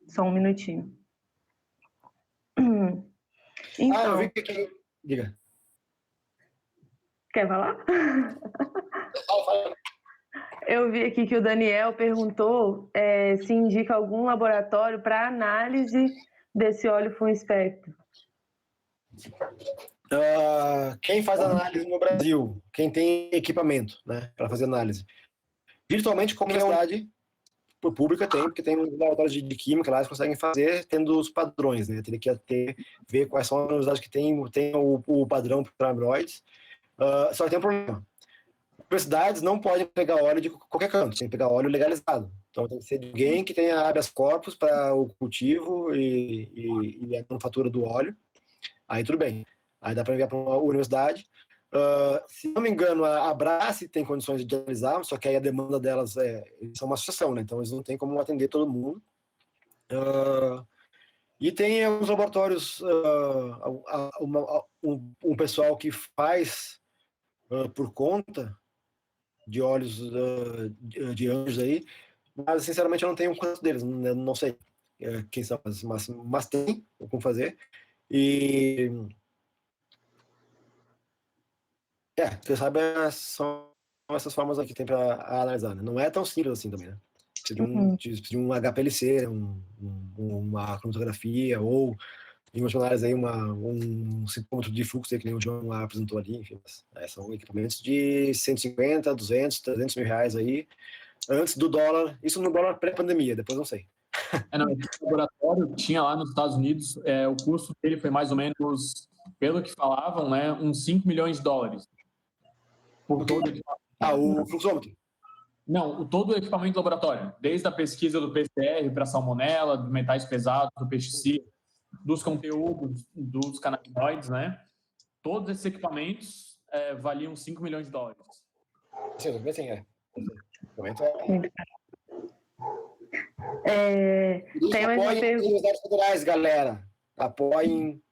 Só um minutinho. Então, eu vi que... Diga. Quer falar? Fala. Eu vi aqui que o Daniel perguntou se indica algum laboratório para análise desse óleo Full Spectrum. Quem faz análise no Brasil? Quem tem equipamento, né, para fazer análise? Virtualmente, qualquer unidade pública tem, porque tem laboratórios de química lá, eles conseguem fazer tendo os padrões, né? Teria que ver quais são as unidades que tem o padrão para amilóides. Só que tem um problema. universidades não podem pegar óleo de qualquer canto, tem que pegar óleo legalizado. Então tem que ser de alguém que tenha habeas corpus para o cultivo e a manufatura do óleo. Aí tudo bem. Aí dá para enviar para uma universidade. Se não me engano, a Abrace tem condições de analisar, só que aí a demanda delas eles são uma associação, né? Então eles não têm como atender todo mundo. E tem alguns laboratórios, um pessoal que faz por conta de óleos de anjos aí, mas sinceramente eu não tenho quantos deles, não sei quem são, mas tem como fazer. E você sabe, são essas formas aqui que tem para analisar, né? Não é tão simples assim também, né? Precisa de um HPLC, uma cromatografia, ou em alguns análise aí um ciclômetro de fluxo, que nem o João apresentou ali, enfim, são equipamentos de 150, 200, 300 mil reais aí, antes do dólar, isso no dólar pré-pandemia, depois não sei. Esse laboratório tinha lá nos Estados Unidos, o custo dele foi mais ou menos, pelo que falavam, né, uns 5 milhões de dólares. Por todo o fluxômetro? Não, todo o equipamento do laboratório, desde a pesquisa do PCR para salmonela, dos metais pesados, do pesticida, dos conteúdos dos canabinoides, né? Todos esses equipamentos valiam 5 milhões de dólares. Sim, sim, Tem mais uma pergunta. Universidades federais, galera. Apoiem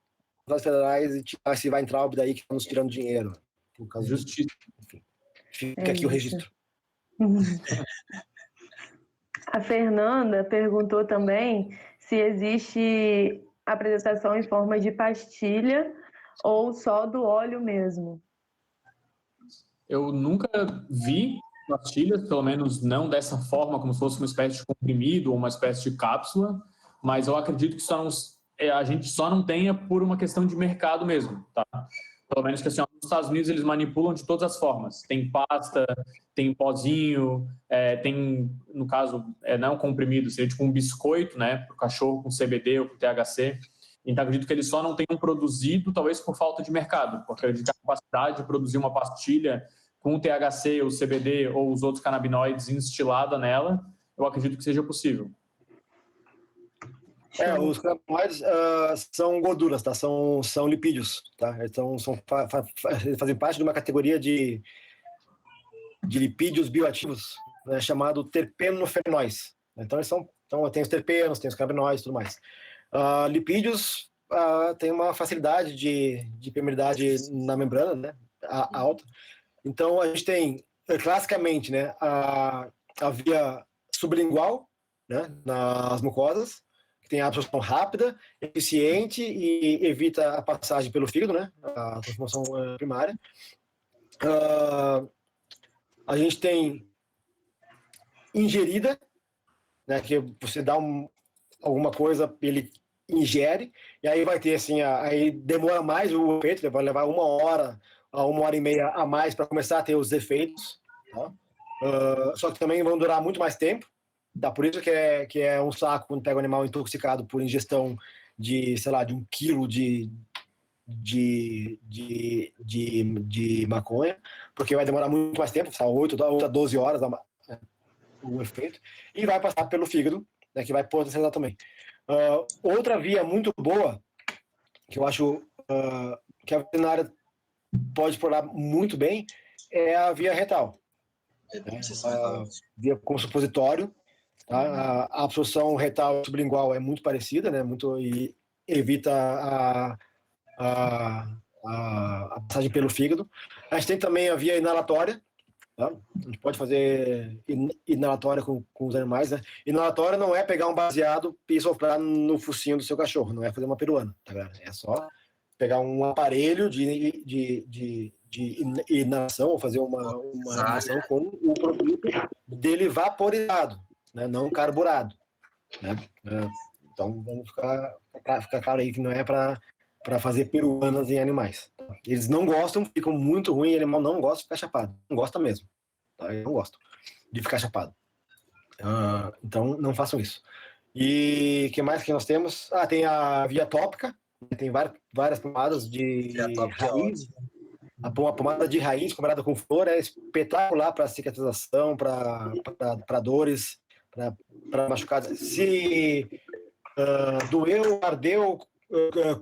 as federais e se vai entrar daí que estamos tirando dinheiro. Por causa Justiça. Enfim, fica aqui o registro. A Fernanda perguntou também se existe apresentação em forma de pastilha ou só do óleo mesmo. Eu nunca vi pastilhas, pelo menos não dessa forma, como se fosse uma espécie de comprimido ou uma espécie de cápsula, mas eu acredito que a gente só não tenha por uma questão de mercado mesmo, tá? Pelo menos que assim, nos Estados Unidos eles manipulam de todas as formas. Tem pasta, tem pozinho, tem, no caso, não comprimido, seria tipo um biscoito, né, para o cachorro com CBD ou com THC. Então, acredito que eles só não tenham produzido, talvez por falta de mercado, porque a capacidade de produzir uma pastilha com o THC, o CBD ou os outros canabinoides instilada nela, eu acredito que seja possível. Os canabinoides são gorduras, tá? São lipídios, tá? Então, fazem parte de uma categoria de lipídios bioativos, né, chamado terpenofenóis. Então, tem os terpenos, tem os canabinoides e tudo mais. Lipídios têm uma facilidade de permeabilidade na membrana, né, alta. Então, a gente tem, classicamente, né, a via sublingual, né, nas mucosas, tem a absorção rápida, eficiente e evita a passagem pelo fígado, né? A transformação primária. A gente tem ingerida, né? Que você dá alguma coisa, ele ingere, e aí vai ter assim, aí demora mais o efeito, vai levar 1 hora a 1h30 a mais para começar a ter os efeitos, tá? Só que também vão durar muito mais tempo. Tá, por isso que é um saco quando pega um animal intoxicado por ingestão de, sei lá, de 1 quilo de maconha, porque vai demorar muito mais tempo, 8 a 12 horas o efeito, e vai passar pelo fígado, né, que vai potencializar também. Outra via muito boa, que eu acho que a veterinária pode explorar muito bem, é a via retal. A via com supositório. A absorção retal sublingual é muito parecida, né? E evita a passagem pelo fígado. A gente tem também a via inalatória, tá? A gente pode fazer inalatória com os animais, né? Inalatória não é pegar um baseado e soprar no focinho do seu cachorro, não é fazer uma peruana, tá vendo? É só pegar um aparelho de inalação, ou fazer uma inalação com o produto dele vaporizado, né, não carburado, né? Então vamos ficar claro aí que não é para fazer peruanas em animais. Eles não gostam, ficam muito ruim, o animal não gosta de ficar chapado, não gosta mesmo, tá? Eu não gosto de ficar chapado. Então não façam isso. E o que mais que nós temos? Tem a via tópica, tem várias pomadas de raiz, A pomada de raiz combinada com flor é espetacular para cicatrização, para dores, para machucados. Se doeu, ardeu,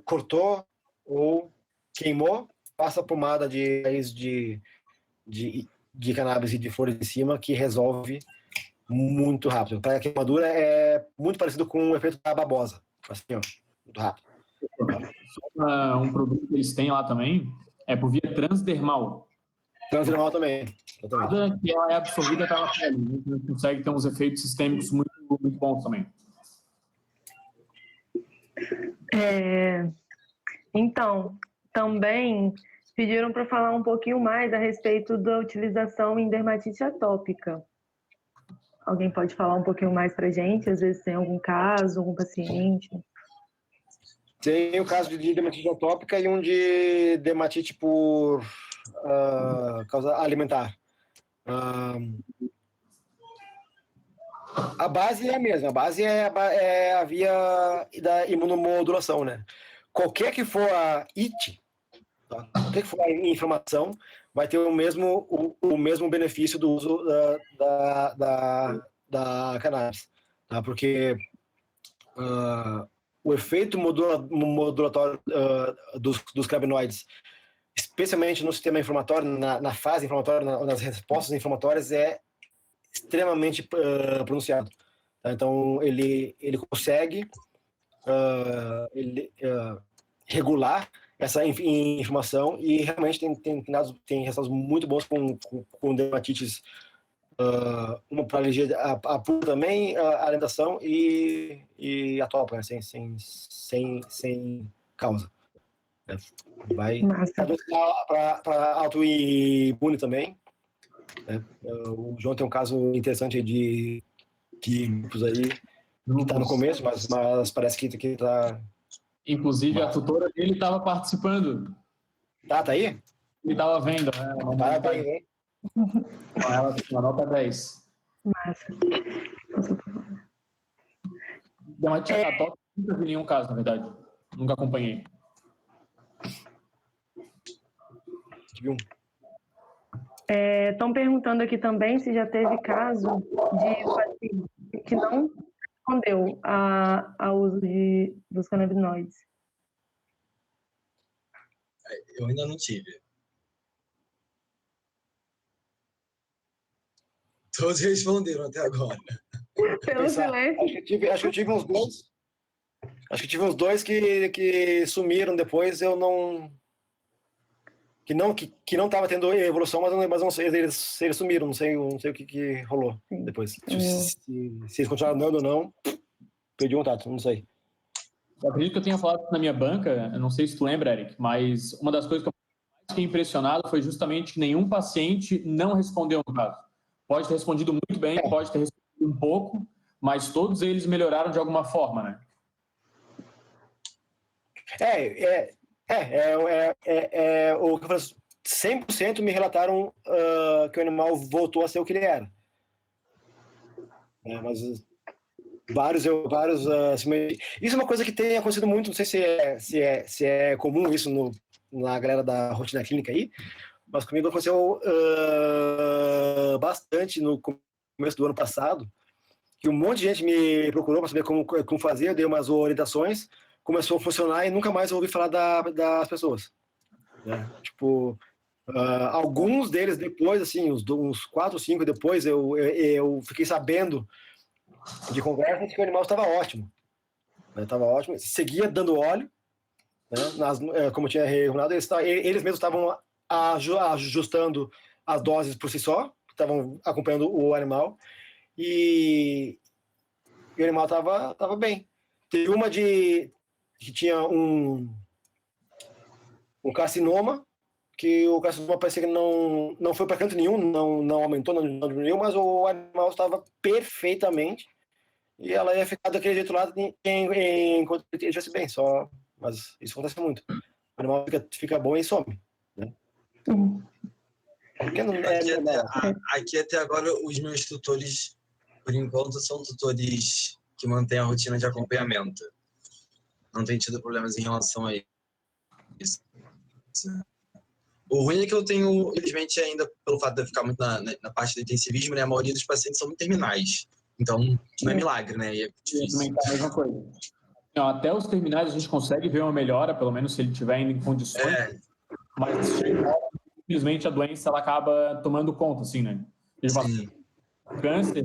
cortou ou queimou, passa a pomada de raiz de cannabis e de flores em cima, que resolve muito rápido. Para a queimadura é muito parecido com o efeito da babosa. Assim, ó, muito rápido. Um produto que eles têm lá também é por via transdermal. Transdermal também. Exatamente. Que ela é absorvida pela pele. A gente consegue ter uns efeitos sistêmicos muito, muito bons também. Então, também pediram para falar um pouquinho mais a respeito da utilização em dermatite atópica. Alguém pode falar um pouquinho mais para a gente? Às vezes tem algum caso, algum paciente? Tem o caso de dermatite atópica e um de dermatite por causa alimentar. A base é a mesma, a base é a via da imunomodulação, né? Qualquer que for a IT, tá? Qualquer que for a inflamação, vai ter o mesmo benefício do uso da cannabis, tá? Porque o efeito modulatório dos cannabinoides, especialmente no sistema inflamatório, na fase inflamatória, nas respostas inflamatórias, é extremamente pronunciado. Tá? Então, ele consegue regular essa inflamação e realmente tem resultados muito bons com dermatites, uma para alergia a pulga também, a alimentação e atópica, né? sem causa. Vai para autoimune também. Né? O João tem um caso interessante de lúpus aí, que está no começo, mas parece que está... Inclusive, a tutora dele estava participando. Tá aí? Ele estava vendo, né? Parabéns, hein? Ela tem uma nota 10. Massa. Dermatite atópica, nunca vi nenhum caso, na verdade. Nunca acompanhei. Tive um. Estão perguntando aqui também se já teve caso de paciente que não respondeu ao uso dos canabinoides. Eu ainda não tive. Todos responderam até agora. Pelo silêncio. Acho que eu tive uns dois. Acho que tive uns dois que sumiram depois. Eu não. Que não estava tendo evolução, mas não sei, eles sumiram, não sei o que rolou depois. Se eles continuaram andando ou não, perdi o contato, não sei. Eu acredito que eu tenha falado na minha banca, eu não sei se tu lembra, Eric, mas uma das coisas que eu mais fiquei impressionado foi justamente que nenhum paciente não respondeu no caso. Pode ter respondido muito bem, pode ter respondido um pouco, mas todos eles melhoraram de alguma forma, né? O que eu faço, 100% me relataram que o animal voltou a ser o que ele era. Mas vários isso é uma coisa que tem acontecido muito, não sei se é comum isso na galera da rotina clínica aí, mas comigo aconteceu bastante no começo do ano passado, que um monte de gente me procurou para saber como fazer, eu dei umas orientações, começou a funcionar e nunca mais ouvi falar das pessoas. Né? Tipo, alguns deles depois, assim, uns 4, 5 depois, eu fiquei sabendo de conversa que o animal estava ótimo. Estava ótimo, seguia dando óleo, né, como eu tinha regulado, eles mesmos estavam ajustando as doses por si só, estavam acompanhando o animal, e o animal estava bem. Teve uma que tinha um carcinoma, que o carcinoma parecia que não foi para canto nenhum, não aumentou, não diminuiu, mas o animal estava perfeitamente, e ela ia ficar daquele jeito lá enquanto ele estivesse bem, só. Mas isso acontece muito. O animal fica bom e some. Né? Aqui até agora, os meus tutores, por enquanto, são tutores que mantêm a rotina de acompanhamento. Não tem tido problemas em relação a isso. O ruim é que eu tenho, infelizmente, ainda pelo fato de eu ficar muito na parte do intensivismo, né? A maioria dos pacientes são muito terminais. Então, não é milagre, né? E é difícil. A mesma coisa. Não, até os terminais a gente consegue ver uma melhora, pelo menos se ele estiver ainda em condições, mas simplesmente a doença ela acaba tomando conta, assim, né? Câncer,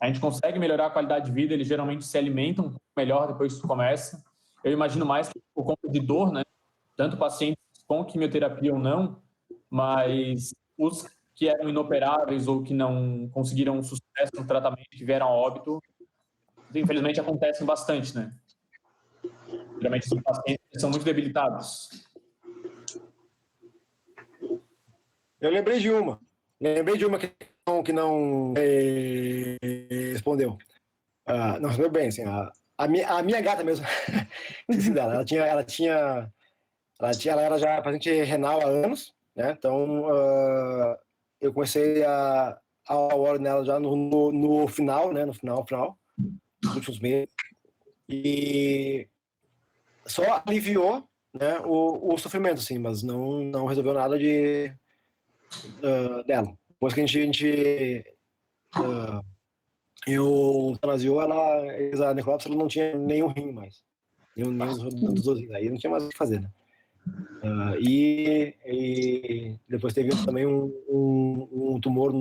a gente consegue melhorar a qualidade de vida, eles geralmente se alimentam melhor depois que isso começa. Eu imagino mais que por conta de dor, né? Tanto pacientes com quimioterapia ou não, mas os que eram inoperáveis ou que não conseguiram sucesso no tratamento, que vieram a óbito, infelizmente acontecem bastante, né? Geralmente são pacientes que são muito debilitados. Eu lembrei de uma que não respondeu. Não respondeu bem, assim, a minha gata mesmo, esqueci dela, ela era já paciente renal há anos, né? Então eu comecei a óleo nela já no final, né? No final, nos últimos meses, e só aliviou, né, o sofrimento, assim, mas não resolveu nada dela. Depois que a gente eutanasiou, a necrópsia, ela não tinha nenhum rim mais. Nenhum dos dois rins. Aí não tinha mais o que fazer, né? E depois teve também um tumor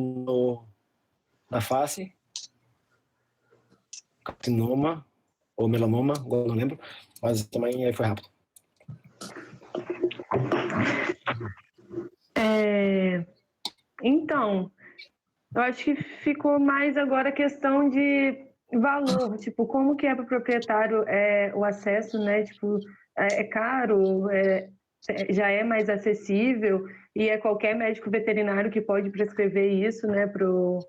na face, carcinoma ou melanoma, agora não lembro, mas também aí foi rápido. Então, eu acho que ficou mais agora a questão de valor, tipo, como que é para o proprietário o acesso, né? Tipo, é caro, já é mais acessível e é qualquer médico veterinário que pode prescrever isso, né, pro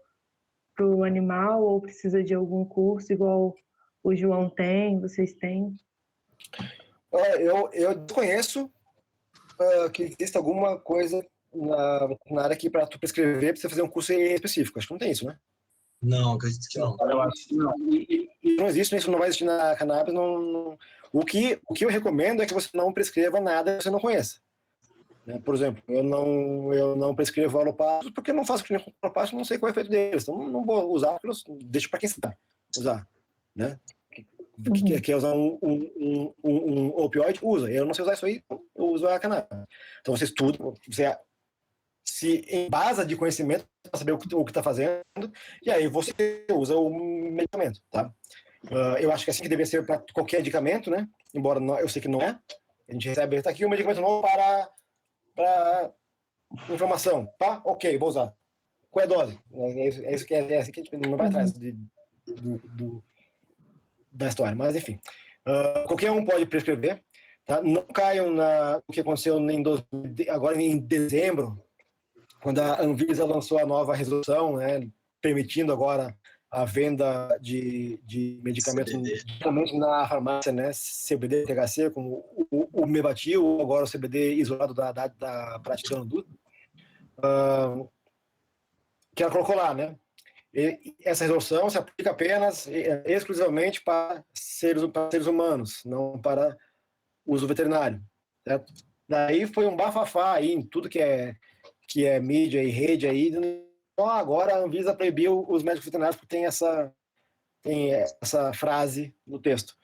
animal, ou precisa de algum curso igual o João tem, vocês têm? Eu desconheço que existe alguma coisa na veterinária que para tu prescrever precisa fazer um curso específico. Acho que não tem isso, né? Não, acredito que não. Eu acho que não. E não existe, isso não vai existir na cannabis. O que eu recomendo é que você não prescreva nada que você não conheça. Né? Por exemplo, eu não prescrevo alopatos porque eu não faço clínica com alopatos, não sei qual é o efeito deles. Então não vou usar, porque eu deixo para quem sabe usar. Né? Quer usar um opioide? Usa. Eu não sei usar isso aí, eu uso a cannabis. Então você estuda, você se embasa de conhecimento para saber o que está fazendo, e aí você usa o medicamento, tá? Eu acho que assim que deveria ser para qualquer medicamento, né? Embora eu sei que não é. A gente recebe, está aqui um medicamento novo para inflamação, tá? Ok, vou usar. Qual é a dose? É isso que a gente não vai atrás da história, mas enfim. Qualquer um pode prescrever, tá? Não caiam no que aconteceu agora em dezembro, quando a Anvisa lançou a nova resolução, né, permitindo agora a venda de medicamentos diretamente na farmácia, né, CBD, THC, como o Mebatil, ou agora o CBD isolado da praticante Duda, que ela colocou lá, né? E essa resolução se aplica apenas, exclusivamente para seres humanos, não para uso veterinário, certo? Daí foi um bafafá aí em tudo que é mídia e rede aí. Então agora a Anvisa proibiu os médicos veterinários porque tem essa frase no texto.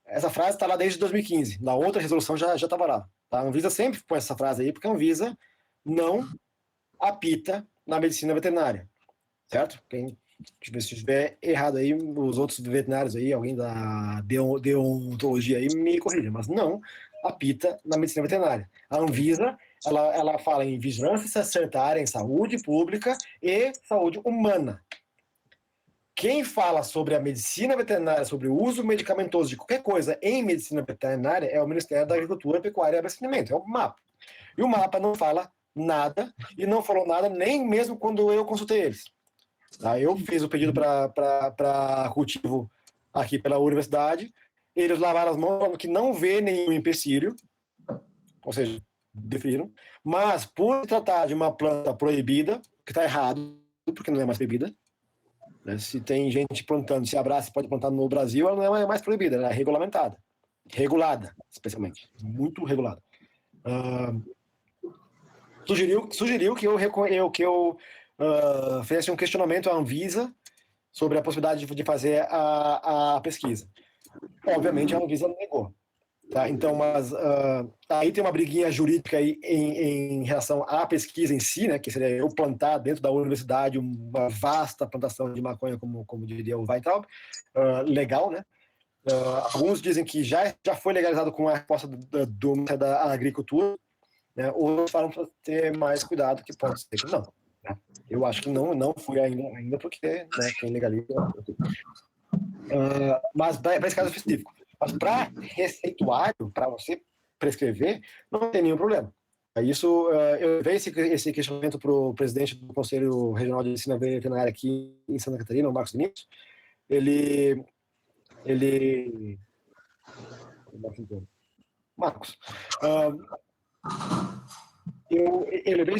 Essa frase está lá desde 2015. Na outra resolução já estava lá. Tá? A Anvisa sempre põe essa frase aí porque a Anvisa não apita na medicina veterinária, certo? Quem se estiver errado aí, os outros veterinários aí, alguém da deontologia aí me corrija, mas não apita na medicina veterinária. A Anvisa ela fala em vigilância sanitária, em saúde pública e saúde humana. Quem fala sobre a medicina veterinária, sobre o uso medicamentoso de qualquer coisa em medicina veterinária é o Ministério da Agricultura, Pecuária e Abastecimento, é o MAPA. E o MAPA não fala nada, e não falou nada nem mesmo quando eu consultei eles. Tá? Eu fiz o pedido para cultivo aqui pela universidade, eles lavaram as mãos falando que não vê nenhum empecilho, ou seja, definiram, mas por tratar de uma planta proibida, que está errado, porque não é mais proibida, né? Se tem gente plantando, se a Brás pode plantar no Brasil, ela não é mais proibida, ela é regulamentada, regulada, especialmente, muito regulada. sugeriu que eu fizesse um questionamento à Anvisa sobre a possibilidade de fazer a pesquisa. Obviamente, a Anvisa negou. Tá? Então, mas aí tem uma briguinha jurídica aí em relação à pesquisa em si, né, que seria eu plantar dentro da universidade uma vasta plantação de maconha, como diria o Weintraub, legal, né? Alguns dizem que já foi legalizado com a resposta do Ministério da Agricultura, né? Outros falam para ter mais cuidado, que pode ser que não. Né? Eu acho que não fui ainda porque, né, quem legaliza... mas para esse caso específico. Mas para receituário, para você prescrever, não tem nenhum problema. Isso, eu levei esse questionamento para o presidente do Conselho Regional de Medicina Veterinária aqui em Santa Catarina, o Marcos Domingos. Marcos, eu levei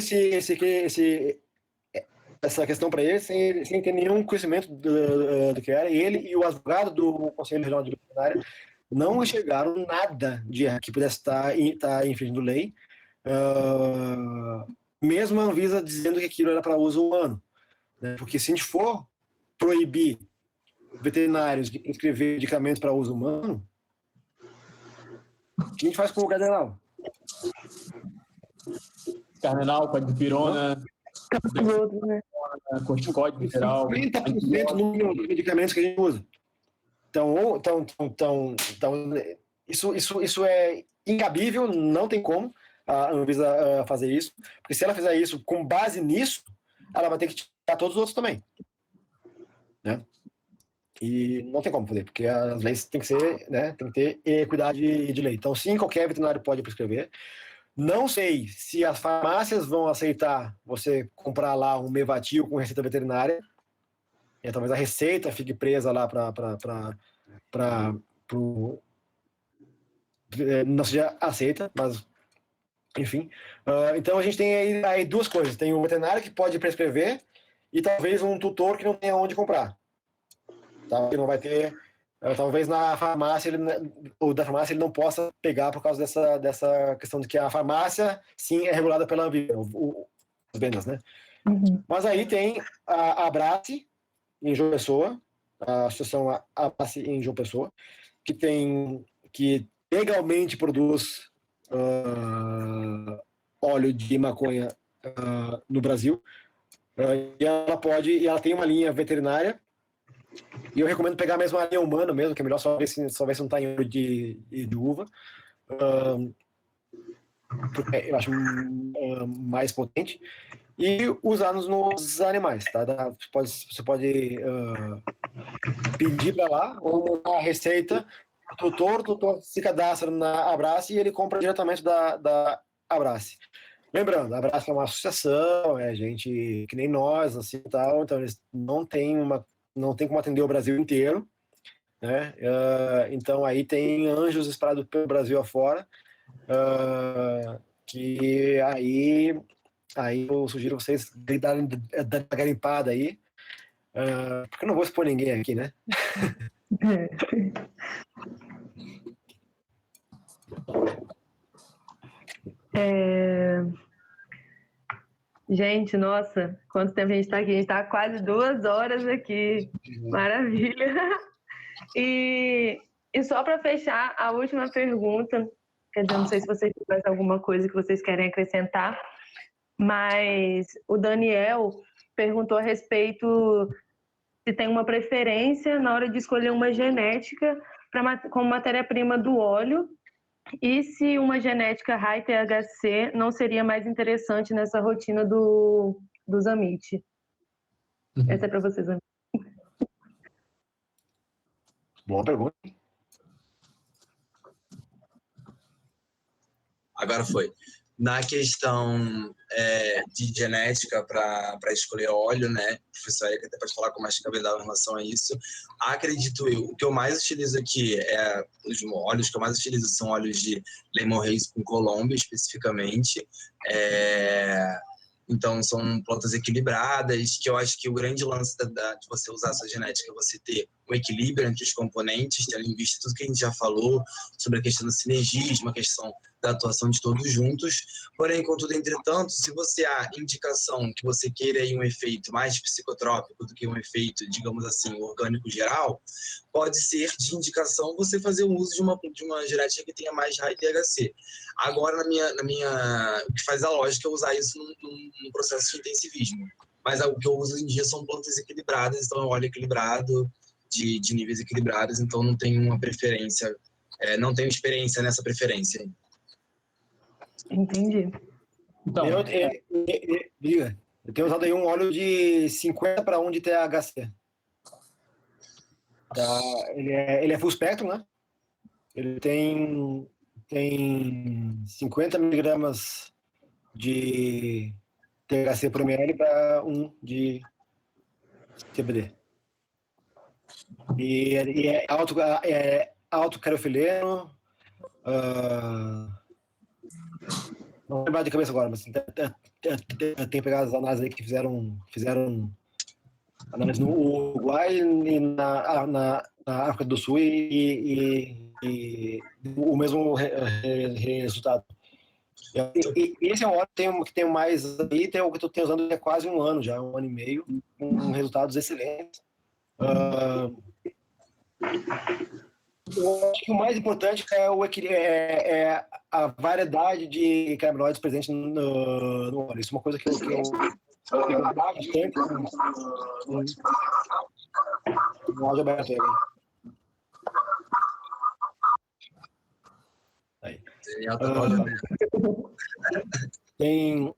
essa questão para ele sem ter nenhum conhecimento do que era. Ele e o advogado do Conselho Regional de Veterinária não enxergaram nada de que pudesse estar infringindo lei, mesmo a Anvisa dizendo que aquilo era para uso humano. Né? Porque se a gente for proibir veterinários de inscrever medicamentos para uso humano, o que a gente faz com o cardenal? Cardenal, codipirona, corticóide literal. 30% no número de medicamentos que a gente usa. Então isso é incabível, não tem como a Anvisa fazer isso, porque se ela fizer isso com base nisso, ela vai ter que tirar todos os outros também. Né? E não tem como fazer, porque as leis têm que ser, né, tem que ter equidade de lei. Então, sim, qualquer veterinário pode prescrever. Não sei se as farmácias vão aceitar você comprar lá um Mevatil com receita veterinária. E talvez a receita fique presa lá não seja aceita, mas enfim. Então a gente tem aí duas coisas. Tem o veterinário que pode prescrever e talvez um tutor que não tenha onde comprar. Tá? Que não vai ter... talvez na farmácia ou da farmácia ele não possa pegar por causa dessa questão de que a farmácia sim é regulada pela Anvisa, as vendas, né? Uhum. Mas aí tem a Abrace em João Pessoa, a associação Abrace em João Pessoa, que legalmente produz óleo de maconha no Brasil, e ela tem uma linha veterinária. E eu recomendo pegar mesmo a linha humana mesmo, que é melhor só ver se não está em óleo de uva. Porque eu acho mais potente. E usar nos animais, tá? Você pode pedir para lá ou uma receita do tutor, o tutor se cadastra na Abrace e ele compra diretamente da Abrace. Lembrando, a Abrace é uma associação, é gente que nem nós, assim, tal, então eles não tem como atender o Brasil inteiro, né? Então aí tem anjos espalhados pelo Brasil afora, que aí eu sugiro vocês darem a garimpada aí, porque eu não vou expor ninguém aqui, né? Gente, nossa, quanto tempo a gente está aqui? A gente está há quase 2 horas aqui. Maravilha! E só para fechar, a última pergunta, quer dizer, não sei se vocês têm mais alguma coisa que vocês querem acrescentar, mas o Daniel perguntou a respeito se tem uma preferência na hora de escolher uma genética como matéria-prima do óleo e se uma genética high THC não seria mais interessante nessa rotina do Zamit. Essa é para vocês, Zamit. Boa pergunta. Agora foi. Na questão de genética para escolher óleo, né? O professor Eric até pode falar com mais cabeçada em relação a isso. Acredito eu, o que eu mais utilizo aqui os óleos que eu mais utilizo são óleos de Lemon Haze com Colômbia, especificamente. Então, são plantas equilibradas, que eu acho que o grande lance de você usar essa genética é você ter um equilíbrio entre os componentes, tendo em vista tudo que a gente já falou sobre a questão do sinergismo, a questão da atuação de todos juntos. Porém, contudo, entretanto, se você há indicação que você queira aí um efeito mais psicotrópico do que um efeito, digamos assim, orgânico geral, pode ser de indicação você fazer o uso de uma genética que tenha mais high THC. Agora, o que faz a lógica é usar isso num processo de intensivismo. Mas o que eu uso hoje em dia são plantas equilibradas, então é óleo equilibrado, de níveis equilibrados, então não tenho uma preferência, não tenho experiência nessa preferência. Entendi. Então, Eu tenho usado aí um óleo de 50:1 de THC. Tá? Ele é full spectrum, né? Ele tem 50 miligramas de THC por ml para 1 de CBD. E é alto carofileno. Não vou lembrar de cabeça agora, mas tem que pegar as análises aí que fizeram análise no Uruguai e na África do Sul e o mesmo resultado. E esse é um óleo que tem mais aí, tem o que eu estou usando há quase um ano já, 1 ano e meio, com resultados excelentes. Eu acho que o mais importante é a variedade de canabinoides presentes no óleo. Isso é uma coisa que eu tenho bastante no áudio aberto aí. Tem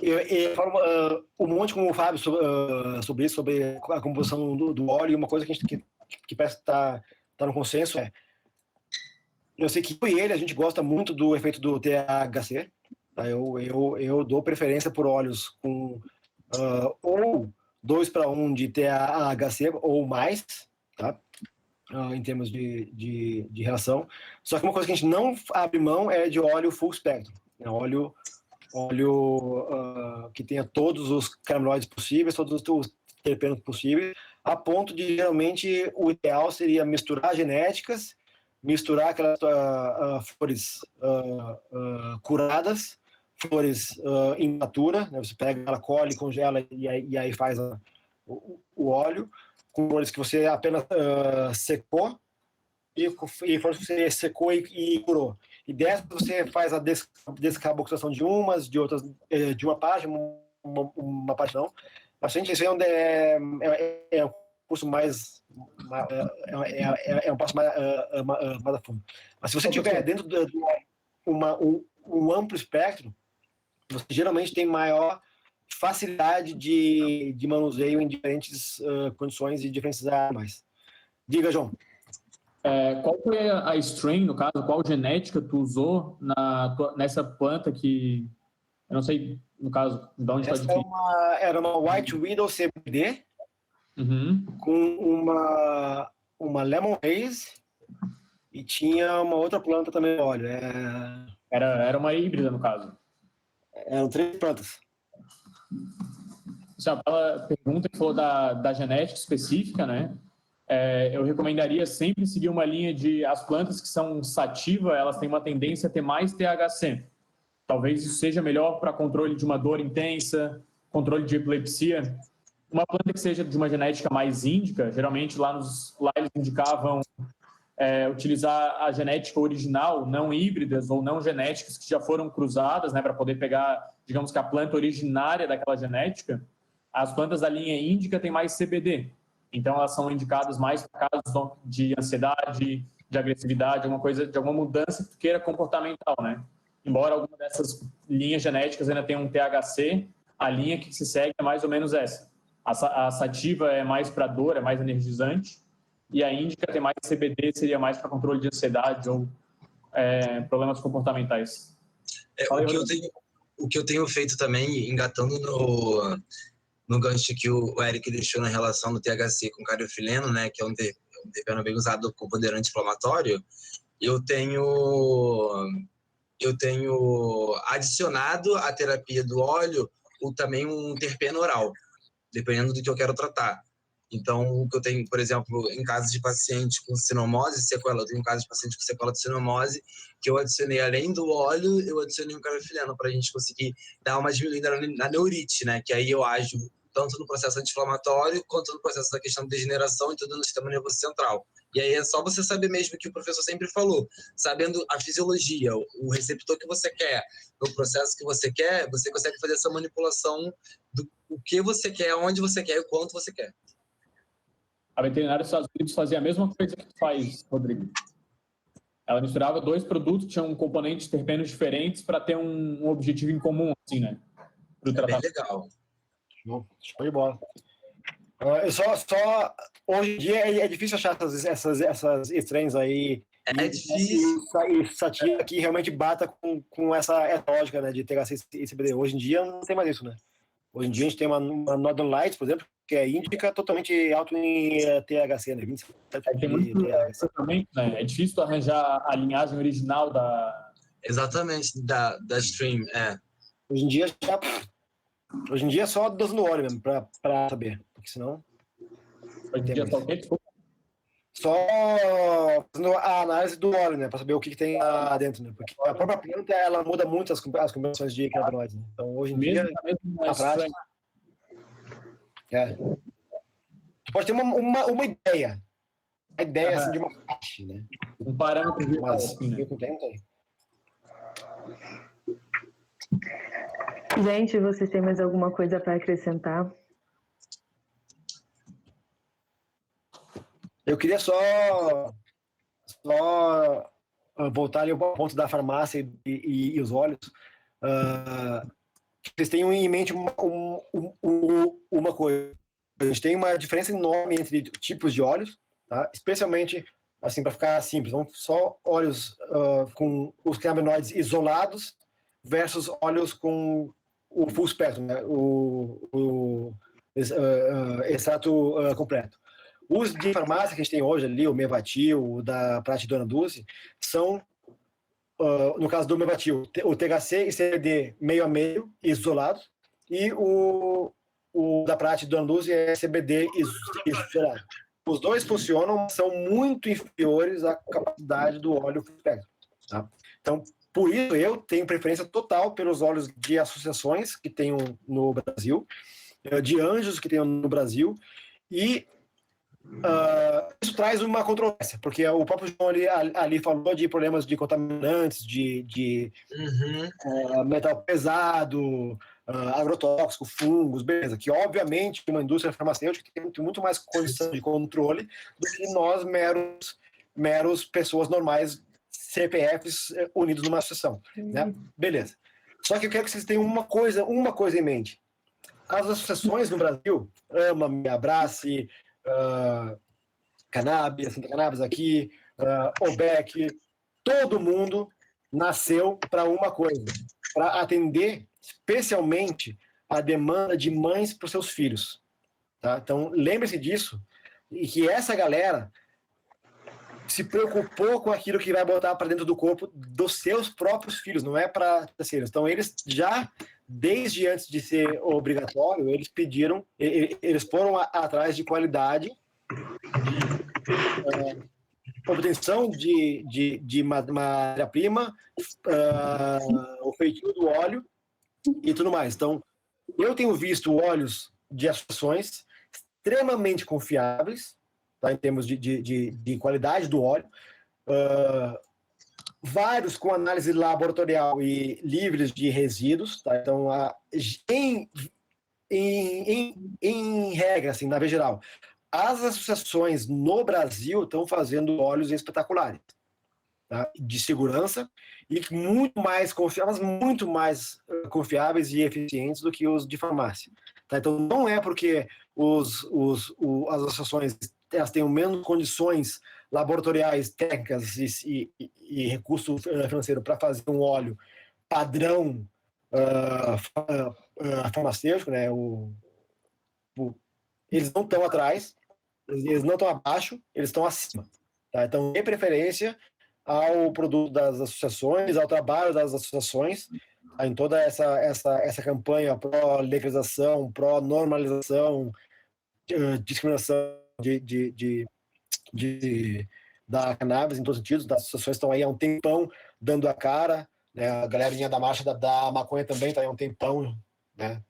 eu falo um monte com o Fábio sobre isso, sobre a composição do óleo, e uma coisa que parece estar no consenso eu sei que eu e ele, a gente gosta muito do efeito do THC, tá? Eu dou preferência por óleos com ou 2:1 de THC ou mais, tá? Em termos de reação. Só que uma coisa que a gente não abre mão é de óleo full spectrum, né? Óleo que tenha todos os canabinoides possíveis, todos os terpenos possíveis, a ponto de, geralmente, o ideal seria misturar genéticas, misturar aquelas flores curadas, flores in natura, né? Você pega, ela colhe, congela e aí faz o óleo, com flores que você apenas secou e flores que você secou e curou. E dessa você faz a descarboxilação de umas, de outras, de uma parte, uma parte não. Bastante, isso é um curso mais um passo mais a fundo. Mas se você tiver dentro de um amplo espectro, você geralmente tem maior facilidade de manuseio em diferentes condições e diferentes animais. Diga, João. Qual foi a strain, no caso, qual genética tu usou nessa planta que, eu não sei, no caso, de onde está adquirindo? Era uma White Widow CBD, com uma Lemon Haze, e tinha uma outra planta também, olha. Era uma híbrida, no caso. Eram 3 plantas. Aquela pergunta que falou da genética específica, né? Eu recomendaria sempre seguir uma linha de as plantas que são sativa, elas têm uma tendência a ter mais THC. Talvez isso seja melhor para controle de uma dor intensa, controle de epilepsia. Uma planta que seja de uma genética mais índica, geralmente lá eles indicavam utilizar a genética original, não híbridas ou não genéticas que já foram cruzadas, né, para poder pegar, digamos que a planta originária daquela genética. As plantas da linha índica têm mais CBD. Então, elas são indicadas mais para casos de ansiedade, de agressividade, alguma mudança que queira comportamental, né? Embora alguma dessas linhas genéticas ainda tenha um THC, a linha que se segue é mais ou menos essa. A sativa é mais para dor, é mais energizante, e a índica tem mais CBD, seria mais para controle de ansiedade ou problemas comportamentais. O que eu tenho feito também, engatando no gancho que o Eric deixou na relação do THC com cariofileno, né, que é um terpeno bem usado como poder anti-inflamatório, eu tenho adicionado à terapia do óleo também um terpeno oral, dependendo do que eu quero tratar. Então, o que eu tenho, por exemplo, em casos de paciente com sinomose, sequela, eu tenho um caso de paciente com sequela de sinomose, que eu adicionei, além do óleo, eu adicionei um carafileno para a gente conseguir dar uma diminuída na neurite, né? Que aí eu ajo tanto no processo anti-inflamatório, quanto no processo da questão de degeneração e tudo no sistema nervoso central. E aí é só você saber mesmo o que o professor sempre falou, sabendo a fisiologia, o receptor que você quer, o processo que você quer, você consegue fazer essa manipulação do o que você quer, onde você quer e o quanto você quer. A veterinária dos Estados Unidos fazia a mesma coisa que tu faz, Rodrigo. Ela misturava 2 produtos que tinham componentes terpenos diferentes para ter um objetivo em comum, assim, né? Pro É bem legal. Show de bola. Hoje em dia é difícil achar essas strains aí. É difícil. E sativa que realmente bata com essa lógica, né, de THC e CBD. Hoje em dia não tem mais isso, né? Hoje em dia a gente tem uma Northern Lights, por exemplo, que é índica totalmente alto em THC, né? 27 tem muito também, né? É difícil arranjar a linhagem original da... Exatamente, da stream, é. Hoje em dia é só dosando óleo mesmo, pra saber, porque senão... Hoje em dia só o quê? Só fazendo a análise do óleo, né, para saber o que tem lá dentro, né, porque a própria planta, ela muda muito as combinações de cannabinoides, né? Então hoje em dia, na prática, pode ter uma ideia, assim, de uma parte, né, um parâmetro, mas assim, né? não tem. Gente, vocês têm mais alguma coisa para acrescentar? Eu queria só voltar ali ao ponto da farmácia e os óleos. Vocês tenham em mente uma coisa. A gente tem uma diferença enorme entre tipos de óleos, tá? Especialmente, assim, para ficar simples, não só óleos com os cannabinoides isolados versus óleos com o full spectrum, né? O extrato completo. Os de farmácia que a gente tem hoje ali, o Mevatil, o da Prate Dona Dulce, são, no caso do Mevatil, o THC e CBD meio a meio, isolados, e o da Prate Dona Dulce é CBD isolado. Os dois funcionam, mas são muito inferiores à capacidade do óleo full spectrum, tá? Então, por isso eu tenho preferência total pelos óleos de associações que tenho no Brasil, de anjos que tenho no Brasil, e isso traz uma controvérsia, porque o próprio João ali falou de problemas de contaminantes, de metal pesado, agrotóxico, fungos, beleza, que obviamente uma indústria farmacêutica tem muito mais condição de controle do que nós meros pessoas normais, CPFs unidos numa associação, né? Beleza. Só que eu quero que vocês tenham uma coisa em mente. As associações no Brasil, AMA, Abrace, Cannabis, Santa Cannabis aqui, OBEC, todo mundo nasceu para uma coisa, para atender especialmente a demanda de mães para os seus filhos, tá? Então lembre-se disso, e que essa galera se preocupou com aquilo que vai botar para dentro do corpo dos seus próprios filhos, não é para terceiros. Então eles já, desde antes de ser obrigatório, eles foram atrás de qualidade, obtenção de matéria-prima, o feitio do óleo e tudo mais. Então, eu tenho visto óleos de associações extremamente confiáveis, tá, em termos de qualidade do óleo, vários com análise laboratorial e livres de resíduos, tá? Então, em regra, assim, na vez geral, as associações no Brasil estão fazendo óleos espetaculares, tá? De segurança e muito mais confiáveis e eficientes do que os de farmácia, tá? Então não é porque as associações elas têm menos condições laboratoriais, técnicas e recurso financeiro para fazer um óleo padrão farmacêutico, né? Eles não estão atrás, eles não estão abaixo, eles estão acima, tá? Então, dê preferência ao produto das associações, ao trabalho das associações, tá? Em toda essa campanha pró-legalização, pró-normalização, discriminação da cannabis em todos os sentidos. As associações estão aí há um tempão dando a cara, né? A galerinha da marcha da maconha também está aí há um tempão, né?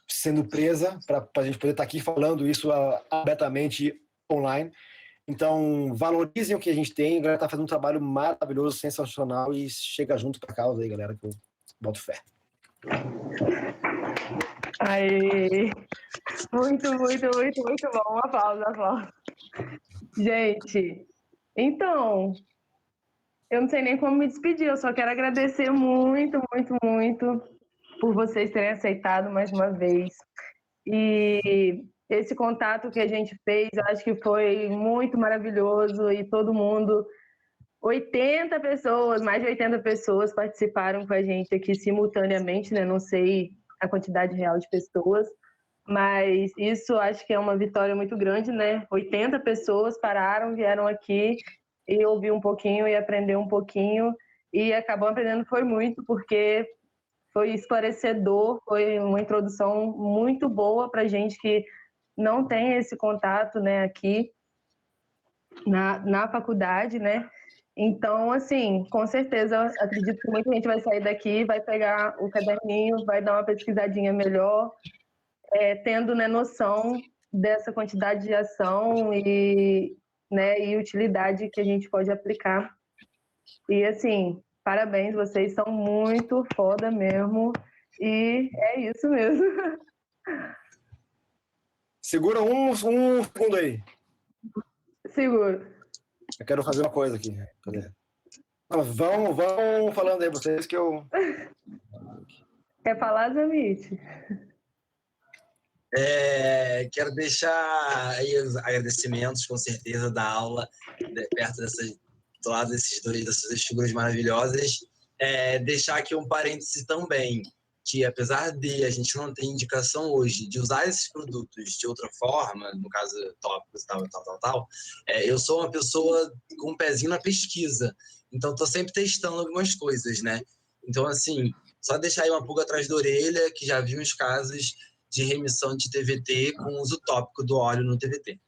Sendo presa para a gente poder estar aqui falando isso abertamente online. Então, valorizem o que a gente tem. A galera está fazendo um trabalho maravilhoso, sensacional, e chega junto com a causa aí, galera, que eu boto fé. Aí, muito bom. Aplausos. Gente, então, eu não sei nem como me despedir, eu só quero agradecer muito por vocês terem aceitado mais uma vez. E esse contato que a gente fez, eu acho que foi muito maravilhoso e todo mundo, 80 pessoas, mais de 80 pessoas participaram com a gente aqui simultaneamente, né? Não sei a quantidade real de pessoas, mas isso acho que é uma vitória muito grande, né? 80 pessoas pararam, vieram aqui e ouvir um pouquinho e aprender um pouquinho, e acabou aprendendo foi muito, porque foi esclarecedor, foi uma introdução muito boa para gente que não tem esse contato, né, aqui na faculdade, né? Então, assim, com certeza, acredito que muita gente vai sair daqui, vai pegar o caderninho, vai dar uma pesquisadinha melhor, tendo, né, noção dessa quantidade de ação e, né, e utilidade que a gente pode aplicar. E, assim, parabéns, vocês são muito foda mesmo. E é isso mesmo. Segura um segundo aí. Seguro. Eu quero fazer uma coisa aqui. Cadê? Vão falando aí vocês que eu... Quer falar, Zamit? Quero deixar aí os agradecimentos, com certeza, da aula, perto do lado dessas duas figuras maravilhosas. Deixar aqui um parêntese também, que apesar de a gente não ter indicação hoje de usar esses produtos de outra forma, no caso tópicos, tal, eu sou uma pessoa com um pezinho na pesquisa, então estou sempre testando algumas coisas, né? Então, assim, só deixar aí uma pulga atrás da orelha, que já vi uns casos de remissão de TVT com uso tópico do óleo no TVT.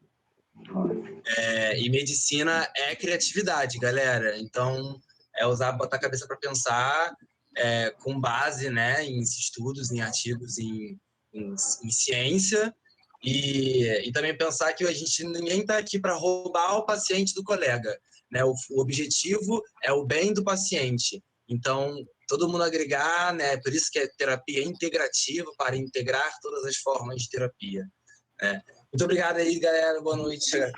E medicina é criatividade, galera. Então, botar a cabeça para pensar com base, né, em estudos, em artigos, em ciência. E também pensar que ninguém está aqui para roubar o paciente do colega, né? O objetivo é o bem do paciente. Então, todo mundo agregar, né? Por isso que é terapia integrativa, para integrar todas as formas de terapia. Né? Muito obrigado aí, galera. Boa noite. A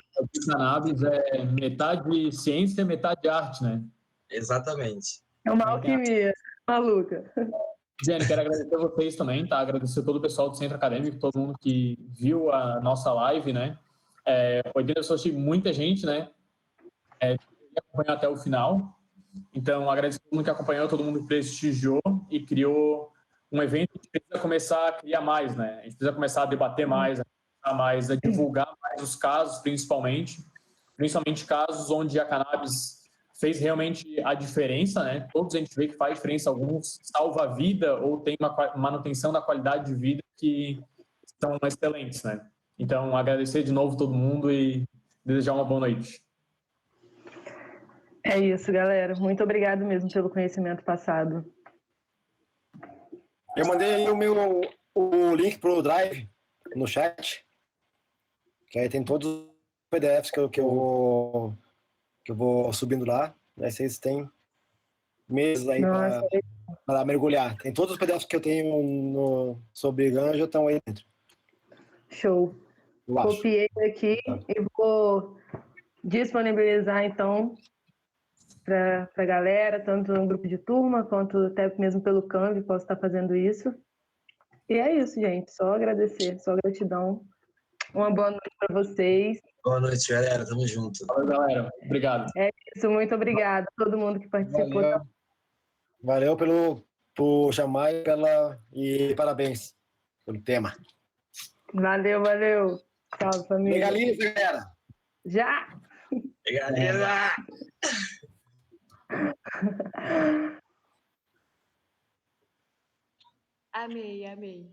cannabis é metade ciência, metade arte, né? Exatamente. É uma alquimia maluca. Jenny, quero agradecer a vocês também, tá? Agradecer todo o pessoal do Centro Acadêmico, todo mundo que viu a nossa live, né? 80 pessoas, muita gente, né? Acompanhou até o final. Então, agradeço a todo mundo que acompanhou, todo mundo que prestigiou e criou um evento que a gente precisa começar a criar mais, né? A gente precisa começar a debater mais, a divulgar mais os casos, principalmente casos onde a cannabis fez realmente a diferença, né? Todos a gente vê que faz diferença, alguns salva a vida ou tem uma manutenção da qualidade de vida que são excelentes, né? Então, agradecer de novo todo mundo e desejar uma boa noite. É isso, galera. Muito obrigado mesmo pelo conhecimento passado. Eu mandei aí o link pro Drive no chat, que aí tem todos os PDFs que eu vou subindo lá. Né? Vocês têm meses aí para mergulhar. Tem todos os PDFs que eu tenho sobre ganja estão aí dentro. Show. Copiei aqui e vou disponibilizar, então, para a galera, tanto no grupo de turma, quanto até mesmo pelo Canva, posso estar fazendo isso. E é isso, gente. Só agradecer, só gratidão. Uma boa noite para vocês. Boa noite, galera. Tamo junto. Valeu, galera. Obrigado. É isso. Muito obrigada a todo mundo que participou. Valeu por chamar e parabéns pelo tema. Valeu. Tchau, família. Legaliza, galera. Já! Legaliza! Amei.